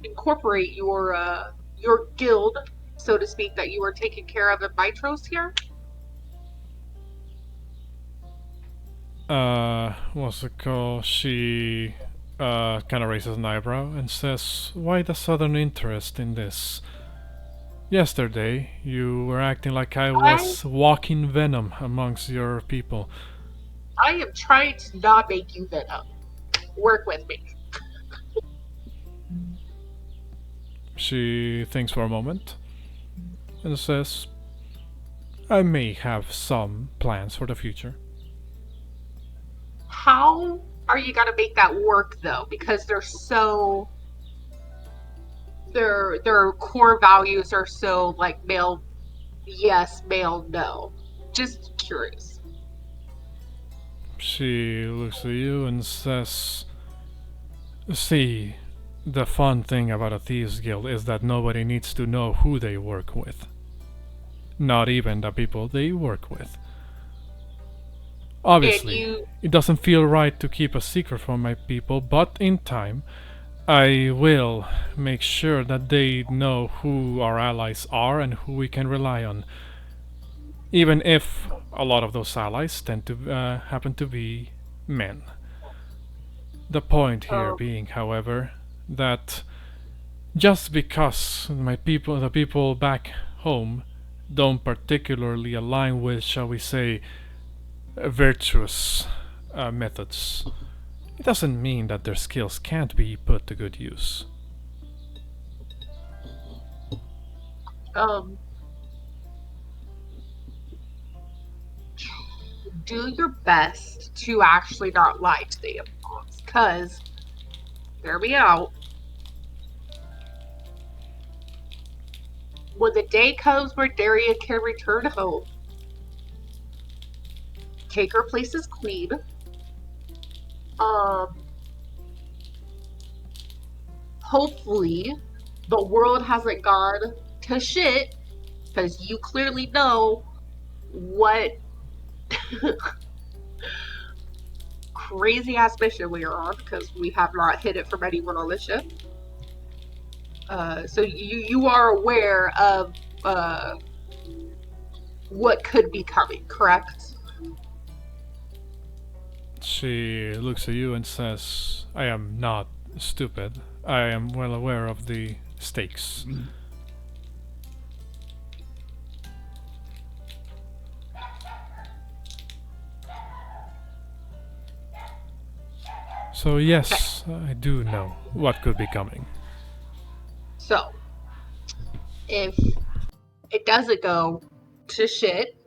incorporate your guild, so to speak, that you were taking care of in Mitros here? What's it called? She kind of raises an eyebrow and says, why the sudden interest in this? Yesterday, you were acting like I was walking venom amongst your people. I am trying to not make you venom. Work with me. She thinks for a moment and says, I may have some plans for the future. How are you gonna make that work though? Because they're so, their core values are so like male yes, male no. Just curious. She looks at you and says, see, the fun thing about a Thieves Guild is that nobody needs to know who they work with. Not even the people they work with. Obviously, it doesn't feel right to keep a secret from my people, but in time, I will make sure that they know who our allies are and who we can rely on. Even if a lot of those allies tend to happen to be men. The point here being, however, that just because the people back home don't particularly align with, shall we say, virtuous methods, it doesn't mean that their skills can't be put to good use. Do your best to actually not lie to them, because, hear me out, when the day comes where Daria can return home, take her place as queen, hopefully the world hasn't gone to shit, because you clearly know what crazy ass mission we are on, because we have not hid it from anyone on the ship. So you are aware of what could be coming, correct? She looks at you and says, I am not stupid. I am well aware of the stakes. So yes, I do know what could be coming. So, if it doesn't go to shit,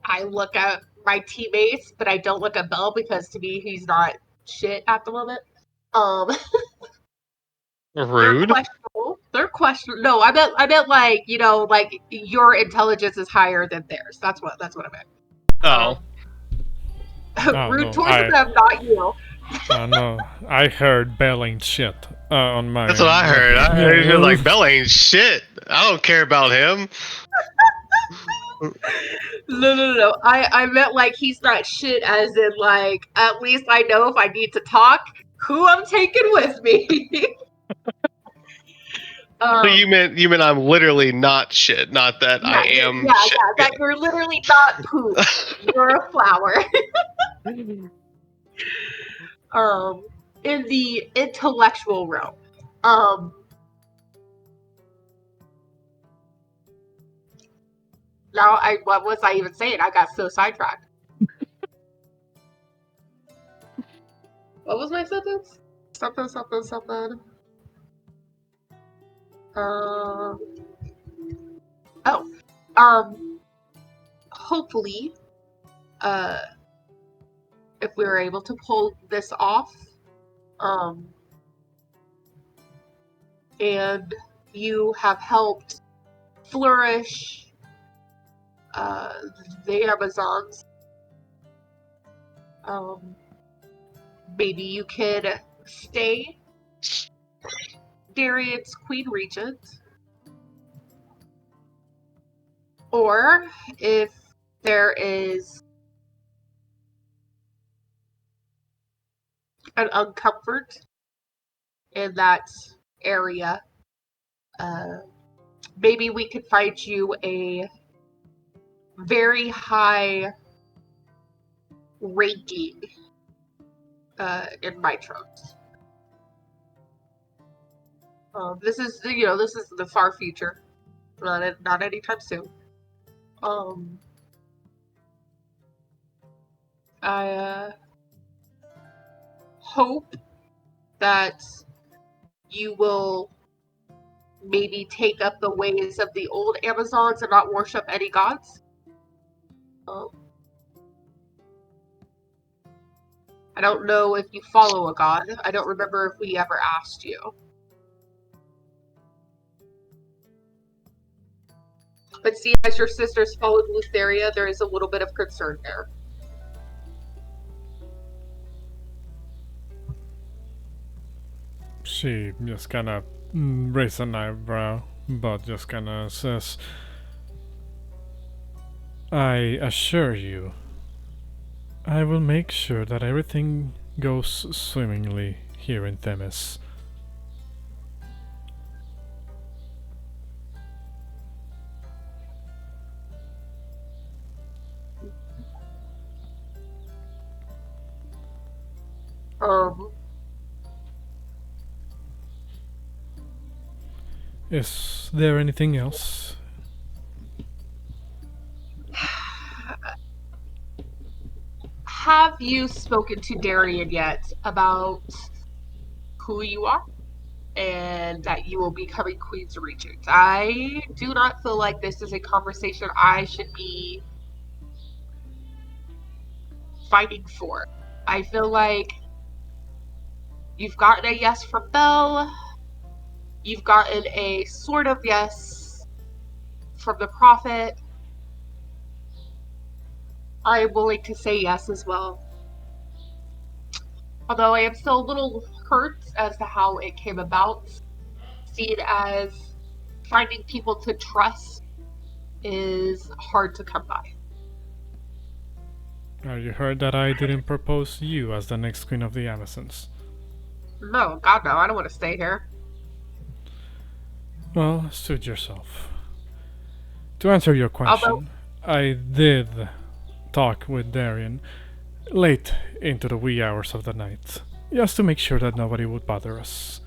I look at my teammates, but I don't look at Bell because to me he's not shit at the moment. Rude. They're questionable. No, I meant like, you know, like your intelligence is higher than theirs. That's what I meant. Oh. Rude no, towards them, not you. No, I heard Bell ain't shit on my. That's what I heard. I heard you're like, Bell ain't shit. I don't care about him. No. I meant like he's not shit as in like, at least I know if I need to talk, who I'm taking with me. So you meant I'm literally not shit, not that I am shit. Yeah, that you're literally not poop. You're a flower. In the intellectual realm. Now, what was I even saying? I got so sidetracked. What was my sentence? Something. Hopefully, if we were able to pull this off, and you have helped flourish the Amazons, maybe you could stay Darian's Queen Regent, or if there is an uncomfort in that area, maybe we could find you a very high ranking in my trust. This is the far future, not anytime soon. I hope that you will maybe take up the ways of the old Amazons and not worship any gods. I don't know if you follow a god. I don't remember if we ever asked you. But see, as your sisters followed Lutheria, there is a little bit of concern there. She just kind of raises an eyebrow, but just kind of says, I assure you, I will make sure that everything goes swimmingly here in Themis. Is there anything else? Have you spoken to Darian yet about who you are and that you will be becoming Queen's Regent? I do not feel like this is a conversation I should be fighting for. I feel like you've gotten a yes from Belle. You've gotten a sort of yes from the Prophet. I am willing to say yes as well. Although I am still a little hurt as to how it came about, seen as finding people to trust is hard to come by. You heard that I didn't propose you as the next Queen of the Amazons. No, God no, I don't want to stay here. Well, suit yourself. To answer your question, I did talk with Darian late into the wee hours of the night, just to make sure that nobody would bother us.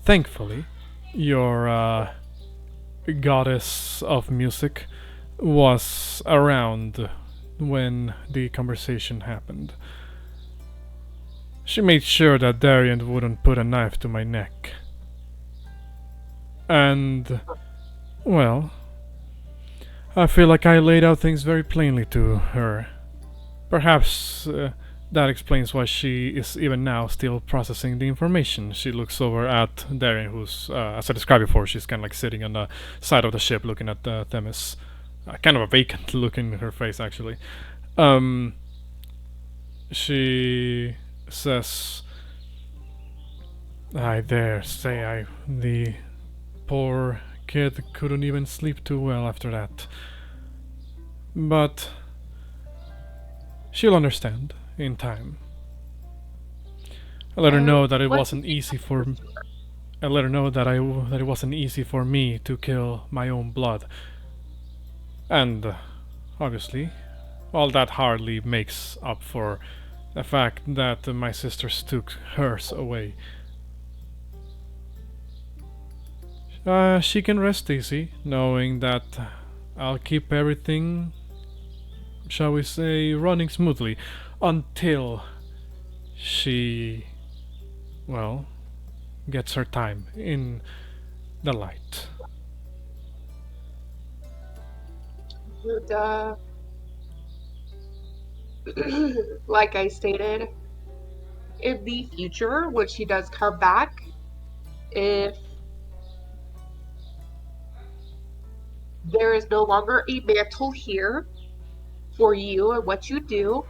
Thankfully, your goddess of music was around when the conversation happened. She made sure that Darian wouldn't put a knife to my neck. And, well, I feel like I laid out things very plainly to her. Perhaps that explains why she is even now still processing the information. She looks over at Darian, who's, as I described before, she's kind of like sitting on the side of the ship looking at Themis. Kind of a vacant look in her face, actually. She says, I dare say the poor kid couldn't even sleep too well after that. But she'll understand in time. I let her know that it wasn't easy for I let her know that it wasn't easy for me to kill my own blood. And obviously, all that hardly makes up for the fact that my sisters took hers away. She can rest easy, knowing that I'll keep everything, shall we say, running smoothly until she, well, gets her time in the light. Like I stated, in the future, when she does come back, if there is no longer a mantle here for you and what you do,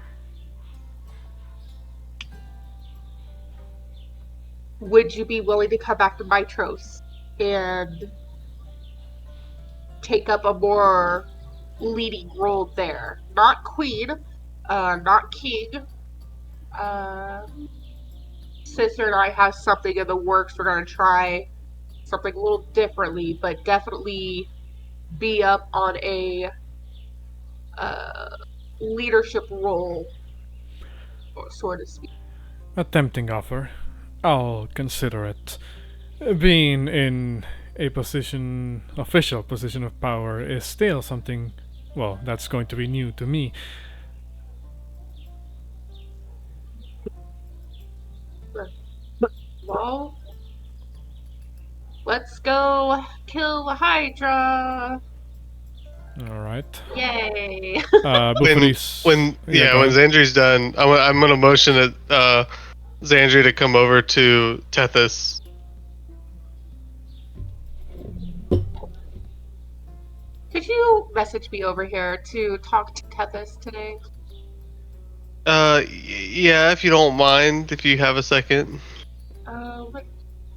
would you be willing to come back to Mitros and take up a more leading role there? Not queen, not king. Sister and I have something in the works. We're going to try something a little differently, but definitely be up on a leadership role, so to speak. A tempting offer. I'll consider it. Being in a official position of power is still something, well, that's going to be new to me. Well, let's go kill the Hydra. Alright. Yay. Bouxfhades. When go ahead. Xandri's done, I'm gonna motion at Xandri to come over to Tethys. Could you message me over here to talk to Tethys today? Yeah, if you don't mind, if you have a second.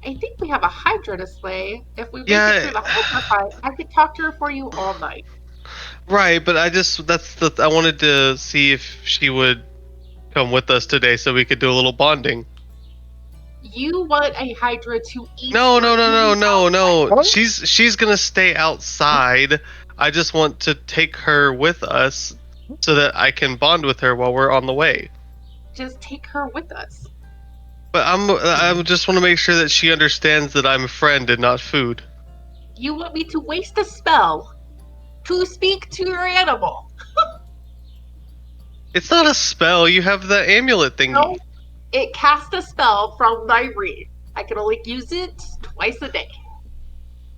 I think we have a Hydra to slay. If we make Yeah. it through the Hydra fight, I could talk to her for you all night. Right, but I wanted to see if she would come with us today so we could do a little bonding. You want a Hydra to eat? No. She's gonna stay outside. I just want to take her with us so that I can bond with her while we're on the way. Just take her with us. But I just want to make sure that she understands that I'm a friend and not food. You want me to waste a spell to speak to your animal? It's not a spell. You have the amulet thingy. No, it casts a spell from my read. I can only use it twice a day.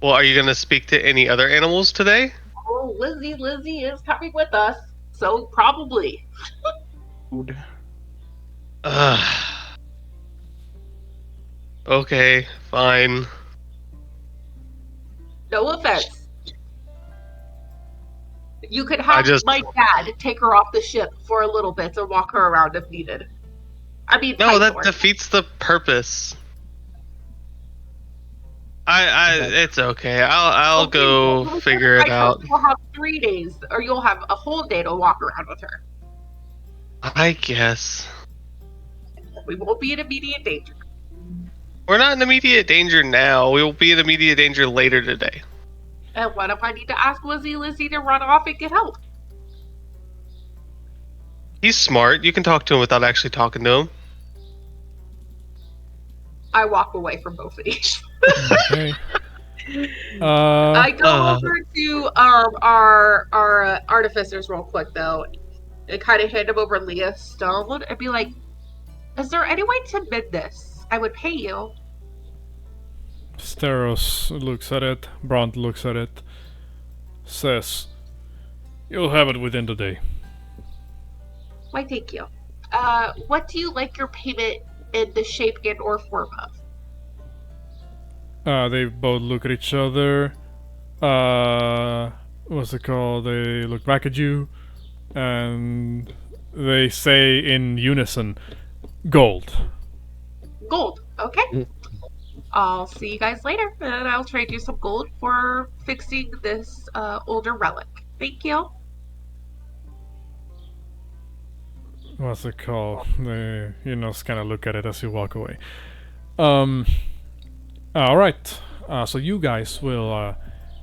Well, are you gonna speak to any other animals today? Oh, Lizzie is coming with us, so probably. Okay, fine. No offense. You could have just- my dad take her off the ship for a little bit and walk her around if needed. I mean, No, that Pythor. defeats the purpose. It's okay. I'll go We'll figure it out. You'll have 3 days, or you'll have a whole day to walk around with her. I guess. We won't be in immediate danger. We're not in immediate danger now. We will be in immediate danger later today. And what if I need to ask Lizzie to run off and get help? He's smart. You can talk to him without actually talking to him. I walk away from both of these. Okay. I go over to our artificers real quick though, and kind of hand him over Leah's stone and be like, Is there any way to mend this? I would pay you. Steros looks at it. Bront looks at it. Says, "You'll have it within the day." Why, thank you. What do you like your payment in the shape and or form of? They both look at each other. What's it called? They look back at you, and they say in unison, "Gold." Gold. Okay. I'll see you guys later, and I'll trade you some gold for fixing this older relic. Thank you. What's it called? They, kind of look at it as you walk away. Alright. So you guys will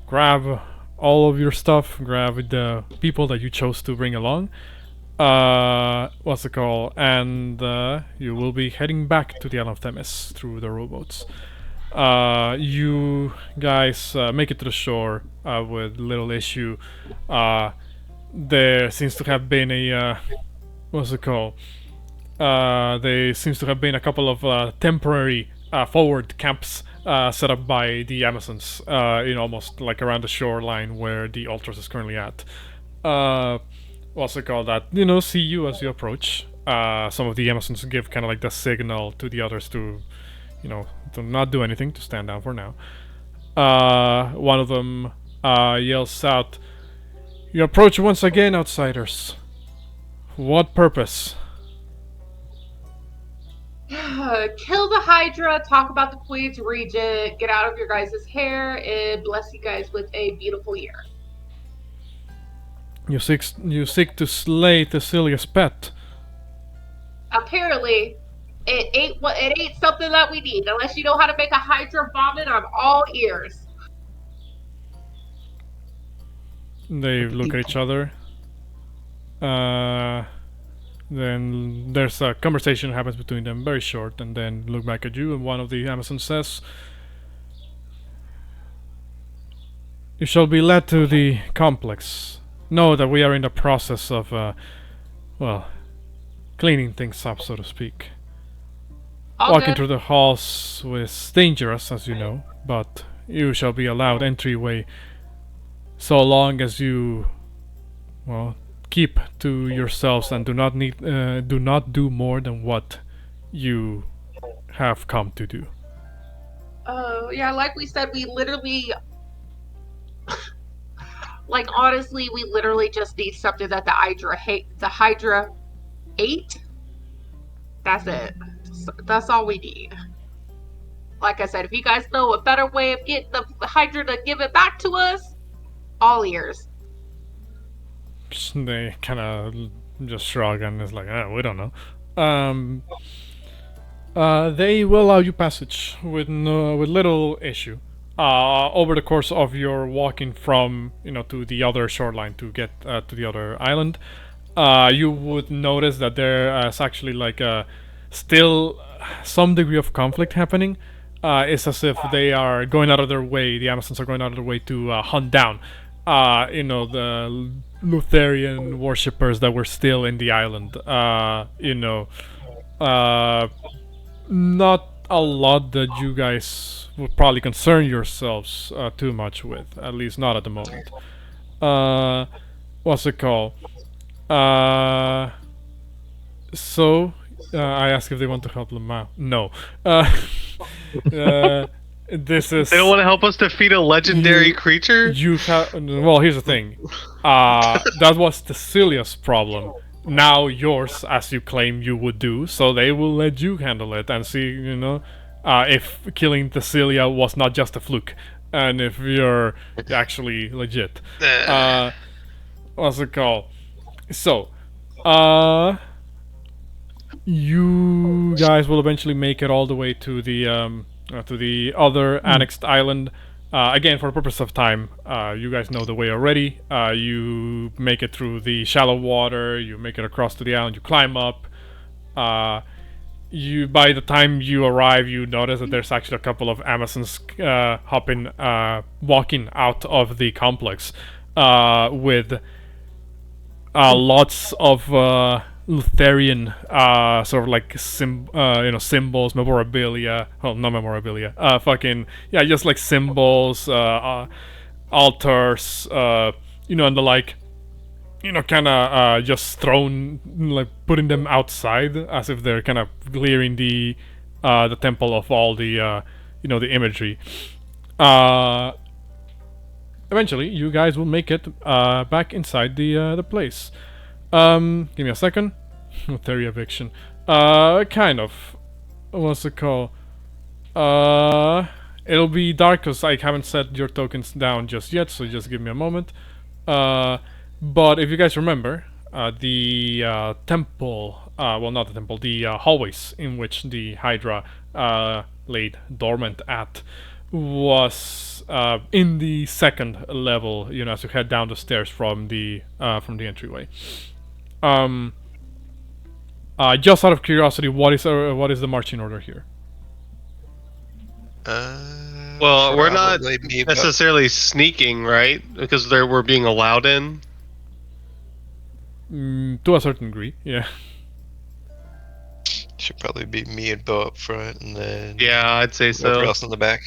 grab all of your stuff, grab the people that you chose to bring along. What's it called? And you will be heading back to the Island of Themis through the rowboats. You guys make it to the shore with little issue. There seems to have been a what's it called? There seems to have been a couple of temporary forward camps set up by the Amazons, almost like around the shoreline where the Ultras is currently at. What's it called? That see you as you approach. Some of the Amazons give kind of like the signal to the others to, to not do anything, to stand down for now. One of them yells out, "You approach once again, outsiders. What purpose?" Kill the Hydra, talk about the Queen's Regent, get out of your guys' hair, and bless you guys with a beautiful year. You seek to slay Thessilia's pet. Apparently, it ain't something that we need. Unless you know how to make a Hydra vomit, I'm all ears. They look at each other. Then there's a conversation that happens between them, very short, and then look back at you, and one of the Amazons says, "You shall be led to the complex. Know that we are in the process of, cleaning things up, so to speak. Walking through the halls is dangerous, as you know, but you shall be allowed entryway so long as you, keep to yourselves and do not do more than what you have come to do." Yeah, like we said, we literally, like honestly, we literally just need something that the Hydra ate. That's it. That's all we need. Like I said, if you guys know a better way of getting the Hydra to give it back to us, all ears. They kind of just shrug and it's like, we don't know. They will allow you passage with little issue. Over the course of your walking from to the other shoreline to get to the other island, you would notice that there is actually like still some degree of conflict happening. It's as if they are going out of their way. The Amazons are going out of their way to hunt down the Lutherian worshippers that were still in the island. Not a lot that you guys would probably concern yourselves too much with, at least not at the moment. What's it called? So I asked if they want to help them out. No. This is. They don't want to help us defeat a legendary creature? Well, here's the thing. That was Thessilia's problem. Now yours, as you claim you would do. So they will let you handle it and see, if killing Thessilia was not just a fluke, and if you're actually legit. What's it called? So, you guys will eventually make it all the way to the other annexed island. Again, for the purpose of time, you guys know the way already. You make it through the shallow water, you make it across to the island, you climb up. By the time you arrive, you notice that there's actually a couple of Amazons walking out of the complex with lots of Lutherian sort of like symbols, memorabilia. Well, not memorabilia. Fucking yeah, just like symbols, altars, and the like. Kind of just thrown, like putting them outside as if they're kind of clearing the temple of all the the imagery. Eventually, you guys will make it back inside the place. Give me a second. Theory eviction. Kind of. What's it called? It'll be dark because I haven't set your tokens down just yet, so just give me a moment. But if you guys remember, the temple, well, not the temple, the hallways in which the Hydra laid dormant at was in the second level, as you head down the stairs from the entryway. Just out of curiosity, what is the marching order here? Well, we're not Probably be about- necessarily sneaking, right? Because we're being allowed in. To a certain degree, yeah. Should probably be me and Bo up front, and then Yeah, I'd say whoever so. else in the back.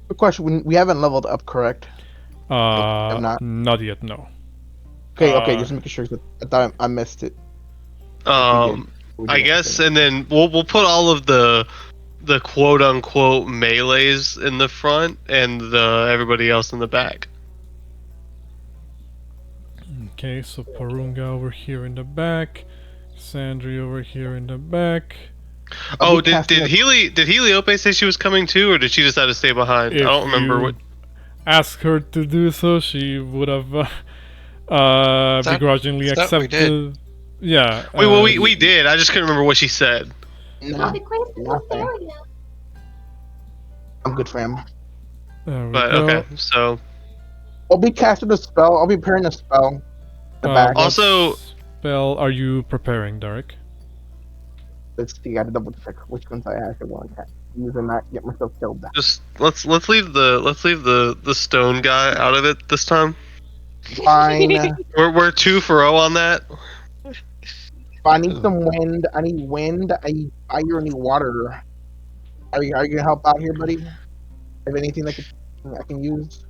Good question. We haven't leveled up, correct? Not. Not yet, no. Okay, just making sure. I thought I missed it. I guess, and then we'll put all of the quote unquote melees in the front and everybody else in the back. Okay, so Porunga over here in the back, Sandri over here in the back. Oh, did Heliope say she was coming too, or did she decide to stay behind? I don't remember what. Asked her to do so, she would have begrudgingly I thought we accepted. Yeah. We did. I just couldn't remember what she said. No, nothing. I'm good, fam. There we But go. okay, so I'll be casting a spell. I'll be preparing a spell. The back. what Also- spell are you preparing, Derek? Let's see. I gotta double check which ones I actually want to use and not get myself killed. just let's leave the stone guy out of it this time. Fine. We're 2-0 on that. I need some wind. I need wind. I need fire. I need water. Are you gonna help out here, buddy? Have anything that I can use?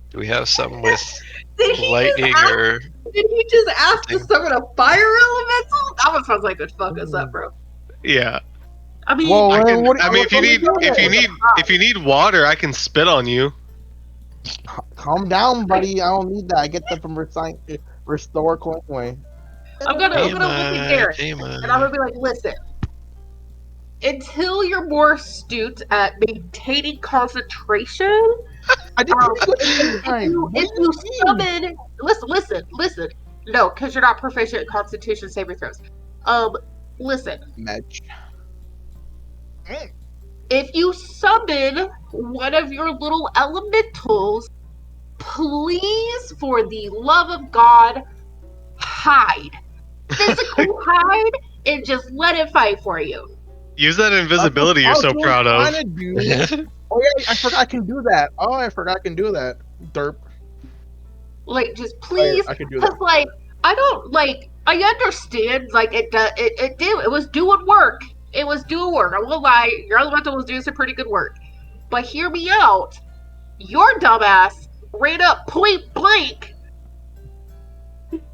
Do we have something with Did he lightning just ask, or? Did he just ask to summon a fire elemental? That one sounds like it'd fuck us up, bro. Yeah. I mean, Whoa, I what- mean, if you need water, I can spit on you. Calm down, buddy. I don't need that. I get that from Restore Coinway. I'm gonna look at Garrett, and I'm gonna be like, listen. Until you're more astute at maintaining concentration, I didn't if you summon, listen. No, because you're not proficient in Constitution saving throws. Listen. Match. If you summon one of your little elementals, please, for the love of God, hide. Physically hide and just let it fight for you. Use that invisibility you're so proud of. Oh yeah, I forgot I can do that. Oh, I forgot I can do that. Derp. Like, just please, I can do that. because like I don't like. I understand. Like it was doing work. It was doing work. I won't lie. Your elemental was doing some pretty good work. But hear me out. Your dumbass ran up point blank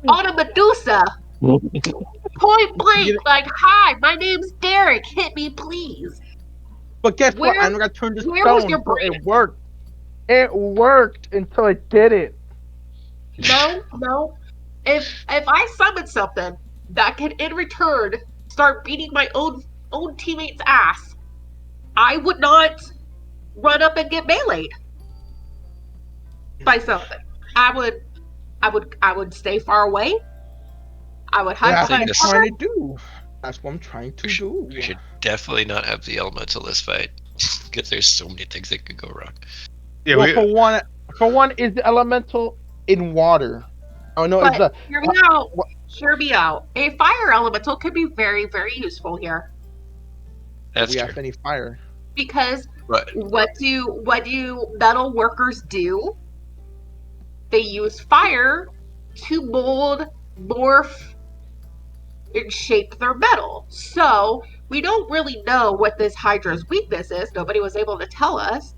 on a Medusa. Point blank, like, hi, my name's Derek. Hit me, please. But guess what? Where- I'm gonna turn this where was stone. your So brain? it worked. It worked until it didn't. No. If I summon something that can in return start beating my own teammate's ass, I would not run up and get meleeed by something. I would stay far away. I would hide That's what behind I'm cover. trying to do. That's what I'm trying to do. We should definitely not have the elemental this fight, because there's so many things that could go wrong. Yeah, Well, for one, is the elemental in water? Oh no, it's But the hear me out. Hear me out. A fire elemental could be very, very useful here That's we true. have any fire. because But what do metal workers do? They use fire to mold, morph and shape their metal. So we don't really know what this Hydra's weakness is. Nobody was able to tell us.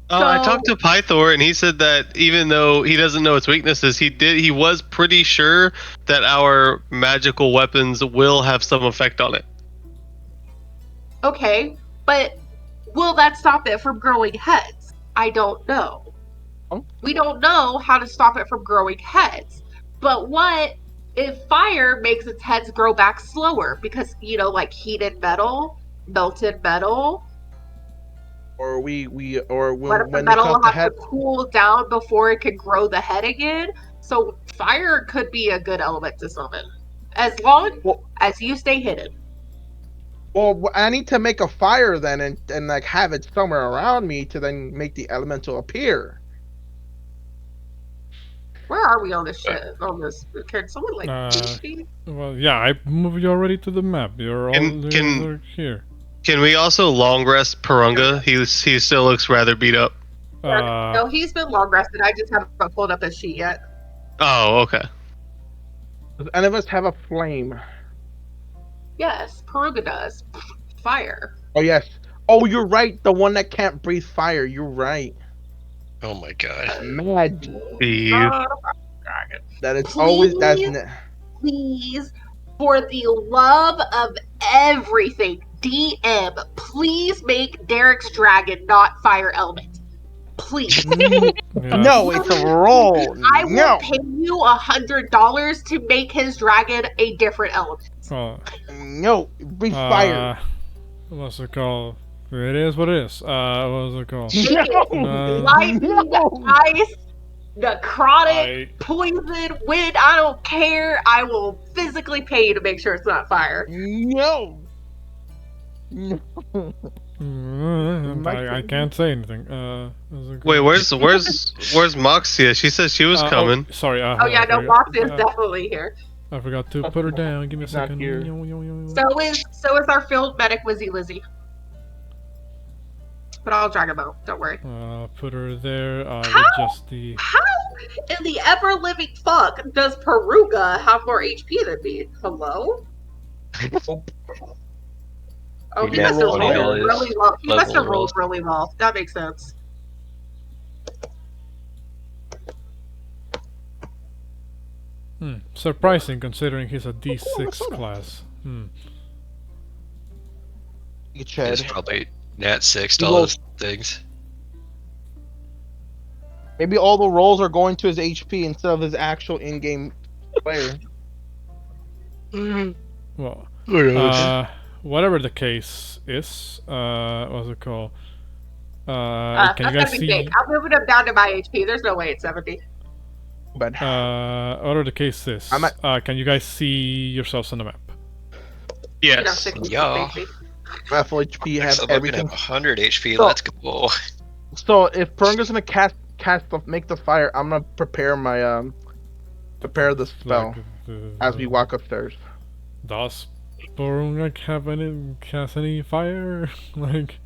I talked to Pythor, and he said that even though he doesn't know its weaknesses, he was pretty sure that our magical weapons will have some effect on it. Okay, but will that stop it from growing heads? I don't know. We don't know how to stop it from growing heads. But what if fire makes its heads grow back slower? Because, like heated metal, melted metal. Or What if when the it metal comes will to have head, to cool down before it can grow the head again? So fire could be a good element to summon. As long as you stay hidden. well, I need to make a fire then, and like have it somewhere around me to then make the elemental appear. Where are we on this shit? On this? Can someone teach me? Well, yeah, I moved you already to the map. You're all here. Can we also long rest Porunga? He still looks rather beat up. No, he's been long rested. I just haven't pulled up his sheet yet. Oh, okay. Does any of us have a flame? Yes, Porunga does. Fire. Oh yes. Oh, you're right. The one that can't breathe fire. You're right. Oh my god. Mad. That is always Please, for the love of everything, DM, please make Derek's dragon not fire element. Please. No, it's a roll. I will pay you $100 to make his dragon a different element. No, breathe fire. What's it called? It is what it is. What's it called? Lightning, ice, necrotic, poison, wind, I don't care. I will physically pay you to make sure it's not fire. No. I can't say anything. Wait, where's Moxia? She said she was coming. Sorry. Oh yeah, no, Moxia is definitely here. I forgot to put her down. Give me a second. So is our field medic Wizzy Lizzie. But I'll drag him out. Don't worry. Put her there. How in the ever living fuck does Porunga have more HP than me? Hello? Oh, he must have rolled really well. He must have rolled really well. That makes sense. Surprising considering he's a D6 class. It's probably Nat 6 to all those things. Maybe all the rolls are going to his HP instead of his actual in-game player. Well, whatever the case is, what's it called? Can you guys see? I'm moving him down to my HP. There's no way it's 70. But whatever the case is, can you guys see yourselves on the map? Yes. Yeah. My full HP has Looks like everything. I'm gonna have 100 HP. Let's go. So if Porunga's gonna make the fire, I'm gonna prepare my prepare the spell as we walk upstairs. Does Porunga has any fire? Like,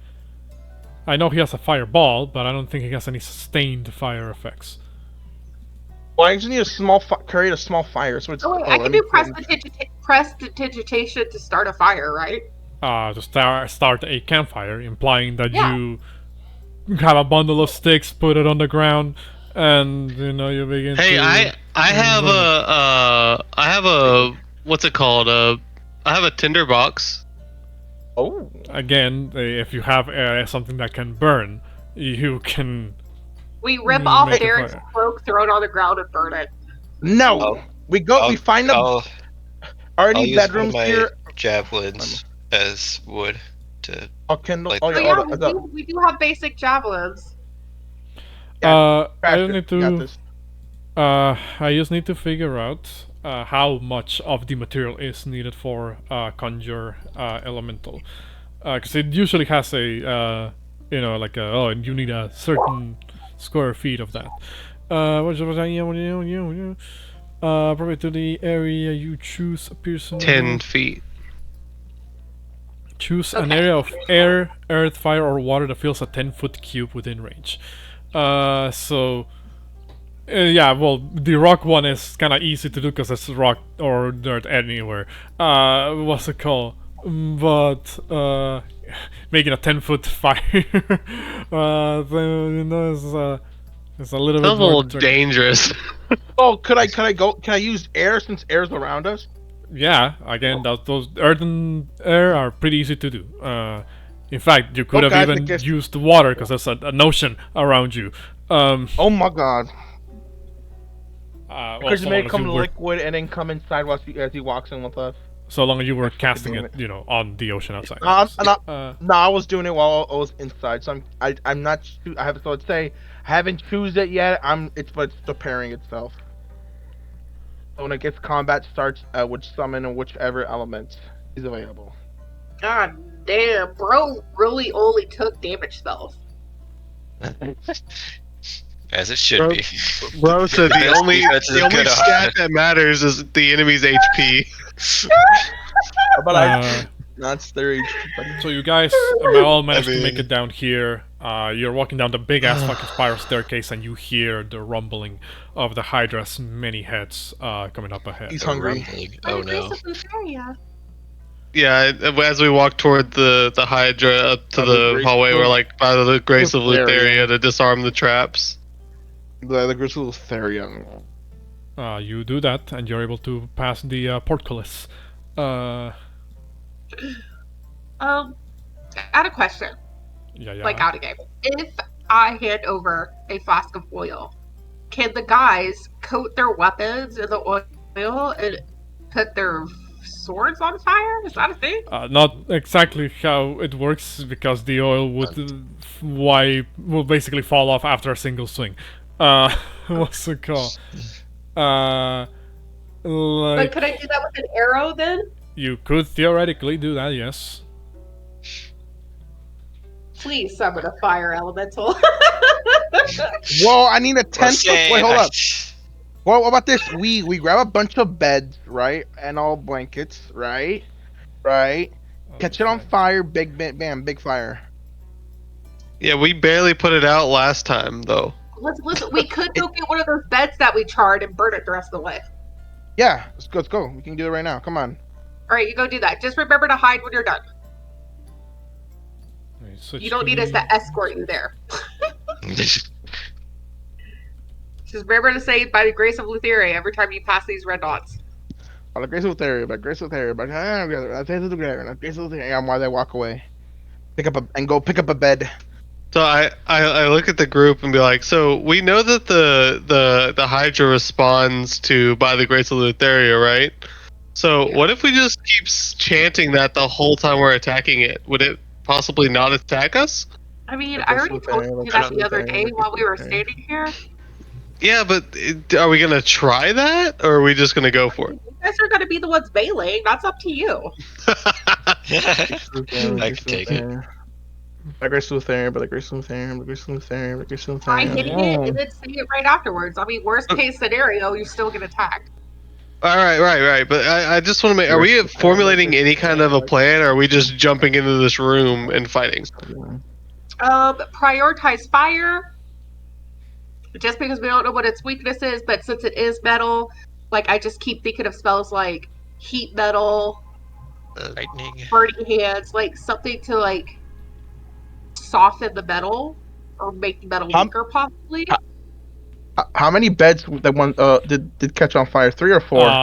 I know he has a fireball, but I don't think he has any sustained fire effects. Well, I just need create a small fire. So it's. I can do prestidigitation to start a fire, right? To start a campfire, implying that you have a bundle of sticks, put it on the ground, and you begin. Hey, I have a what's it called? I have a tinder box. Oh. Again, if you have something that can burn, you can. We rip off Derek's cloak, throw it on the ground, and burn it. No, we find them. Are any bedrooms here? Javelins as wood to. Kindle. We do have basic javelins. I just need to figure out how much of the material is needed for conjure elemental, because it usually has a and you need a certain square feet of that. Probably to the area you choose appears 10 feet. Choose an area of air, earth, fire, or water that fills a 10-foot cube within range. So Yeah, well, the rock one is kind of easy to do because it's rock or dirt anywhere. What's it called? But making a 10-foot fire, it's a little Sounds bit a more little tricky. dangerous. Oh, could I use air since air's around us? Yeah, again, those earth and air are pretty easy to do. In fact, you could Oh, have guys, I even guess- used water because there's an ocean around you. Oh my god. Well, Could so you long make as come you were, liquid and then come inside as he walks in with us? so long as you were casting damn it, on the ocean outside. No, I was doing it while I was inside, so I'm not. I have so I'd say I haven't choose it yet. It's preparing itself. So when it gets combat starts, which summon and whichever element is available. God damn, bro really only took damage spells. As it should be. Bro, so the Defense only is a good stat that matters is the enemy's HP. But Uh, that's their HP, buddy. So you guys all managed to mean- make it down here. You're walking down the big ass fucking spiral staircase, and you hear the rumbling of the Hydra's many heads coming up ahead. He's hungry. Rumbling. Oh no. Yeah, as we walk toward the Hydra up to By the the Grace hallway, of we're like by the Grace of Lutheria. Lutheria to disarm the traps. The Grizzle Therian. You do that, and you're able to pass the portcullis. I had a question. Yeah. Like out of game. If I hand over a flask of oil, can the guys coat their weapons in the oil and put their swords on fire? Is that a thing? Not exactly how it works, because the oil will basically fall off after a single swing. What's it called? But could I do that with an arrow then? You could theoretically do that, yes. Please summon a fire elemental. Whoa! I need a 10 Let's foot. say Wait, hold that- up. Well, what about this? We grab a bunch of beds, right, and all blankets, right, catch it on fire, big bam, big fire. Yeah, we barely put it out last time though. Listen, we could go get one of those beds that we charred and burn it the rest of the way. Yeah, let's go. We can do it right now. Come on. All right, you go do that. Just remember to hide when you're done. You don't need us to escort you there. Just remember to say by the grace of Lutheria every time you pass these red dots. By the grace of Theria, by grace of Theria, by the grace of Theria, and while they walk away, pick up a bed. So I look at the group and be like, so we know that the Hydra responds to by the grace of Lutheria, right? So what if we just keep chanting that the whole time we're attacking it? Would it possibly not attack us? I mean, I already told you that the other day while we were standing here. Yeah, but are we gonna try that, or are we just gonna go for it? You guys are going to be the ones bailing. That's up to you. I can take it. By grace of Theria, by the grace of Theria, by the grace of Theria, by the grace of Try Theria. hitting it and then say it right afterwards. I mean, worst case scenario, you still get attacked. All right. But I just want to make. Are we formulating any kind of a plan, or are we just jumping into this room and fighting? Prioritize fire. Just because we don't know what its weakness is, but since it is metal, like I just keep thinking of spells like heat metal, Lightning. burning hands, like something to like soften the metal or make the metal weaker, possibly. How many beds that one did catch on fire? 3 or 4? It was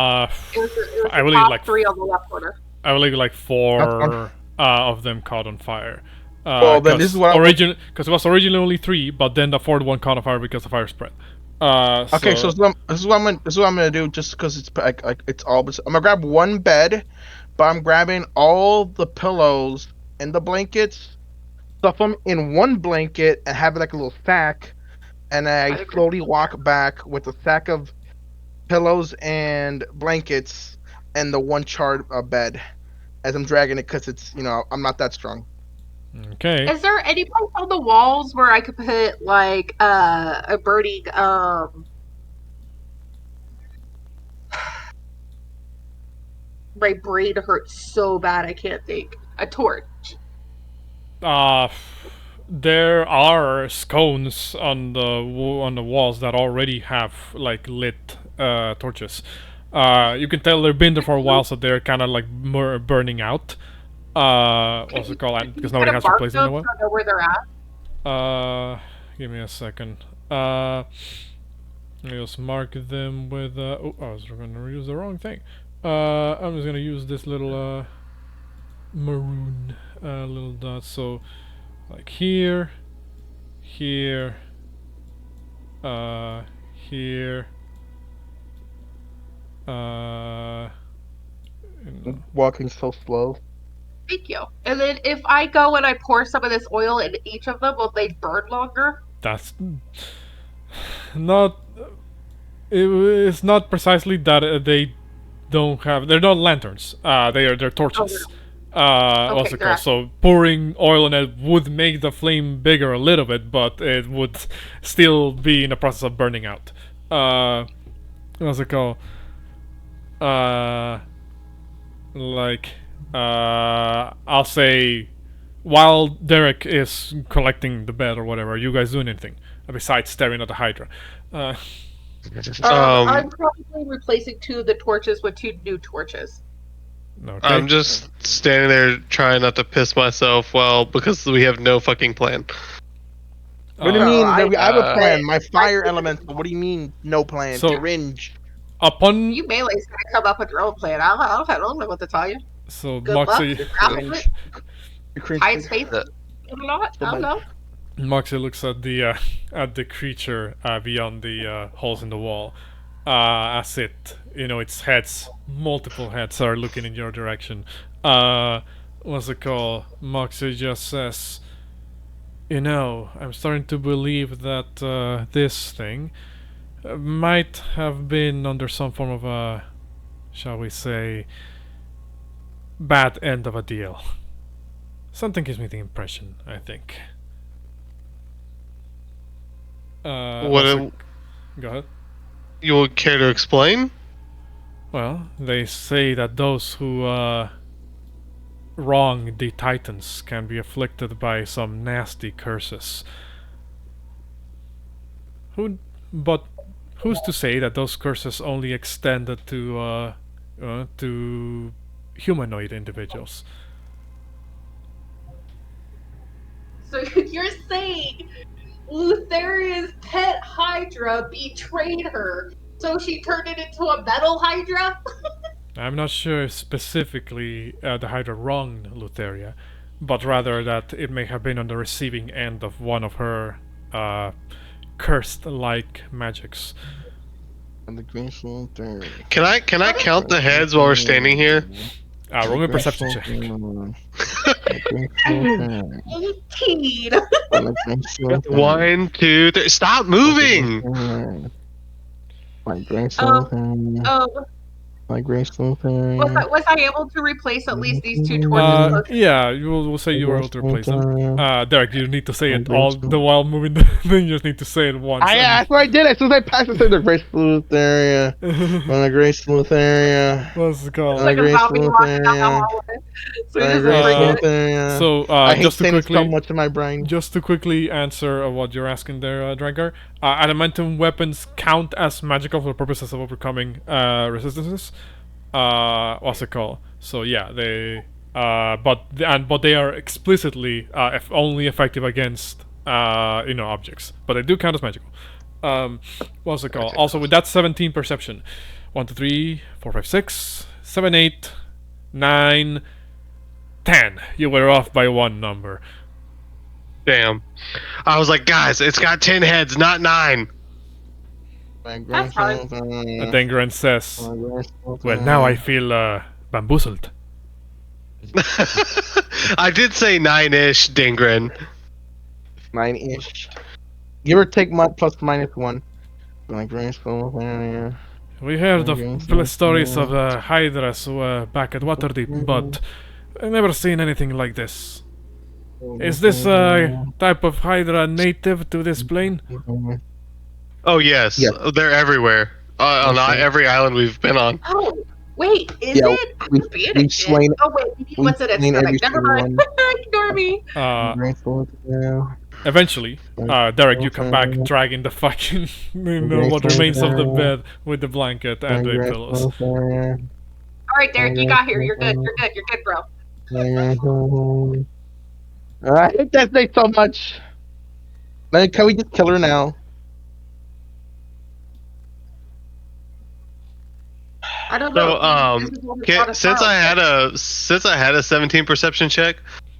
I the believe top like 3 on the left corner. I believe like That's 4 of them caught on fire. Well, then this is what because it was originally only 3, but then the 4th one caught on fire because the fire spread. Okay, so this is what I'm gonna do, just because it's it's all. I'm gonna grab one bed, but I'm grabbing all the pillows and the blankets, stuff them in one blanket, and have it like a little sack, and I slowly walk back with a sack of pillows and blankets and the one charred bed, as I'm dragging it, because it's I'm not that strong. Okay. Is there any place on the walls where I could put like a burning my brain hurts so bad I can't think. A torch. there are scones on the walls that already have like lit torches. You can tell they've been there for a while, so they're kind of like more burning out. What's it called? Because nobody has replaced them in a while. So I know where they're at. Give me a second. Let me just mark them with. Oh, I was gonna use the wrong thing. I'm just gonna use this little maroon little dot. So, like here, here, here. Walking so slow. Thank you. And then if I go and I pour some of this oil in each of them, will they burn longer? That's not. It's not precisely that they don't have. They're not lanterns. They're torches. What's it called? So pouring oil in it would make the flame bigger a little bit, but it would still be in the process of burning out. What's it called? I'll say, while Derek is collecting the bed or whatever, you guys doing anything besides staring at the Hydra? I'm probably replacing 2 of the torches with 2 new torches. Okay. I'm just standing there trying not to piss myself, because we have no fucking plan. What do you mean? I have a plan. My fire I- elemental. What do you mean? No plan. So- Syringe. Upon You melee's gonna come up with your own plan. I don't know what to tell you. so Good luck. Moxie, High space a lot. I don't know. Moxie looks at the creature beyond the holes in the wall, as its heads, multiple heads are looking in your direction. What's it called? Moxie just says, I'm starting to believe that this thing might have been under some form of a, shall we say, bad end of a deal. Something gives me the impression, I think. Go ahead. You would care to explain? Well, they say that those who wrong the Titans can be afflicted by some nasty curses. But who's to say that those curses only extended to humanoid individuals? So you're saying Lutheria's pet Hydra betrayed her, so she turned it into a metal Hydra? I'm not sure if specifically the Hydra wronged Lutheria, but rather that it may have been on the receiving end of one of her cursed-like magics. And the green sword there. Can I count the heads while we're standing here? Roll me a perception check. 18. 1, 2, 3. Stop moving! My green sword. My grace Was I able to replace at least these 2 torches? Yeah, we'll say you were able to replace them. Derek, you need to say it all the while moving. Then you just need to say it once. That's what I did. As soon as I passed it, the grace smooth area. On the grace smooth area. What's it called? Like a Grace zombie smooth walking down the area. hallway. So My he grace doesn't smooth forget. area. So, I hate just to saying it quickly, so much in my brain. just to quickly answer what you're asking there, Drakgar, adamantium weapons count as magical for the purposes of overcoming resistances. What's it called? So yeah, they but they are explicitly only effective against objects, but they do count as magical. What's it called? Also with that 17 perception, 1, 2, 3, 4, 5, 6, 7, 8, 9, 10. You were off by 1 number. Damn. I was like, guys, it's got 10 heads, not 9. That's fine. Dengren says, "Well, now I feel bamboozled." I did say 9-ish, Dingren. 9-ish. Give or take plus minus 1. My grace smooth area. We heard of stories of Hydras back at Waterdeep, but I've never seen anything like this. Is this type of Hydra native to this plane? Oh, yes. Yeah. They're everywhere. On every island we've been on. Oh, Wait, is Yeah, it? I we've abandoned it. slain- Oh wait, maybe it we've was in a slain every stomach. Never single mind. one. Ignore me. Eventually, Derek, you come back dragging the fucking what remains of the bed with the blanket and the pillows. All right, Derek, you got here. You're good. You're good. You're good, bro. I hate that thing so much. Man, can we just kill her now? I don't know. Since I had a 17 perception check,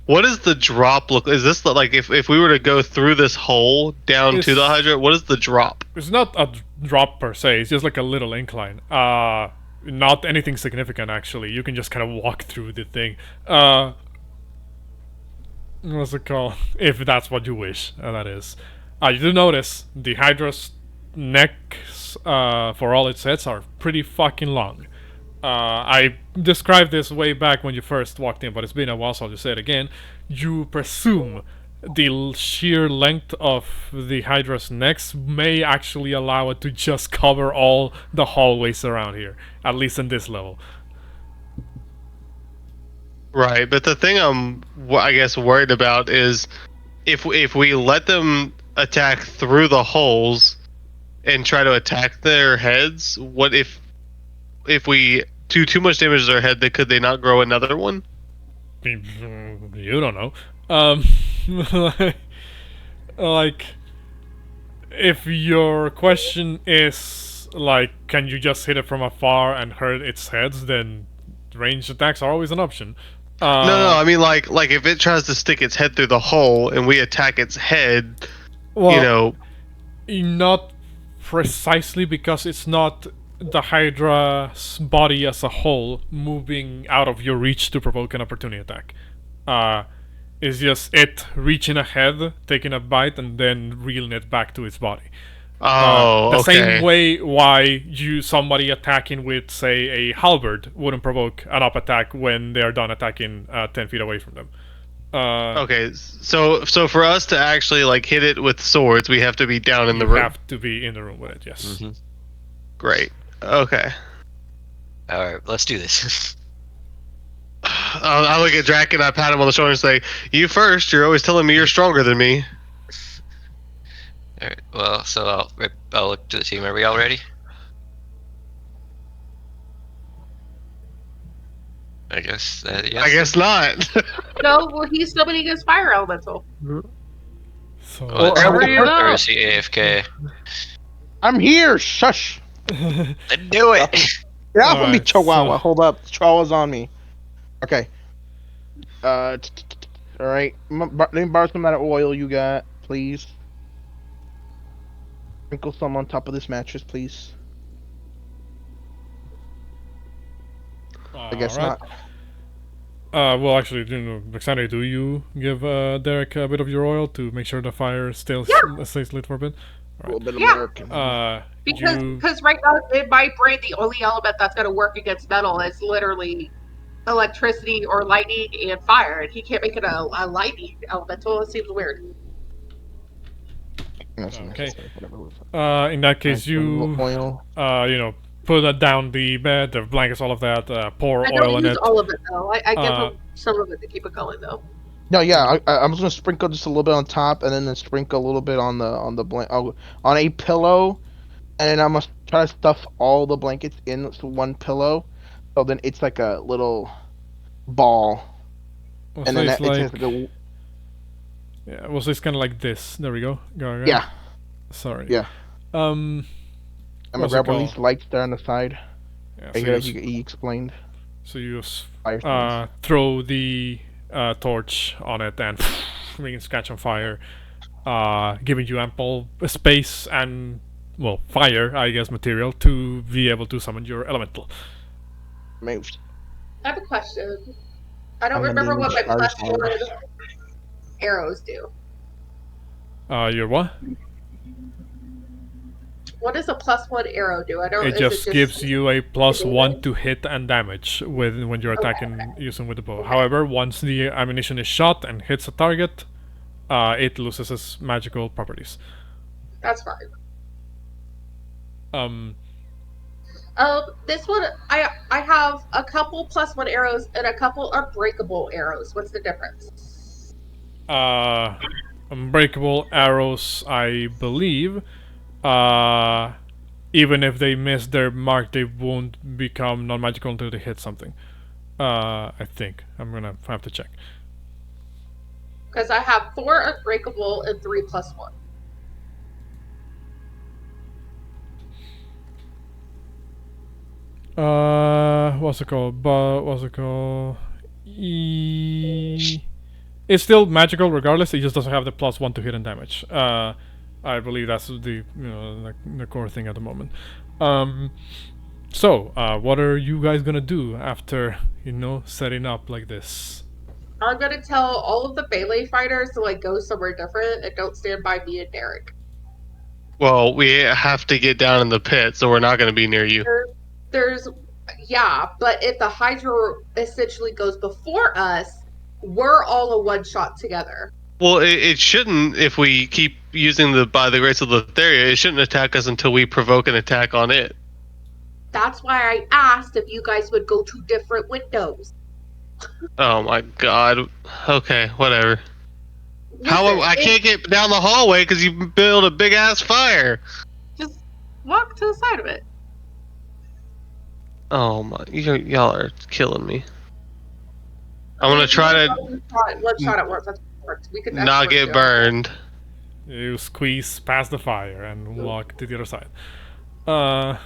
what does the drop look? Is this like if we were to go through this hole down to the Hydra? What is the drop? It's not a drop per se. It's just like a little incline. Not anything significant actually. You can just kind of walk through the thing. What's it called? If that's what you wish, that is. You do notice the Hydra's necks, for all its heads, are pretty fucking long. I described this way back when you first walked in, but it's been a while, so I'll just say it again. You presume the sheer length of the Hydra's necks may actually allow it to just cover all the hallways around here, at least in this level. Right, but the thing I guess worried about is if we let them attack through the holes and try to attack their heads, what if we do too much damage to their head? Could they not grow another one? You don't know. Like, if your question is like, can you just hit it from afar and hurt its heads, then ranged attacks are always an option. No, I mean like if it tries to stick its head through the hole and we attack its head, well, not precisely, because it's not the Hydra's body as a whole moving out of your reach to provoke an opportunity attack. It's just it reaching ahead, taking a bite, and then reeling it back to its body. The same way why somebody attacking with, say, a halberd wouldn't provoke an up attack when they are done attacking 10 feet away from them. Okay, so for us to actually like hit it with swords, we have to be down in the room. You have to be in the room with it, yes. Mm-hmm. Great. Okay. All right, let's do this. I look at Drac and I pat him on the shoulder and say, "You first. You're always telling me you're stronger than me." All right. Well, so I'll look to the team. Are we all ready? I guess. Yes. I guess not. No, well, he's summoning his fire elemental. So, Or is he AFK? I'm here. Shush. Then do it. Get off of me, Alright, Chihuahua. so- Hold up. Chihuahua's on me. Okay. All right. Let me borrow some of that oil you got, please. Sprinkle some on top of this mattress, please. I guess alright. not. Well, actually, Alexander, do you give Derek a bit of your oil to make sure the fire stays lit for a bit? A little bit of Yeah. American. Because right now in my brain, the only element that's going to work against metal is literally electricity or lightning and fire, and he can't make it a lightning elemental. It seems weird. Okay. In that case, you oil. put that down the bed, the blankets, all of that. Pour I oil don't in use it. all of it though. I give him some of it to keep it going though. No, yeah, I'm just gonna sprinkle just a little bit on top, and then sprinkle a little bit on on a pillow, and then I'm gonna try to stuff all the blankets in one pillow, so then it's like a little ball, We'll and say then it's it's like, like a, yeah, we'll say it's kind of like this. There we go. Go. yeah. Sorry. Yeah. Um. I'm gonna What's it grab one of called? these lights there on the side. Yeah, Right so here, like you, he explained. so you Fire throw the torch on it and making it catch on fire, giving you ample space and, well, fire, I guess, material to be able to summon your elemental. Moved. I have a question. I don't I'm gonna remember do what my charge plus arrows. 4 arrows do. Your what? What does a plus 1 arrow do? I don't. It is just gives you a +1 to hit and damage when you're attacking using with the bow. However, once the ammunition is shot and hits a target, it loses its magical properties. That's fine. This one, I have a couple +1 arrows and a couple unbreakable arrows. What's the difference? Unbreakable arrows, I believe. Even if they miss their mark, they won't become non-magical until they hit something. I think. I'm gonna have to check. Because I have 4 unbreakable and 3 +1. What's it called? It's still magical regardless. It just doesn't have the +1 to hit and damage. I believe that's the core thing at the moment. So what are you guys gonna do after setting up like this? I'm gonna tell all of the melee fighters to like go somewhere different and don't stand by me and Derek. Well, we have to get down in the pit, so we're not going to be near you. Yeah, but if the Hydra essentially goes before us, we're all a one-shot together. Well, it shouldn't, if we keep using the by the grace of Letheria, it shouldn't attack us until we provoke an attack on it. That's why I asked if you guys would go to different windows. Oh my god. Okay, whatever. Listen, I can't get down the hallway because you built a big ass fire. Just walk to the side of it. Oh my, y'all are killing me. I'm gonna try to one shot at once. That's worked. We could not get burned. You squeeze past the fire and walk to the other side. I'm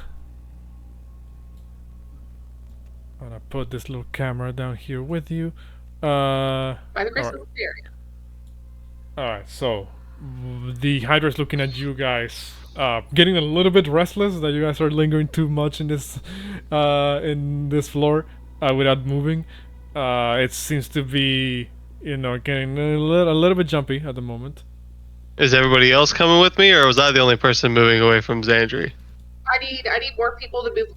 gonna put this little camera down here with you. By the grace of the Spirit. Alright, so the Hydra's looking at you guys, getting a little bit restless that you guys are lingering too much in this floor without moving. It seems to be, getting a little bit jumpy at the moment. Is everybody else coming with me, or was I the only person moving away from Xandri? I need more people to move.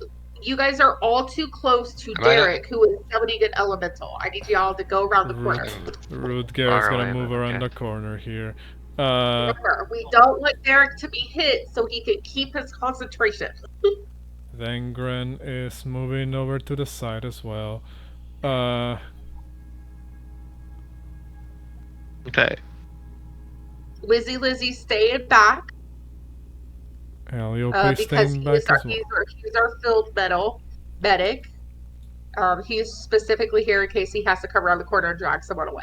You guys are all too close to Derek, who is summoning an elemental. I need y'all to go around the corner. Rudger's gonna move around the corner here. Remember, we don't want Derek to be hit so he can keep his concentration. Thengren is moving over to the side as well. Okay. Wizzy Lizzy staying back. Because he's our field medic. He's specifically here in case he has to come around the corner and drag someone away.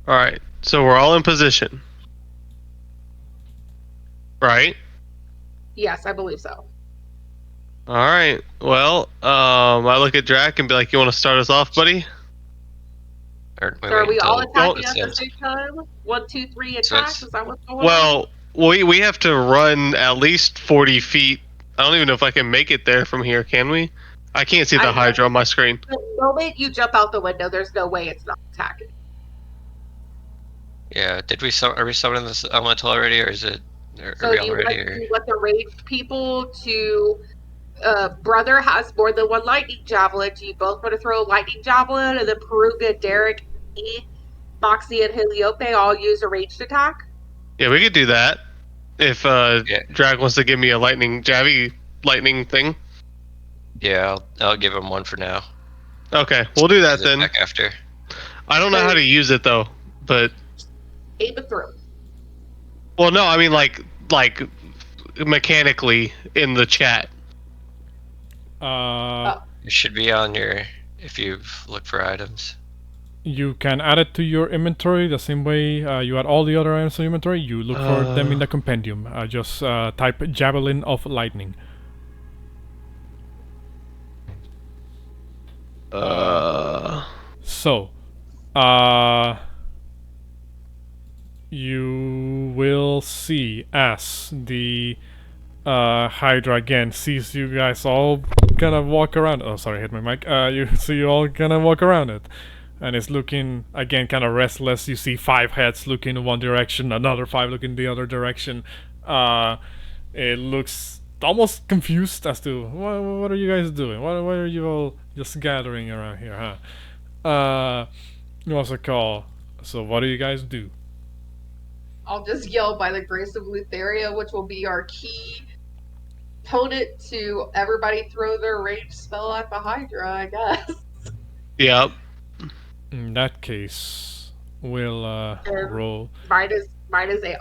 Alright, so we're all in position. Right? Yes, I believe so. Alright, well, I look at Drac and be like, you want to start us off, buddy? So are we all attacking at the same time? 1, 2, 3 attacks? Is that what's going on? Well, we have to run at least 40 feet. I don't even know if I can make it there from here, can we? I can't see the Hydra on my screen. The moment you jump out the window, there's no way it's not attacking. Yeah, are we summoning this elemental already, or is it... So you want the ranged people to... Brother has more than one lightning javelin. Do you both want to throw a lightning javelin, and then Porunga, Derek, Moxie, and Heliope all use a ranged attack? Yeah, we could do that. If Drag wants to give me a lightning thing. Yeah, I'll give him one for now. Okay, we'll do that then. Back after. I don't know how to use it though, but aim it through. Well, no, I mean like mechanically in the chat. It should be on if you look for items. You can add it to your inventory the same way you add all the other items to your inventory. You look for them in the compendium. Just type Javelin of Lightning. So, you will see as the Hydra again sees you guys all kind of walk around. Oh, sorry, I hit my mic. You all kind of walk around it. And it's looking, again, kind of restless. You see 5 heads looking in one direction, another 5 looking the other direction. It looks almost confused as to, what are you guys doing? Why are you all just gathering around here, huh? What's it called? So what do you guys do? I'll just yell by the grace of Letheria, which will be our key tone it to everybody throw their rage spell at the Hydra, I guess. Yep. In that case, we'll And roll. mine is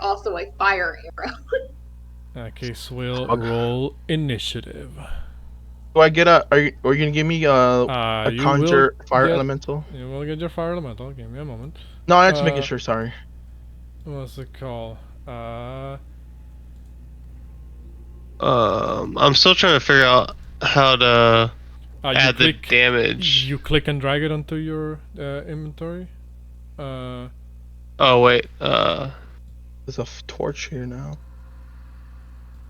also a fire arrow. In that case, we'll roll initiative. Do I get a? Are you gonna give me a You conjure will fire get- elemental? You will get your fire elemental. Give me a moment. No, I'm just making sure. Sorry. What's it called? I'm still trying to figure out how to add the damage. You click and drag it onto your inventory. Oh wait. There's a torch here now.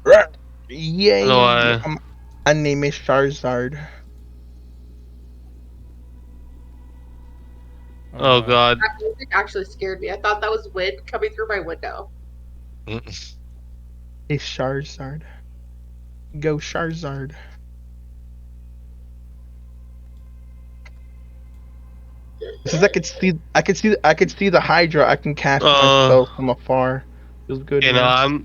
Right. Yay! Hello, I name it Charizard. Oh god. That music actually scared me. I thought that was wind coming through my window. It's Charizard. Go Charizard. Since I could see the Hydra. I can cast my spell from afar. Feels good. You know,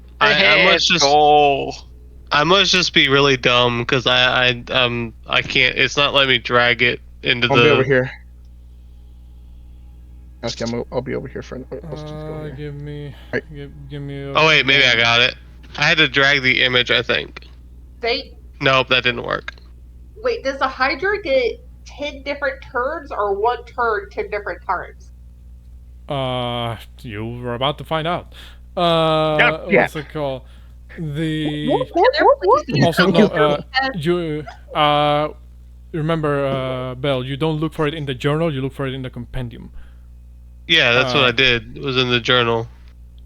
I must just be really dumb because I can't. It's not letting me drag it into I'll be over here. Okay, I'll be over here for. Give me. Right. Give me. Oh wait, maybe I got it. I had to drag the image, I think. Nope, that didn't work. Wait, does the Hydra get 10 different turns or one turn 10 different turns? You were about to find out. Yeah. What's it called? The What? also no. You remember, Belle? You don't look for it in the journal. You look for it in the compendium. Yeah, that's what I did. It was in the journal.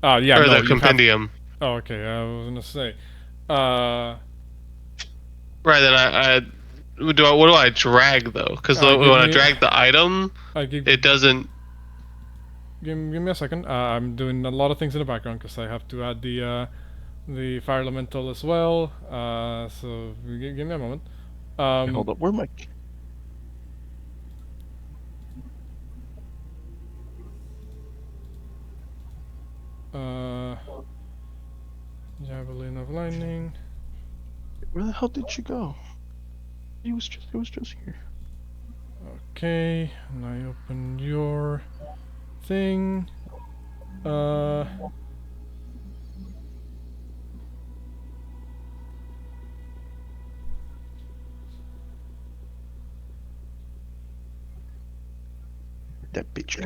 Yeah. Or no, the compendium. Oh, okay. I was gonna say. Right, then what do I drag though? Because when I drag the item, it doesn't. Give me a second. I'm doing a lot of things in the background because I have to add the fire elemental as well. So give me a moment. Hold up, where am I? Javelin of lightning. Where the hell did you go? It was just here. Okay, and I open your thing. That bitch.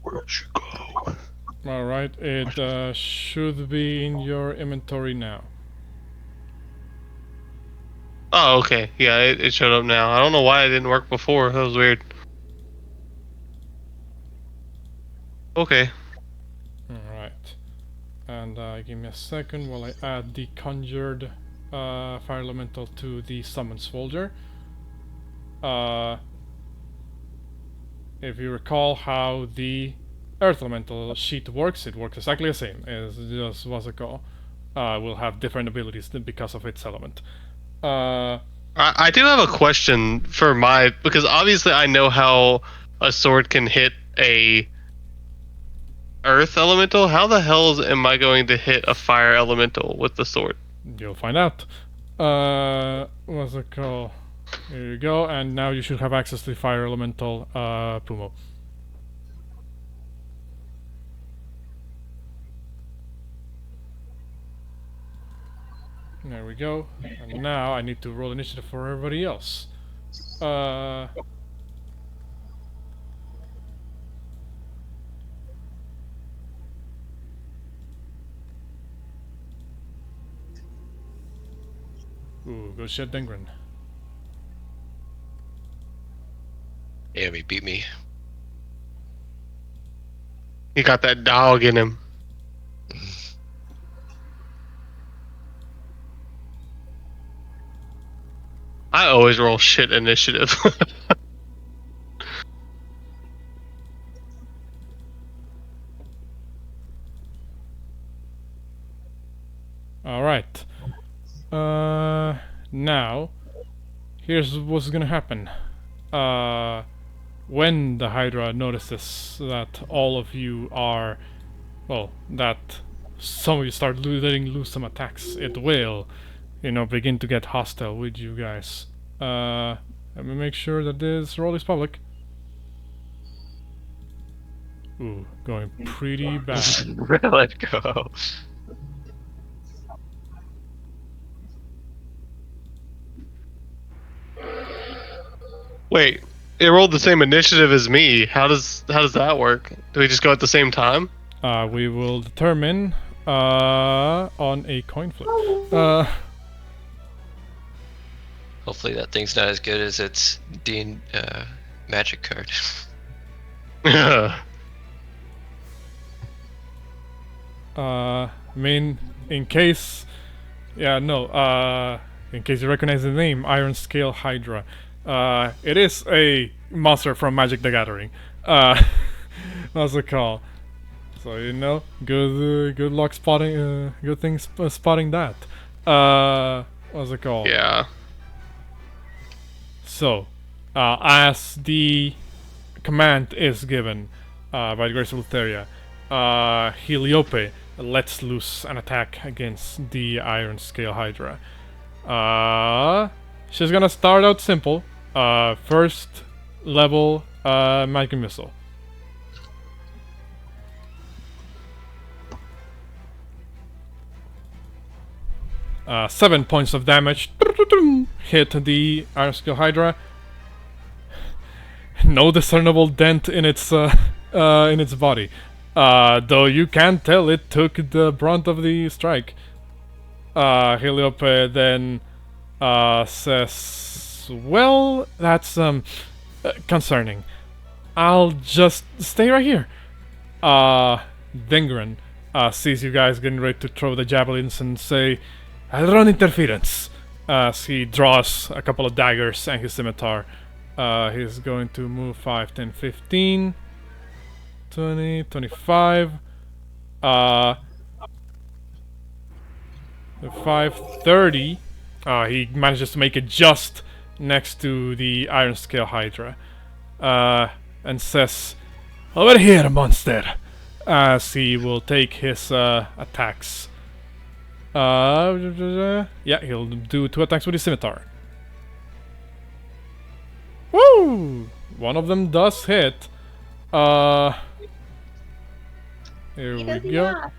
Where'd you go? All right, it should be in your inventory now. Oh, okay. Yeah, it showed up now. I don't know why it didn't work before. That was weird. Okay. Alright. And give me a second while I add the conjured fire elemental to the summons folder. If you recall how the earth elemental sheet works, it works exactly the same. It's just what's it called? Will have different abilities because of its element. I do have a question for because obviously I know how a sword can hit a earth elemental. How the hell am I going to hit a fire elemental with the sword? You'll find out. What's it called? Here you go, and now you should have access to the fire elemental, Pumo. There we go. And now I need to roll initiative for everybody else. Ooh, go Shed Dengren. Yeah, he beat me. He got that dog in him. I always roll shit initiative. Alright. Now, here's what's gonna happen. When the Hydra notices that all of you are, well, that some of you start letting loose some attacks, it will, begin to get hostile with you guys. Let me make sure that this roll is public. Ooh, going pretty bad. Let go. Wait, it rolled the same initiative as me. How does that work? Do we just go at the same time? We will determine on a coin flip. Hopefully that thing's not as good as its magic card. I mean, in case you recognize the name, Iron Scale Hydra. It is a monster from Magic the Gathering. What's it called? So good luck spotting. Good thing spotting that. What's it called? Yeah. So, as the command is given by the Grace of Lutheria, Heliope lets loose an attack against the Iron Scale Hydra. She's gonna start out simple. First level magic missile. Uh, 7 points of damage. Hit the Iron Scale Hydra. No discernible dent in its body. Though you can tell it took the brunt of the strike. Heliope then says, well, that's concerning. I'll just stay right here. Dengren sees you guys getting ready to throw the javelins and say, I'll run interference. As he draws a couple of daggers and his scimitar. He's going to move 5, 10, 15, 20, 25. 5, 30. He manages to make it just next to the Iron Scale Hydra. And says, over here, monster. As he will take his attacks. Yeah, he'll do 2 attacks with his scimitar. Woo! One of them does hit. Here we go.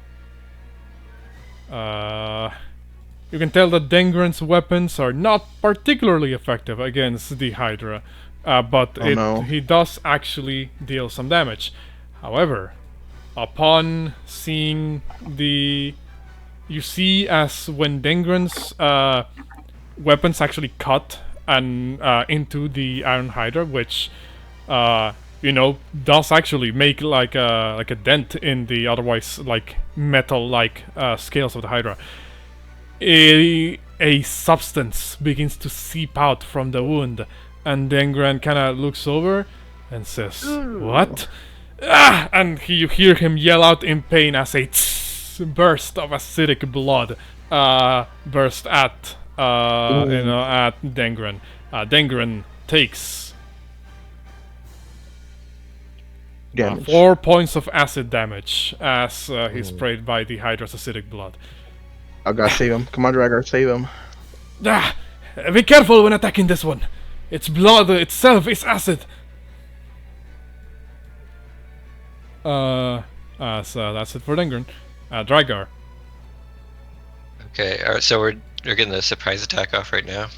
You can tell that Dengren's weapons are not particularly effective against the Hydra, but he does actually deal some damage. However, upon seeing you see as when Dengren's weapons actually cut and into the Iron Hydra, which does actually make like a dent in the otherwise like metal-like scales of the Hydra. A substance begins to seep out from the wound, and Dengren kind of looks over and says, "What?" And you hear him yell out in pain as a burst of acidic blood burst at Dengren. Dengren takes 4 points of acid damage as he's sprayed by the Hydra's acidic blood. I gotta save him. Come on, Drakgar, save him. Be careful when attacking this one. Its blood itself is acid. So that's it for Dengren. Drakgar. Okay, alright, so we're getting the surprise attack off right now?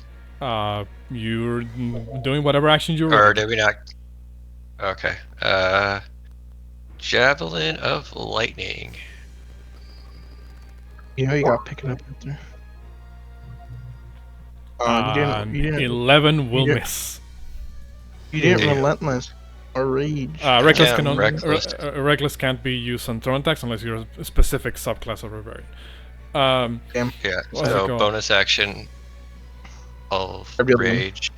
You're doing whatever action you're Or did we not? Okay. Javelin of Lightning. You got pick it up right there. You didn't 11 will miss. You didn't relentless or rage. Reckless can't be used on thrown attacks unless you're a specific subclass of Barbarian. Yeah, so bonus action of rage.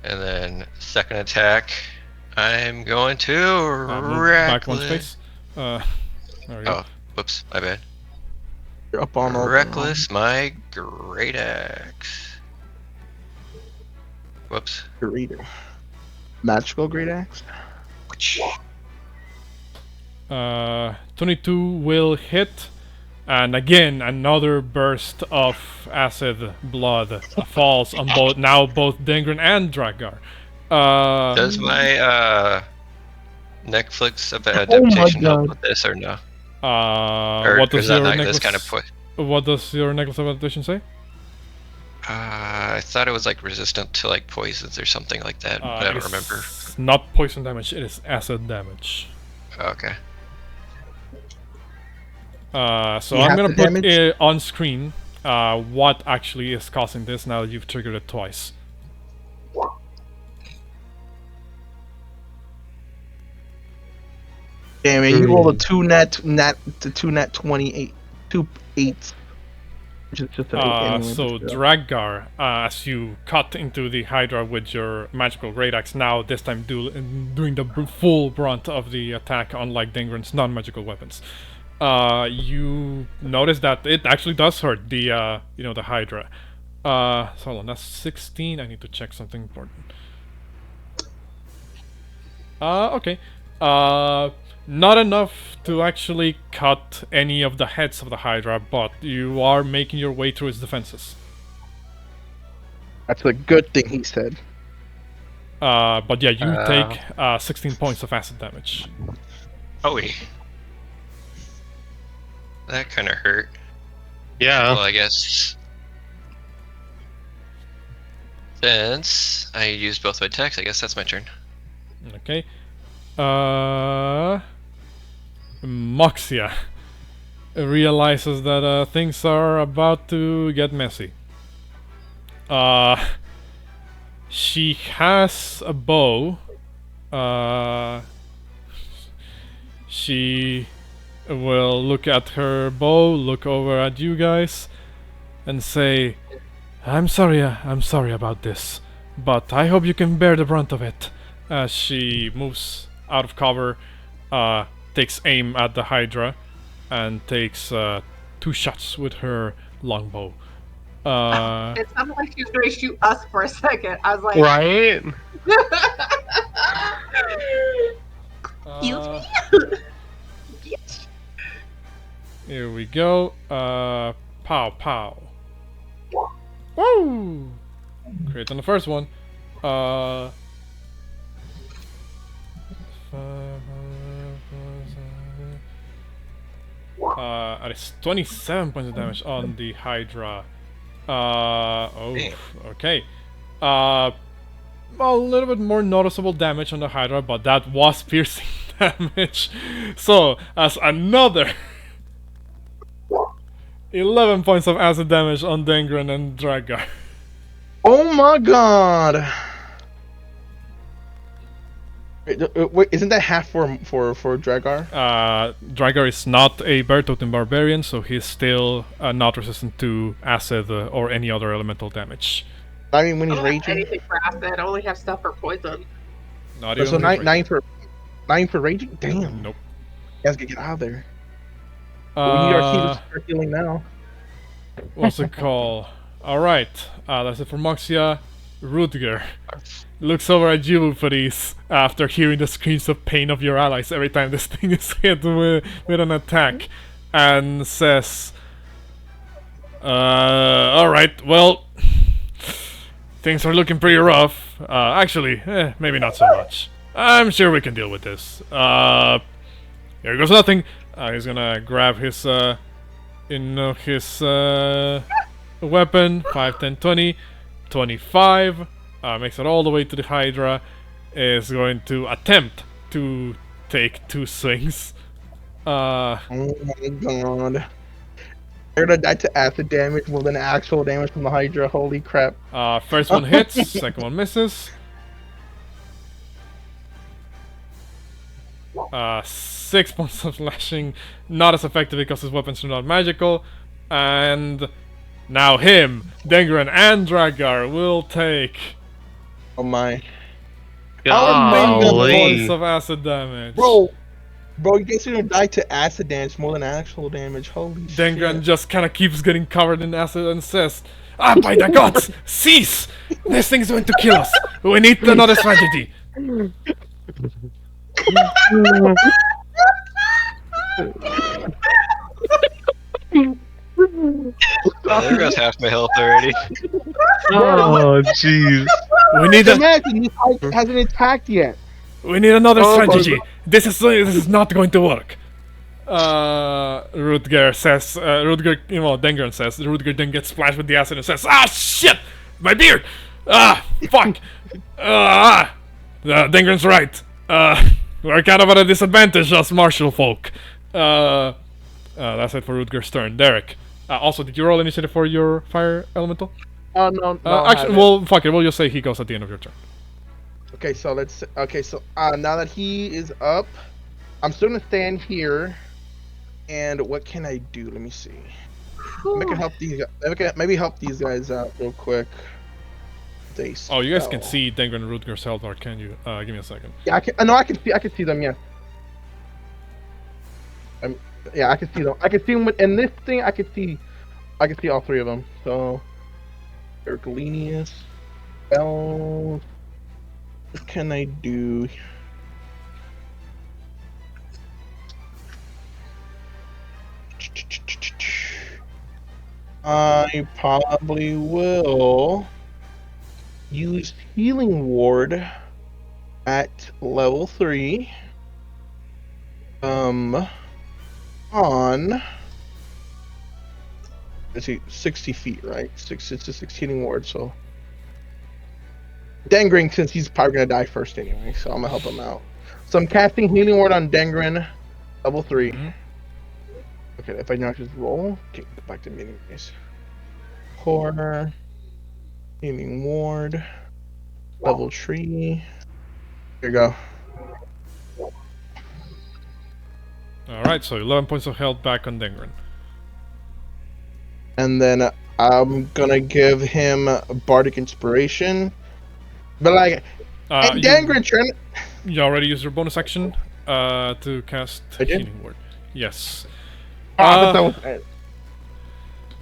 And then second attack, I'm going to back one space. There we go. Oh, whoops, my bad. You're up on Reckless, my great axe. Whoops. Greater. Magical great axe. 22 will hit. And again, another burst of acid blood falls on both Dengren and Drakgar. Does my Netflix adaptation help with this or no? What does your necklace? This kind of what does your necklace of adaptation say? I thought it was like resistant to like poisons or something like that, but I don't remember. It's not poison damage; it is acid damage. Okay. So I'm gonna put it on screen what actually is causing this now that you've triggered it twice. Damn it! You rolled a 2 nat 28, 2 8s. Which is just an 8 anyway, so Drakgar, as you cut into the Hydra with your magical great axe, now this time doing the full brunt of the attack, unlike Dengren's non-magical weapons. You notice that it actually does hurt the the Hydra. So hold on, that's 16. I need to check something important. Okay. Not enough to actually cut any of the heads of the Hydra, but you are making your way through its defenses. That's a good thing he said. But yeah, you take 16 points of acid damage. Oh wait. That kind of hurt. Yeah. Well, I guess since I used both my attacks, I guess that's my turn. Okay. Moxia realizes that things are about to get messy. She has a bow. She will look at her bow, look over at you guys, and say, I'm sorry about this, but I hope you can bear the brunt of it. As she moves out of cover, takes aim at the Hydra, and takes 2 shots with her longbow. It sounded like she was going to shoot us for a second. I was like, right? Excuse me? Yes. Here we go. Pow pow. Woo! Crit on the first one. That is 27 points of damage on the Hydra. Okay. A little bit more noticeable damage on the Hydra, but that was piercing damage. So, as another 11 points of acid damage on Dengren and Drakgar. Oh my god! Wait, isn't that half for Drakgar? Drakgar is not a Bear Totem Barbarian, so he's still not resistant to acid or any other elemental damage. I mean, when he's I don't have raging. anything for acid. I only have stuff for poison. Not So even nine for raging. Damn. Nope. You guys get out of there. We need our team to start healing now. What's it called? Alright, that's it for Moxia. Rutger looks over at you, Bouxfhades, after hearing the screams of pain of your allies every time this thing is hit with an attack, and says, alright, well, things are looking pretty rough. Actually, maybe not so much. I'm sure we can deal with this. Here goes nothing. He's gonna grab his, weapon. 5, 10, 20, 25. Makes it all the way to the Hydra. Is going to attempt to take 2 swings. Oh my god. They're gonna die to acid damage more than actual damage from the Hydra. Holy crap. First one hits, second one misses. 6 points of slashing, not as effective because his weapons are not magical. And now him, Dengren, and Drakgar will take Oh my. 11 Golly. points of acid damage. Bro, you guys are gonna die to acid damage more than actual damage. Holy Dengren shit. just kind of keeps getting covered in acid and says, by the gods, cease! This thing's going to kill us. We need another strategy. Oh, there goes half my health already. Oh, jeez. We need a, Imagine this guy hasn't attacked yet. we need another Oh, strategy. This is not going to work. Rutger says. Dengren says. Rutger then gets splashed with the acid and says, "Ah, shit, my beard. Ah, fuck. Dengren's right. We're kind of at a disadvantage as martial folk." That's it for Rutger's turn. Derek. Also, did you roll initiative for your fire elemental? Oh no. Actually, well, fuck it. We'll just say he goes at the end of your turn. Okay, so let's. Okay, so now that he is up, I'm still gonna stand here. And what can I do? Let me see. Maybe I can help these guys. Maybe help these guys out real quick. Oh, you guys can see Dengren and Rutger's health bar, can you? Give me a second. Yeah, I can. No, I can see. I can see them. Yeah. Yeah, I can see them. I can see them. In this thing, I can see. I can see all three of them. So, Herculeus, Bell. What can I do? I probably will use Healing Ward at level 3. On let's see, 60 feet, right? It's a 6 Healing Ward, so Dengren, since he's probably gonna die first anyway, so I'm gonna help him out. So I'm casting Healing Ward on Dengren, level 3. Mm-hmm. Okay, if I now just roll, okay, go back to meeting guys. Core, Healing Ward, level 3. Here you go. Alright, so 11 points of health back on Dengren. And then I'm gonna give him Bardic Inspiration. But like, and Dengren trying. You already used your bonus action to cast I did? Healing Word. Yes. That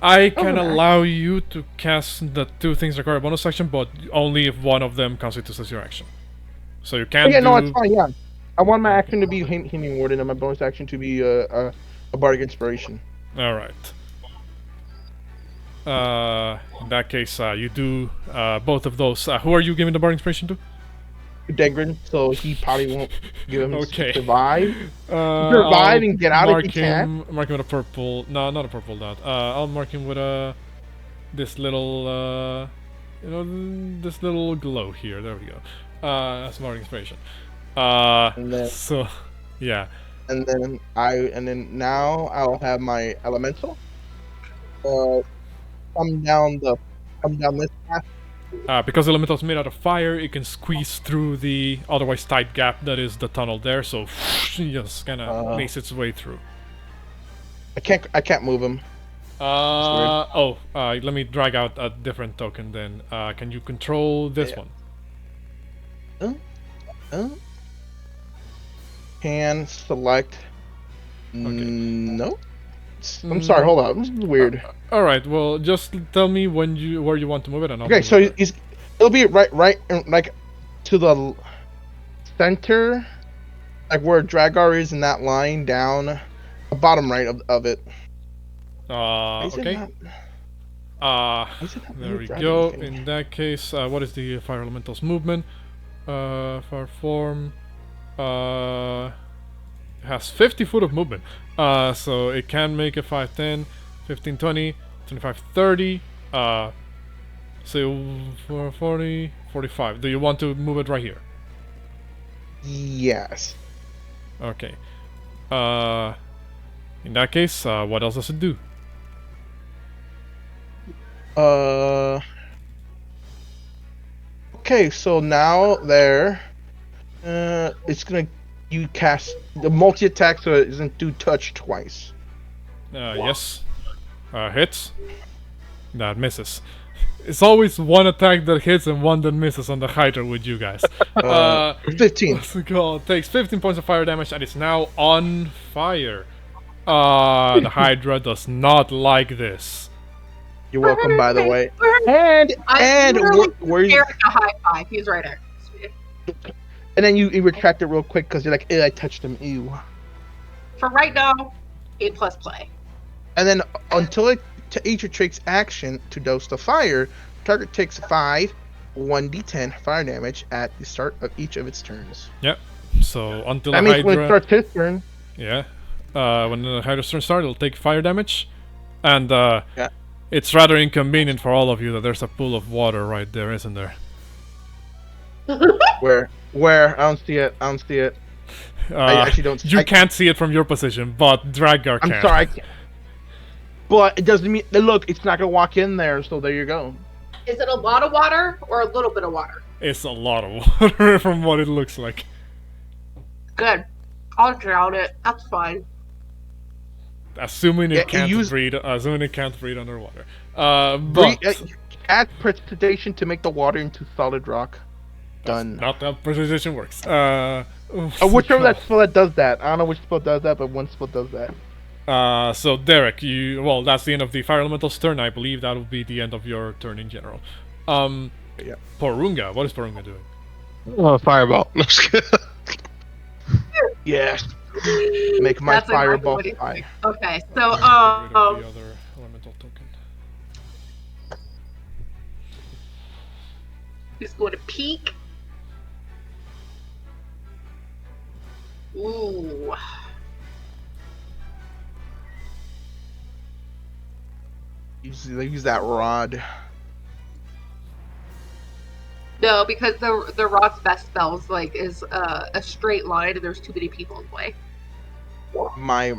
I can allow you to cast the two things require a bonus action, but only if one of them constitutes as your action. So you can't. yeah, no, it's fine. Yeah, I want my action to be Healing Ward and my bonus action to be a Bardic Inspiration. All right. In that case, you do both of those. Who are you giving the Bardic Inspiration to? Dengren, so he probably won't give him Okay. survive. Survive and get out if he can. Mark him with a purple. No, not a purple dot. I'll mark him with a this little this little glow here. There we go. That's Bardic Inspiration. And then, So, yeah. and then now I'll have my elemental. Come down this path. Because Elemental's made out of fire, it can squeeze through the otherwise tight gap that is the tunnel there, so it just kind of makes its way through. I can't move him. Let me drag out a different token then. Can you control this one? Can select. Okay. No. I'm sorry. Hold on. This is weird. All right. Well, just tell me where you want to move it, and I'll Okay, move so it there. it'll be right, like to the center, like where Drakgar is in that line down, the bottom right of it. Okay. There we go. In that case, what is the Fire Elemental's movement? Fire form. Has 50 foot of movement. So it can make a 5, 10, 15, 20, 25, 30. So 40, 45. Do you want to move it right here? Yes. Okay. In that case, what else does it do? Okay, so now there, it's gonna cast the multi attack, so it doesn't do touch twice. Yes. Hits. That misses. It's always one attack that hits and one that misses on the Hydra with you guys. 15. Let's go. It takes 15 points of fire damage and it's now on fire. The Hydra does not like this. You're welcome, by the way. And where you? A high five. He's right there. And then you retract it real quick because you're like, I touched him. Ew. For right now, A+ play. And then until each takes action to dose the fire, target takes 1d10 fire damage at the start of each of its turns. Yep. So until That the means when it Hydra, starts his turn. yeah, when the Hydra's turn starts, it'll take fire damage, and Yeah. it's rather inconvenient for all of you that there's a pool of water right there, isn't there? Where? I don't see it. I actually don't. You can't see it from your position, but Drakgar can. I'm sorry. I can't. But it doesn't mean. Look, it's not gonna walk in there. So there you go. Is it a lot of water or a little bit of water? It's a lot of water from what it looks like. Good. I'll drown it. That's fine. Assuming it can't breathe. Assuming it can't breathe underwater. But add precipitation to make the water into solid rock. Done. Not how precipitation works. Whichever that spell that does that. I don't know which spell does that, but one spell does that. So Derek, that's the end of the Fire Elemental's turn. I believe that'll be the end of your turn in general. Yeah. Porunga, what is Porunga doing? Fireball. No, just kidding. Yes. Make my That's fireball exactly fly. Okay, so Get rid of the other elemental token. he's going to peek. Ooh. Use that rod. No, because the rod's best spells is a straight line, and there's too many people in the way. My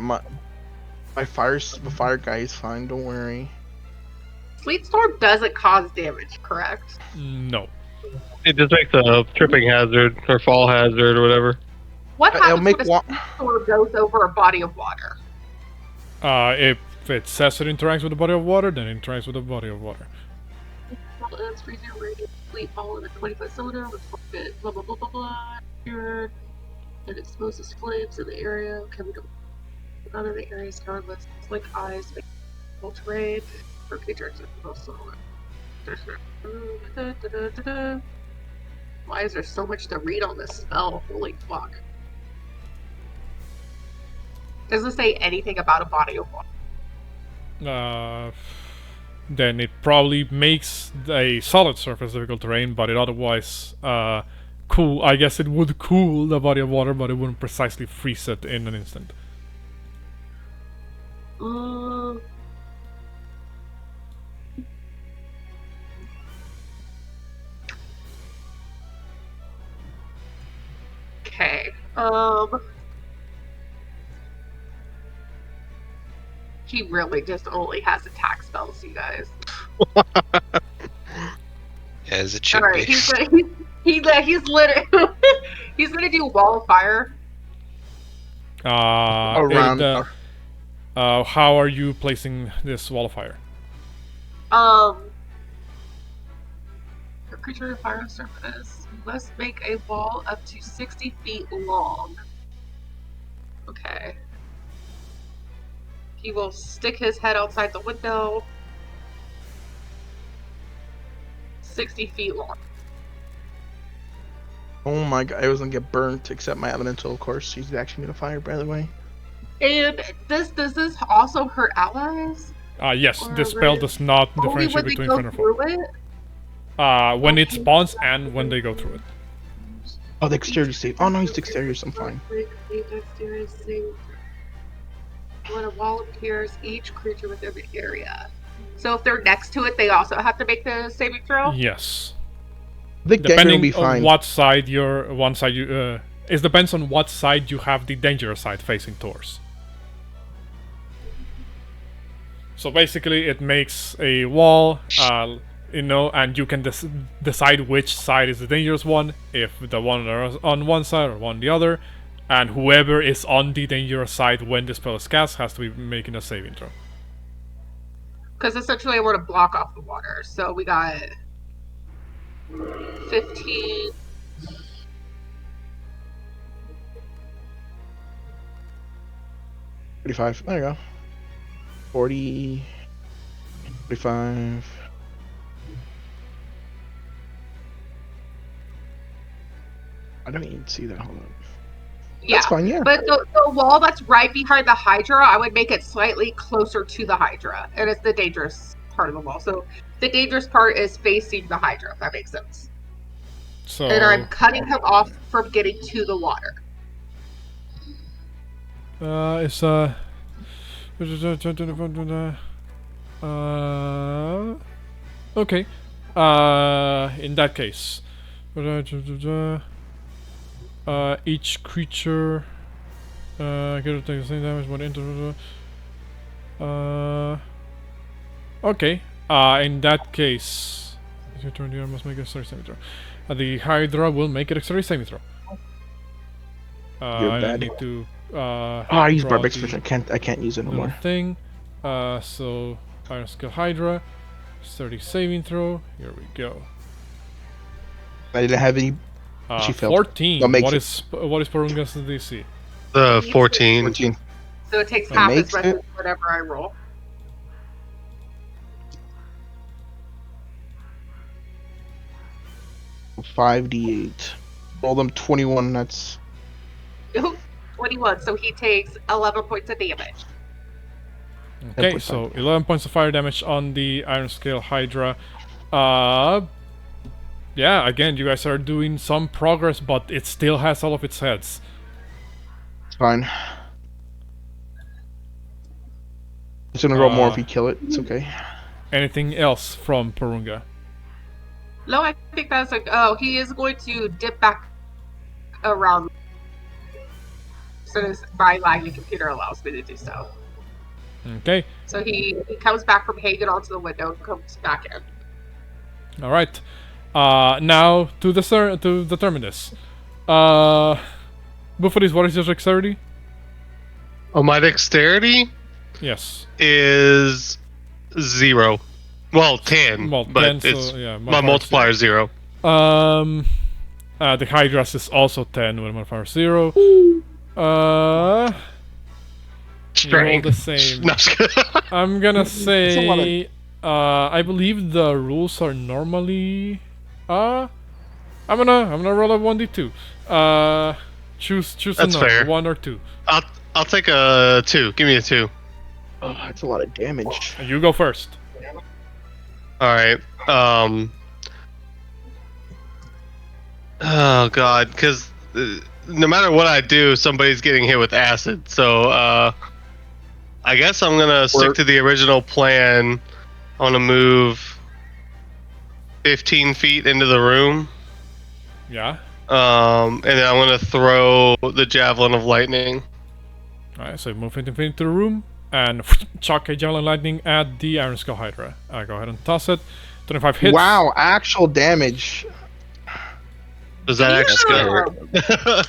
fire guy is fine. Don't worry. Sleet Storm doesn't cause damage, correct? No. It just makes a tripping hazard or fall hazard or whatever. What It'll happens make when a Sleet Storm goes over a body of water? If it says it interacts with the body of water, then it interacts with the body of water. It's freezing radiant sleet fall in a 20-foot cylinder with blah blah blah blah blah. Cured and exposes flames in the area. Can we go? None of the areas regardless. It's like eyes, make terrain for creatures also. Why is there so much to read on this spell? Holy fuck. Doesn't say anything about a body of water. Then it probably makes a solid surface difficult terrain, but it otherwise cool. I guess it would cool the body of water, but it wouldn't precisely freeze it in an instant. Okay. He really just only has attack spells, you guys. As it should Alright, be. he's literally he's gonna do wall of fire. Around. How are you placing this wall of fire? Your creature of fire surface must make a wall up to 60 feet long. Okay. He will stick his head outside the window. 60 feet long. Oh my god, I was gonna get burnt, except my elemental, of course. She's actually gonna fire, by the way. And does this also hurt allies? Yes, Or this spell does not Only differentiate when they between go friend or foe. through it? When it spawns and when they go through it. Oh, the dexterity save. Oh no, he's dexterity, I'm fine. Dexterity save. When a wall appears, each creature within the area. So if they're next to it, they also have to make the saving throw? Yes. I think Dagger will be Depending on fine. what side it depends on what side you have the dangerous side facing towards. So basically, it makes a wall, and you can decide which side is the dangerous one, if the one on one side or one on the other, and whoever is on the dangerous side when the spell is cast has to be making a saving throw. Because essentially I want to block off the water. So we got 15. $35. There you go. 40. 45. I don't even see that. Hold on. Yeah, That's fine, yeah. but the wall that's right behind the Hydra, I would make it slightly closer to the Hydra, and it's the dangerous part of the wall. So the dangerous part is facing the Hydra, if that makes sense. So And I'm cutting him off from getting to the water. it's okay. In that case, each creature get to take the same damage when enter. Okay. In that case, it's your turn. You must make a dexterity saving throw. The Hydra will make a dexterity saving throw. You're I bad. need to. I use draw Barbaric the Expression. I can't use it no little more. thing. So Iron Skill Hydra, 30 saving throw. Here we go. I didn't have any. She failed. 14. That makes What it. is Porunga's DC? The 14. 14. So it takes That half as makes much it- as whatever I roll. Five D8. Roll them 21. That's 21, so he takes 11 points of damage. Okay, 10.5. so 11 points of fire damage on the Iron Scale Hydra. Yeah, again, you guys are doing some progress, but it still has all of its heads. fine. It's gonna roll more if Uh, you kill it. It's okay. Anything else from Porunga? No, I think that's like, oh, he is going to dip back around. So as my lagging computer allows me to do so. Okay, So he comes back from hanging onto the window and comes back in. all right. Now to determine this. Bouxfhades, what is your dexterity? Oh, my dexterity Yes. is 0. Well, 10. Well, but 10, it's so yeah, my multiplier is 0. The Hydra's is also 10 with modifier 0. Roll Strength. the same. No, I'm just kidding. I'm gonna a lot say, I believe the rules are normally, I'm gonna roll a 1d2. Choose a That's number, fair. 1 or 2. I'll take a 2. Give me a 2. Oh, that's a lot of damage. And you go first. All right. Oh God, because no matter what I do, somebody's getting hit with acid. So I guess I'm gonna stick to the original plan. I want to move 15 feet into the room. Yeah. And then I'm gonna throw the javelin of lightning. Alright, so move into the room and chuck a javelin lightning at the Iron Skull Hydra. Go ahead and toss it. 25 hits. Wow, actual damage. Does that actually? Yeah.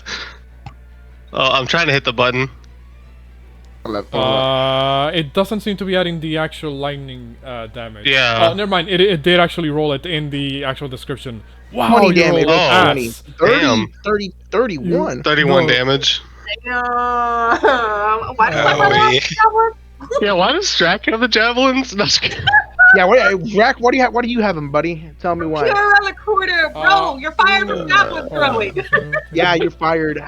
Oh, I'm trying to hit the button. It doesn't seem to be adding the actual lightning damage. Yeah. Oh, never mind. It did actually roll it in the actual description. Wow, 20 you damage. rolled Oh, 20. ass. 30, Damn. 30, 31. 31 No. damage. Why does my Oh, brother have yeah. javelin? Yeah, why does Strack have the javelins? No, just kidding. Yeah, Jack, what do you have him, buddy? Tell me You're why. around the corner, bro. You're fired from javelin throwing. Yeah, you're fired.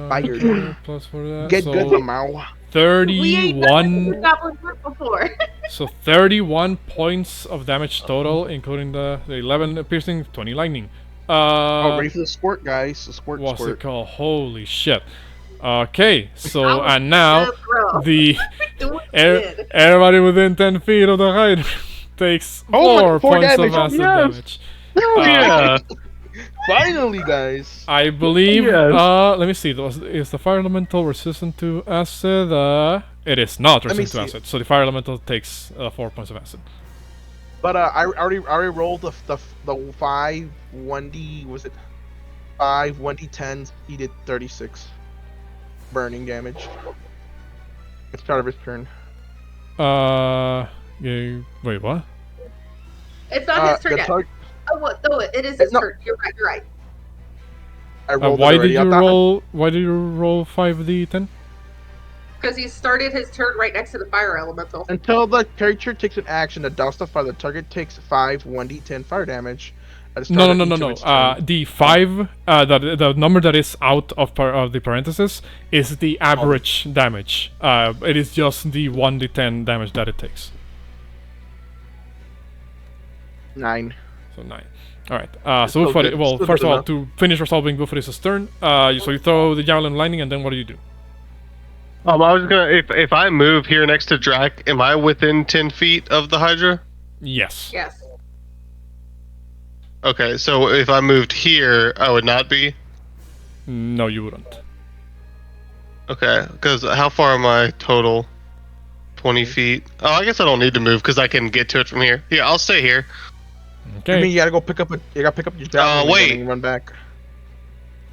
Fired. Plus for that. Get so good, Lamau. We ain't done 31. javelin work before. So 31 points of damage total, including the 11 piercing, 20 lightning. Oh, ready for the squirt, guys. The squirt, What's it squirt. called? Holy shit. Okay, so and now the everybody within 10 feet of the Hydra takes Oh my- 4 4 points of damage, acid yes. damage. Yeah. Finally, guys. I believe. Yes. Let me see. Is the fire elemental resistant to acid? It is not me resistant to see. acid. So the fire elemental takes 4 points of acid. But I already rolled the 5 1d. Was it 5 1d10s? He did 36 burning damage. It's start of his turn. Yeah, wait, what? It's not his turn the yet. target. Oh, what? No, it is his No. turn. You're right. You're right. I rolled Why it did already. you I thought- roll? Why did you roll 5d10? Because he started his turn right next to the fire elemental. Until the creature takes an action to dustify, the target takes 5 1d10 fire damage, At the No, start no, of no, each no, of its turns? the 5, the number that is out of the parentheses is the average damage. It is just the 1d10 damage that it takes. 9. So 9. Alright, so still Bouxfhades, good. well, Still first good of all, enough. to finish resolving Bouxfhades' turn, so you throw the Javelin Lightning, and then what do you do? I was gonna if I move here next to Drac, am I within 10 feet of the Hydra? Yes. Yes. Okay, so if I moved here, I would not be. No, you wouldn't. Okay, because how far am I total? 20 feet. Oh, I guess I don't need to move because I can get to it from here. Yeah, I'll stay here. Okay. I mean, you gotta pick up your javelin wait. and run back.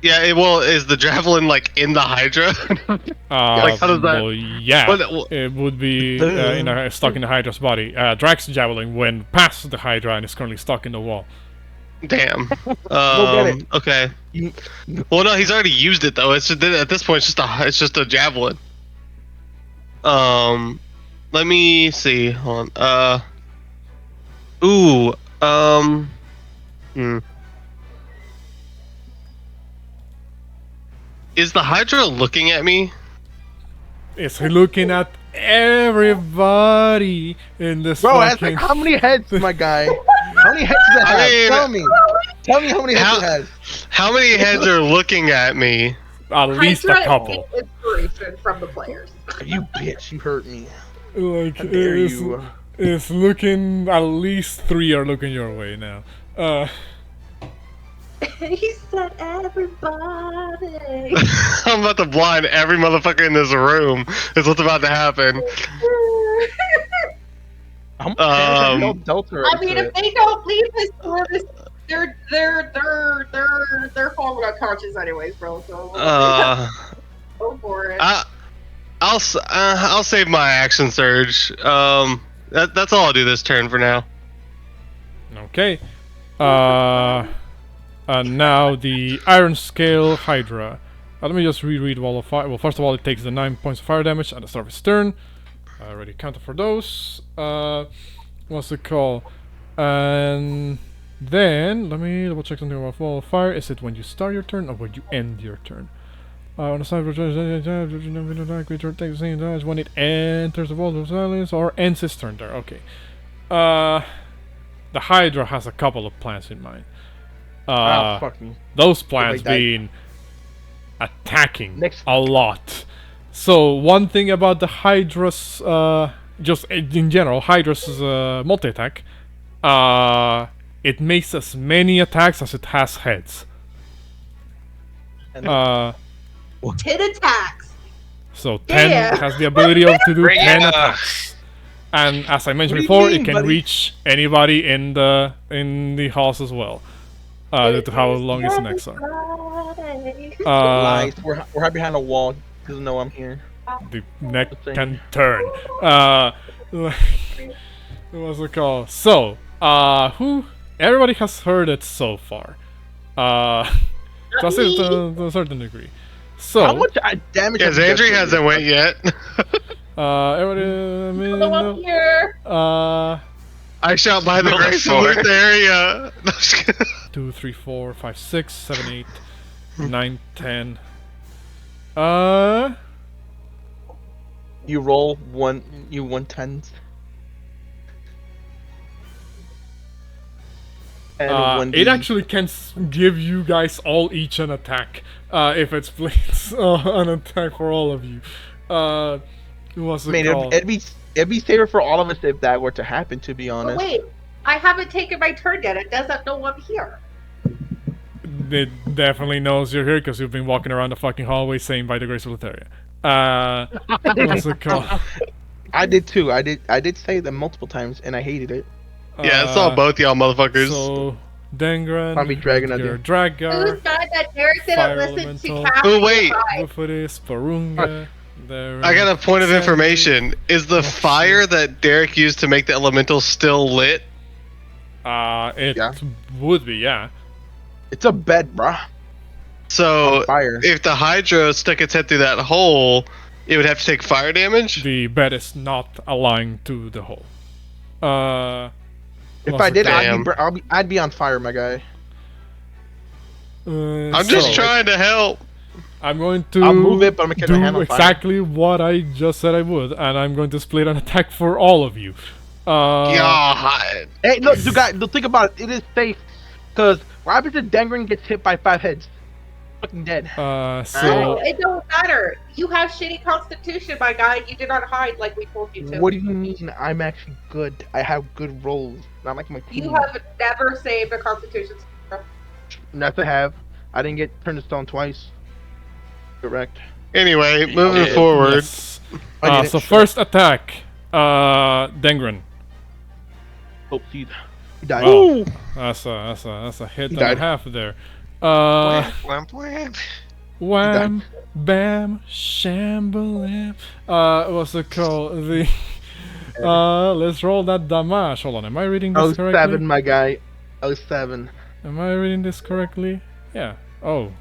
Yeah, is the javelin like in the Hydra? Like, how does that- Well, yeah, Well, it would be stuck in the Hydra's body. Drac's Javelin went past the Hydra and is currently stuck in the wall. Damn. get it. Okay. You- Well, no, he's already used it though. It's just, at this point, it's just a javelin. Let me see. Hold on. Is the Hydra looking at me? It's looking at everybody in this Bro, that's fucking... like, how many heads, my guy? How many heads does it have? I mean- Tell me how many heads it has. How many heads are looking at me? At least a Hydra couple. takes inspiration from the players. You bitch, you hurt me. Like, How dare it's, you? it's looking... At least 3 are looking your way now. He said everybody. I'm about to blind every motherfucker in this room. Is what's about to happen. How much damage have y'all dealt I already mean, to if it? they don't leave this forest, they're falling unconscious anyways, bro. So go for it. I'll save my action surge. That's all I'll do this turn for now. Okay. Now the Iron Scale Hydra. Let me just reread Wall of Fire. Well, first of all, it takes the 9 points of fire damage at the start of its turn. I already counted for those. What's it called? And then, let me double check something about Wall of Fire. Is it when you start your turn or when you end your turn? On the side of when it enters the Wall of Silence or ends its turn there. Okay. The Hydra has a couple of plans in mind. Fuck me. Those plans Like that. being attacking Next- a lot. So one thing about the Hydra's, just in general, Hydra's multi-attack, it makes as many attacks as it has heads. And- 10 attacks. So 10 Yeah. has the ability to do Bring 10 it up. attacks. And as I mentioned What do you before, mean, it can buddy? reach anybody in the halls as well. Due to how long its necks are. Lies. We're hiding behind a wall. Doesn't know I'm here. The neck thing. can turn. What's it called? So, everybody has heard it so far. To a certain degree. So, How much damage? Yeah, have you Xandri done? hasn't went yet. everybody, Hello, I'm here. I shout by the No, grace of four. Loot area. 2, 3, 4, 5, 6, 7, 8, 9, 10. You roll one. You 1/10. And 1d. It actually can give you guys all each an attack. If it splits an attack for all of you. What's I it mean, called? it'd be safer for all of us if that were to happen. To be But honest. wait, I haven't taken my turn yet. It doesn't know I'm here. It definitely knows you're here because you've been walking around the fucking hallway saying by the grace of Letheria. What's it called? I did too. I did say them multiple times, and I hated it. Yeah, I saw both y'all motherfuckers. So, Dengran, Probably Dragon your Idea. Drakgar, Who's mad that Derek didn't Fire listen Elemental. to Cassie? Oh, wait. Bouxfhades, Porunga. I got a point of Satyr. information. Is the fire that Derek used to make the elemental still lit? It Yeah. would be, yeah. It's a bed, bruh. So On fire. if the Hydra stuck its head through that hole, it would have to take fire damage? The bed is not aligned to the hole. If what's I it did, called? Damn. I'd be on fire, my guy. I'm just trying to help. I'm going to I'll move it, but I'm gonna catch my hand do on fire. exactly what I just said I would, and I'm going to split an attack for all of you. God. Hey, look, you guys, think about it. It is safe, because what happens if Dangren gets hit by 5 heads? Fucking dead. No, So it don't matter. You have shitty constitution, my guy. You did not hide like we told you to. What do you mean? I'm actually good. I have good rolls. Not like my team. You have never saved a constitution. Not to have. I didn't get turned to stone twice. Correct. Anyway, moving forward. yes. So first attack, Dengren. Oh, he died. Wow. That's a hit and a died. half there. Wham, wham, wham. Wham, bam, shambalam. What's it called? The let's roll that damage. Hold on, am I reading I this was correctly? 7, my guy. I was 7. Am I reading this correctly? Yeah. Oh,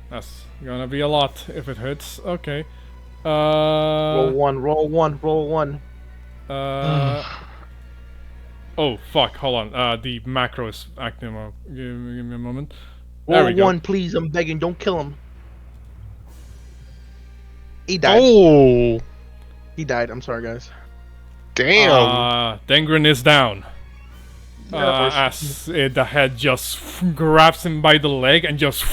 that's gonna be a lot if it hits. Okay. Roll 1, roll 1, roll 1. Oh fuck! Hold on. The macro is acting up. Give me a moment. There Roll we go. 1, please. I'm begging. Don't kill him. He died. Oh, He died. I'm sorry, guys. damn. Dengren is down. Yeah, As the head just grabs him by the leg and just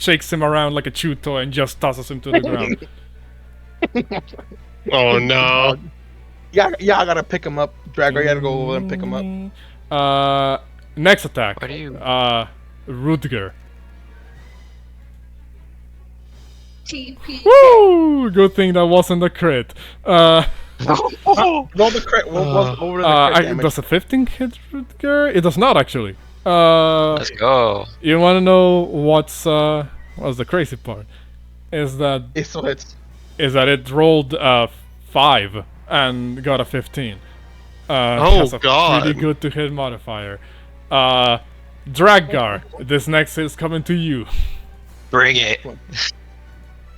shakes him around like a chew toy and just tosses him to the ground. Oh no. Yeah, I gotta pick him up. Dragger, you gotta go over and pick him up. Next attack. What are you? Rudger. TP. Woo! Good thing that wasn't a crit. Roll the crit. Roll over the crit damage. Does a 15 hit Rudger? It does not actually. Let's go. You want to know what's the crazy part? Is that It still hits. it rolled 5 and got a 15. Oh, That's a God. pretty good to hit modifier. Drakgar, this next is coming to you. Bring it.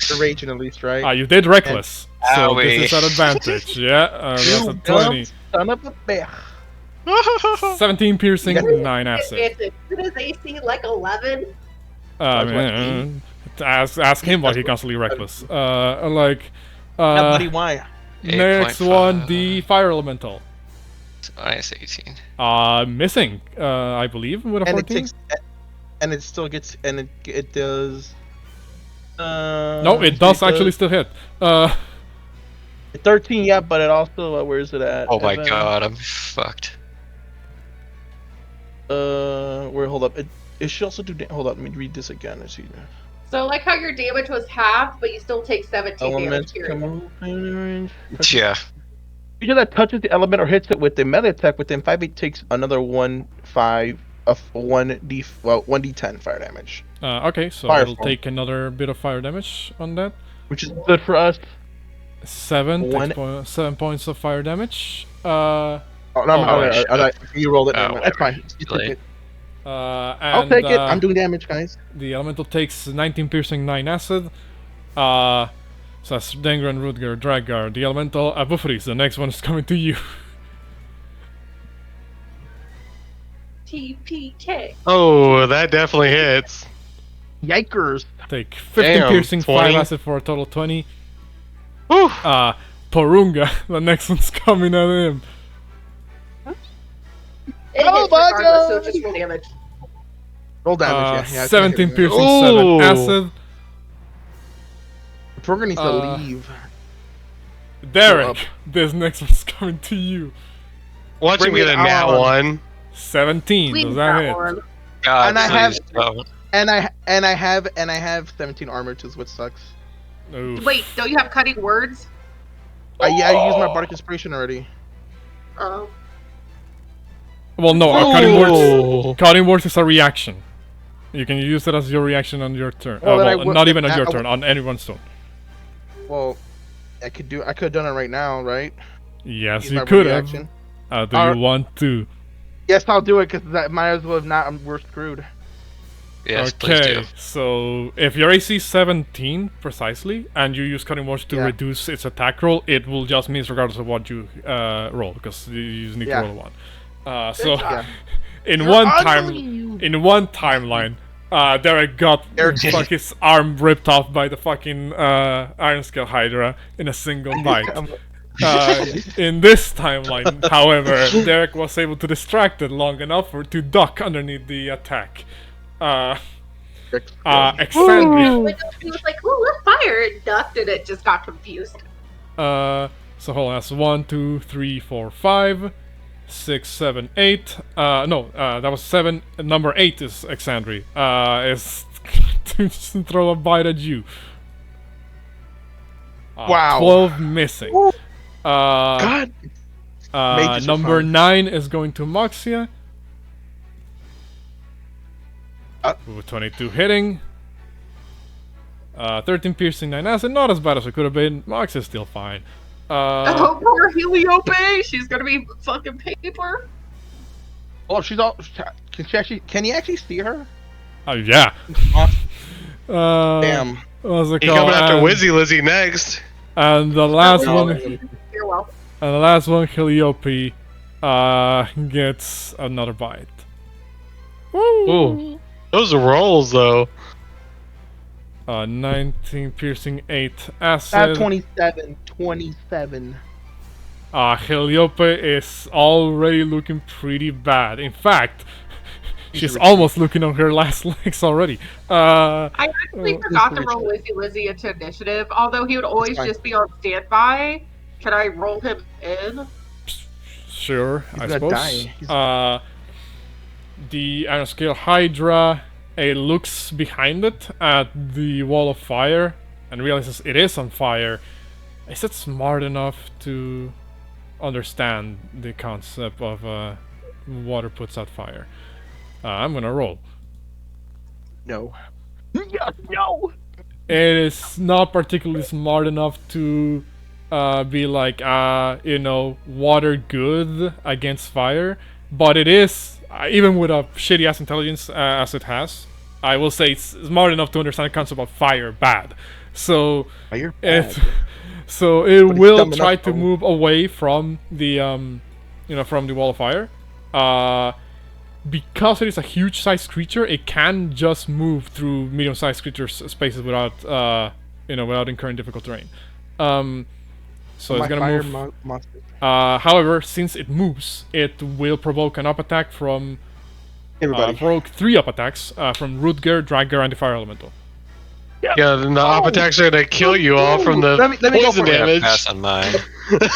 The raging at least, right? You did reckless, so Owie. this is an advantage. Yeah, that's You a dumb 20. son of a bitch. 17 piercing, 9 acid. It is AC like 11. Ask him why he constantly reckless. Yeah, buddy, why? Next 8.5. one, the fire elemental. Minus 18. Missing, I believe, with a And it 14. takes, and it still gets, and it does. No, it does actually still hit. 13, yeah, but it also, where is it at? Oh my Evan? god, I'm fucked. Hold up. It should also do. Hold up, let me read this again. Let's see. So like how your damage was half, but you still take 17 damage. Elements Period. come within range. Yeah. Creature that touches the element or hits it with a melee attack within 5 feet takes another 1d10 fire damage, Okay, so Fire it'll form. take another bit of fire damage on that. which is good for us. 7 One- takes 7 points of fire damage. Oh, no, Oh, you rolled it. Oh, That's fine. whatever. You took it. And, I'll take it. I'm doing damage, guys. The elemental takes 19 piercing, 9 acid. So that's Dengren, Rudger, Drakgar. The elemental, Bouxfhades. The next one is coming to you. TPK. Oh, that definitely hits. Yikers. Take 15 Damn, piercing, 5 20. acid for a total 20. Whew. Porunga. The next one's coming at him. It Oh hits my regardless, so God. just roll damage. Roll damage. Yeah, 17 piercing, Ooh. 7 acid. Porunga needs to leave. Derek, this next one's coming to you. Watch him Bring get it a nat on. 1. 17. Please, Does that hit? one. God, And I have- please don't. And I have 17 armor too, which sucks. Oof. Wait, don't you have cutting words? I used my bardic inspiration already. Oh. Well, no, Ooh. cutting words is a reaction. You can use it as your reaction on your turn. Well, then I Well, will- not even on your I- turn, on anyone's turn. Well, I could have done it right now, right? Yes, Use you my could have. reaction. Do you want to? Yes, I'll do it because that might as well have not. We're screwed. Yes, please Okay, do. so if your AC 17 precisely, and you use cutting words to Yeah. reduce its attack roll, it will just miss regardless of what you roll, because you just need Yeah. to roll a 1. So Yeah. in You're one ugly. in one timeline, Derek got Derek- his arm ripped off by the fucking Iron Scale Hydra in a single bite. In this timeline, however, Derek was able to distract it long enough to duck underneath the attack. Exandria. He was like, "Ooh, what fire?" It ducked, and it just got confused. So hold on, that's 1, 2, 3, 4, 5, 6, 7, 8. No, that was 7. Number 8 is Exandria. Is to just throw a bite at you. Wow. 12 missing. God. Mages are Number fun. 9 is going to Moxia. Ooh, 22 hitting. 13 piercing, 9 acid. Not as bad as it could have been. Moxia's still fine. Oh, poor Heliope! She's gonna be fucking paper. Oh, she's all. Can you actually see her? Yeah. Damn. What's it He called? coming after And- Wizzy Lizzy next. And the last No. one, You're welcome. Heliope, gets another bite. Ooh. Those rolls, though. 19 piercing, 8 That's acid. 27. 27. Heliope is already looking pretty bad. In fact, she's retreating. almost looking on her last legs already. I actually forgot to Lizzy. roll Wizzy Lizzy into initiative, although he would always fine. just be on standby. Can I roll him in? Sure, He's I gonna suppose. die. The Iron Scale Hydra, it looks behind it at the wall of fire and realizes it is on fire. Is it smart enough to understand the concept of water puts out fire? I'm gonna roll. No. No. It is not particularly smart enough to be like, water good against fire, but it is, even with a shitty ass intelligence as it has, I will say it's smart enough to understand the concept of fire bad. So You're it, bad. so it But it's will dumb try enough, to though. move away from the from the wall of fire. Because it is a huge sized creature, it can just move through medium sized creatures spaces without without incurring difficult terrain. So it's My gonna fire move. monster. However, since it moves, it will provoke an up attack from Everybody. provoke 3 up attacks from Rutger, Drakgar, and the Fire Elemental. Yeah, then the op attacks are gonna kill you all from the Let me go poison for it. damage. Pass on mine.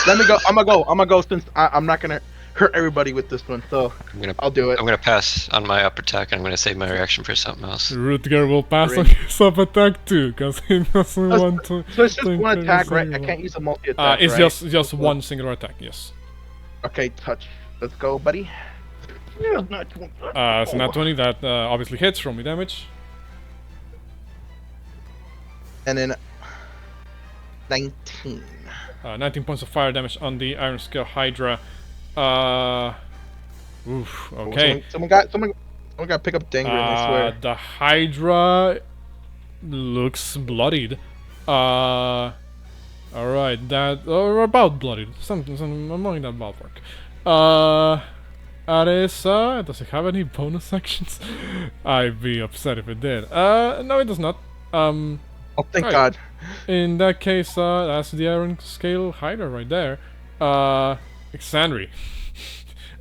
Let me go. I'm gonna go since I'm not gonna hurt everybody with this one. So I'll do it. I'm gonna pass on my up attack. And I'm gonna save my reaction for something else. Rutger will pass on Great. his up attack too, because he doesn't want to. So it's just think one every attack, right? I single can't use a multi attack. It's right? just one singular attack. Yes. Okay, touch. Let's go, buddy. Yeah, not So nat 20 that obviously hits. Roll me damage. And then 19. 19 points of fire damage on the Iron Scale Hydra. Oof. Okay. Someone got to pick up Dangren, I swear. The Hydra looks bloodied. Alright, or about bloodied. Something among in that ballpark. Aresa, does it have any bonus actions? I'd be upset if it did. No, it does not. Oh, thank right. God. In that case, that's the Iron Scale Hydra right there. Exandria.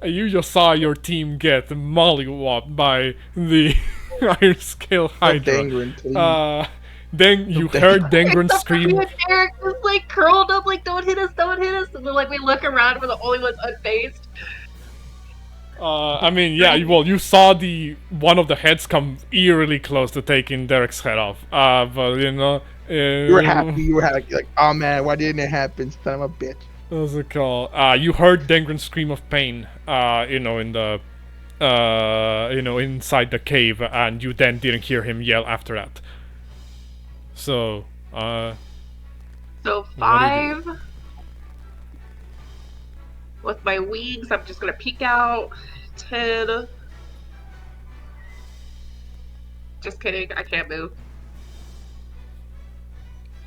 You just saw your team get mollywopped by the Iron Scale Hydra. Dangren, please. Then you heard Dangren scream. Me and Derek just like curled up, like, "Don't hit us, don't hit us!" And then like we look around, we're the only ones unfazed. I mean, yeah. Well, you saw one of the heads come eerily close to taking Derek's head off. But You were happy. You were happy. Like, oh man, why didn't it happen? Son of a bitch. What's it called? You heard Dengren scream of pain. In the, inside the cave, and you then didn't hear him yell after that. So, So What do you 5. With my wings, I'm just gonna peek out. 10. Just kidding, I can't move.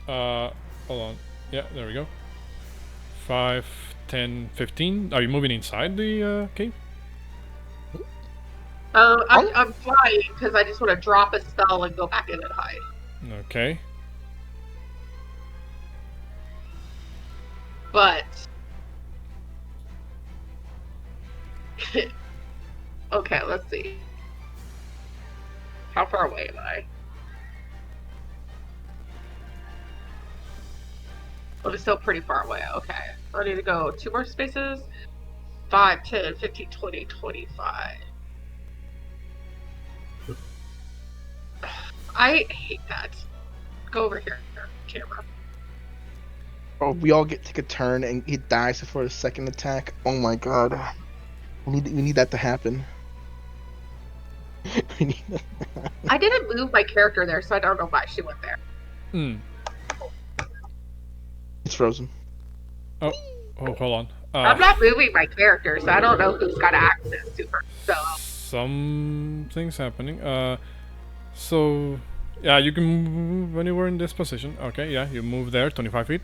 hold on. Yeah, there we go. 5, 10, 15. Are you moving inside the cave? I'm flying because I just want to drop a spell and go back in and hide. Okay. But okay, let's see. How far away am I? Oh, it's still pretty far away. Okay. I need to go 2 more spaces. 5, 10, 15, 20, 25. I hate that. Go over here, camera. Oh, we all take a turn and he dies before the second attack. Oh my god. We need that to happen. We need that to happen. I didn't move my character there, so I don't know why she went there. It's frozen. Oh, hold on. I'm not moving my character, so I don't know who's got access to her. So Something's happening. So yeah, you can move anywhere in this position. Okay, yeah, you move there, 25 feet.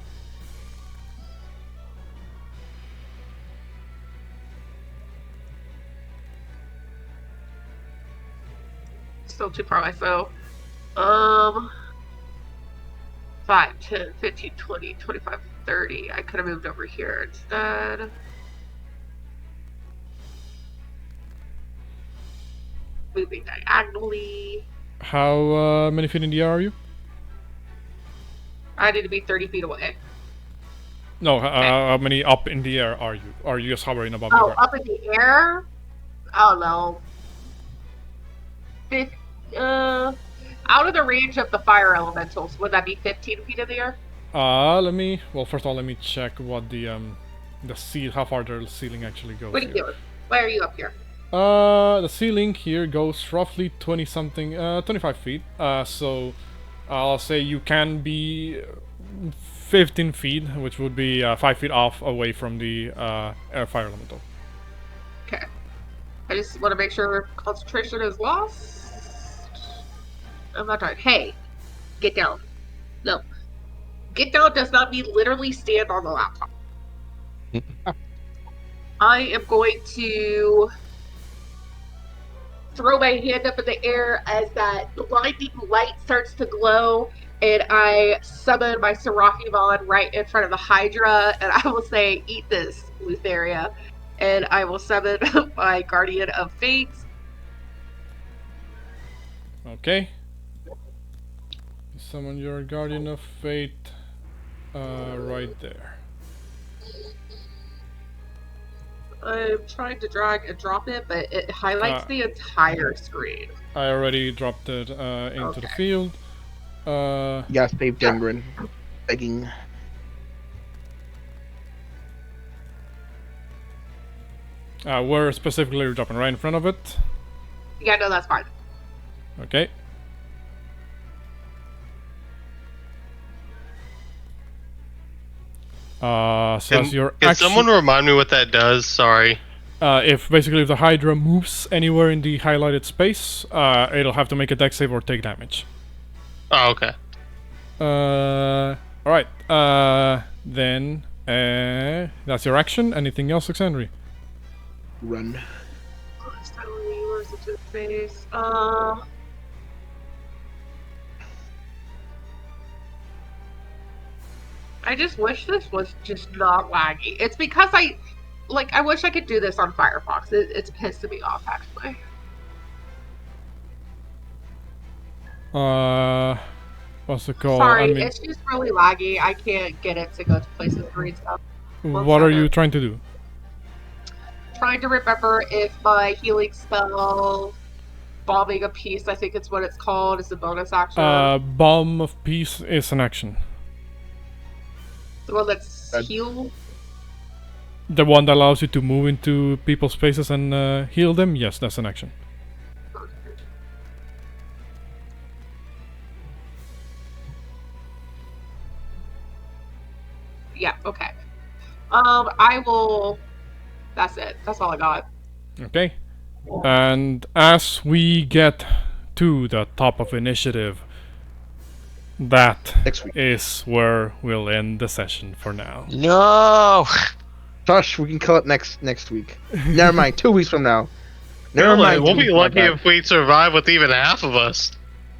still too far away. So 5, 10, 15, 20, 25, 30. I could have moved over here instead. Moving diagonally. How many feet in the air are you? I need to be 30 feet away. No, how many up in the air are you? Are you just hovering above the Oh, ground? up in the air? I don't know. Out of the range of the fire elementals, would that be 15 feet in the air? Well, first of all, let me check what the seal, how far the ceiling actually goes. What are you doing? Why are you up here? The ceiling here goes roughly 25 feet. So I'll say you can be 15 feet, which would be 5 feet off away from the air fire elemental. Okay. I just want to make sure concentration is lost. I'm not trying. Hey, get down. No. Get down does not mean literally stand on the laptop. I am going to throw my hand up in the air as that blinding light starts to glow, and I summon my Seraphimon right in front of the Hydra, and I will say, eat this, Lutheria. And I will summon my Guardian of Fate. Okay. Summon your Guardian of Fate right there. I'm trying to drag and drop it, but it highlights the entire screen. I already dropped it into the field. Yeah, save Dengrin. Begging. Where specifically you're dropping? Right in front of it? Yeah, no, that's fine. Okay. So as your Can action, someone remind me what that does? Sorry. if the Hydra moves anywhere in the highlighted space, it'll have to make a dex save or take damage. Oh, okay. Alright. Then that's your action. Anything else, Alexandri? Run. Where's the two face? I just wish this was just not laggy. It's because I wish I could do this on Firefox. It's pissing me off, actually. What's it called? Sorry, I mean, it's just really laggy. I can't get it to go to places to read stuff. what are you trying to do? Trying to remember if my healing spell, Bombing of Peace, I think it's what it's called, is a bonus action. Bomb of Peace is an action. The one that's heal. The one that allows you to move into people's spaces and heal them? Yes, that's an action. Yeah, okay. I will... That's it. That's all I got. Okay. And as we get to the top of initiative, that is where we'll end the session for now. No! Josh, we can call it next week. Never mind, 2 weeks from now. Never mind. We'll be dude, lucky my bad. if we survive with even half of us.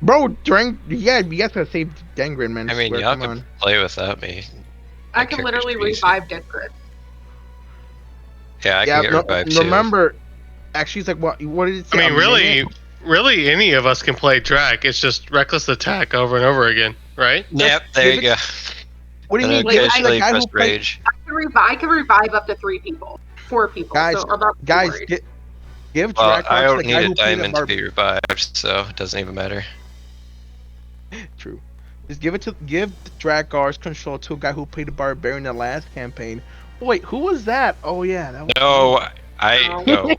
Bro, yeah, you guys gotta save Dengrin, man. I mean, swear, y'all come can on. play without me. I My can character's literally pretty easy. revive Drakgar. Yeah, I Yeah, can get revived too. remember, actually, it's like, what did it say? I mean, A minute? really, any of us can play Drac. It's just reckless attack over and over again, right? Yep, there you go. What do you And mean? then Give it to the occasionally guy press who played. rage. I can revive up to 3 people, 4 people. Guys, so I'm not guys, worried. give Well, Dragonlords I to don't the need guy a who played diamond to be revived, so it doesn't even matter. True. Just give Drakgar's control to a guy who played the Barbarian in the last campaign. Wait, who was that? Oh yeah, that was. No, no.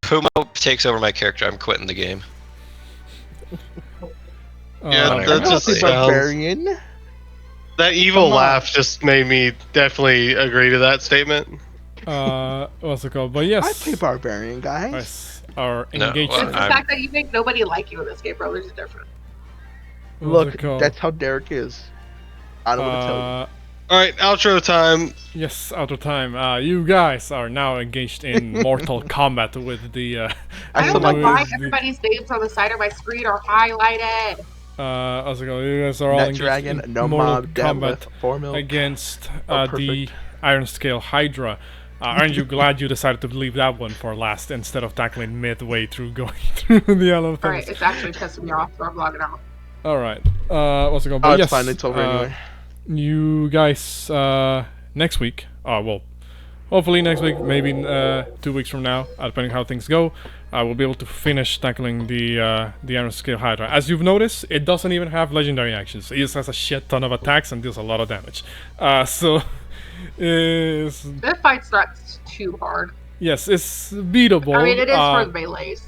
Pumo takes over my character, I'm quitting the game. Yeah, I that don't just play sounds. Barbarian. That evil Come on. laugh just made me definitely agree to that statement. What's it called? But yes, I play Barbarian, guys. yes, our No, engagement. It's the fact that you make nobody like you in this game, bro. There's a difference. what's Look, it called? that's how Derek is. I don't want to tell you. All right, outro time. Yes, out of time. You guys are now engaged in Mortal Kombat with the. I don't saw know my- why with the- everybody's names on the side of my screen are highlighted. What's it called? You guys are all That engaged dragon, in no Mortal mob, Kombat deadlift, 4 mil. against Oh, the perfect. Iron Scale Hydra. Aren't you glad you decided to leave that one for last instead of tackling midway through going through the Island of Alright, Themis? it's actually pissing me off, so I'm logging out. Alright. What's it called? Oh, But it's yes, fine. It's over anyway. You guys, next week, well, hopefully next week, maybe 2 weeks from now, depending how things go, we'll be able to finish tackling the Iron Scale Hydra. As you've noticed, it doesn't even have legendary actions. It just has a shit ton of attacks and deals a lot of damage. So, This fight's not too hard. yes, it's beatable. I mean, it is for the melees.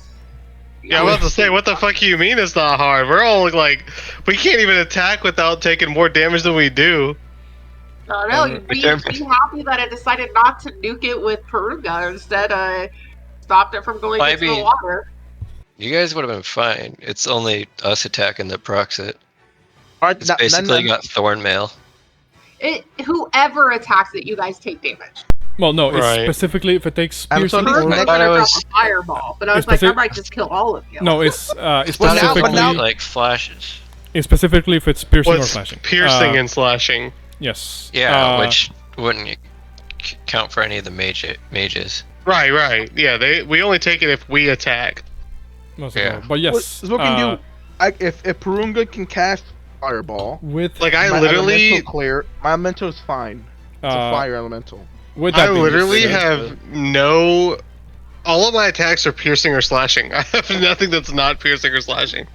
Yeah, I'm about to say, what the fuck do you mean it's not hard? We're all like, we can't even attack without taking more damage than we do. I know, you'd be happy that I decided not to nuke it with Porunga. Instead, I stopped it from going I into the mean- water. You guys would have been fine. It's only us attacking that procs it. Alright, It's basically got thorn mail. Whoever attacks it, you guys take damage. Well, no, it's Right. specifically if it takes I'm piercing sorry, or... Porunga's I thought gonna it drop was- a fireball, but I was It's like, I specific- might just kill all of you. No, it's Well, now- specifically... but now- Like flashes. It's specifically if it's piercing or What's slashing. piercing and slashing? Yes. Yeah, which wouldn't count for any of the mages. Right. Yeah, we only take it if we attack. Most Yeah. of all. But yes. What can do? If Porunga can cast Fireball, With Like, I my literally, elemental clear. My elemental is fine. It's a uh, fire elemental. with I that being literally said- have no. All of my attacks are piercing or slashing. I have nothing that's not piercing or slashing.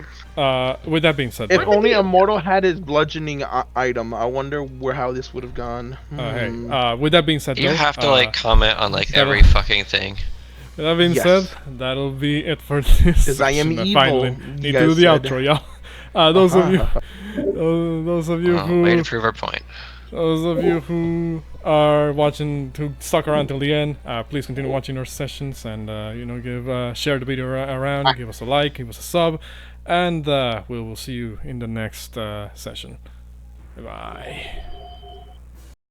with that being said, If though, only Immortal had his bludgeoning item, I wonder how this would have gone. hey, with that being said, You though, have to like comment on like seven- every fucking thing. with that being Yes. said, that'll be it for this. 'Cause I am section. evil, Finally, you need guys to do the said. outro, y'all. Those of you, those of you Well, way who, to prove our point. those of you who are watching, who stuck around till the end, please continue watching our sessions and share the video around, give us a like, give us a sub, and we will see you in the next session. Bye.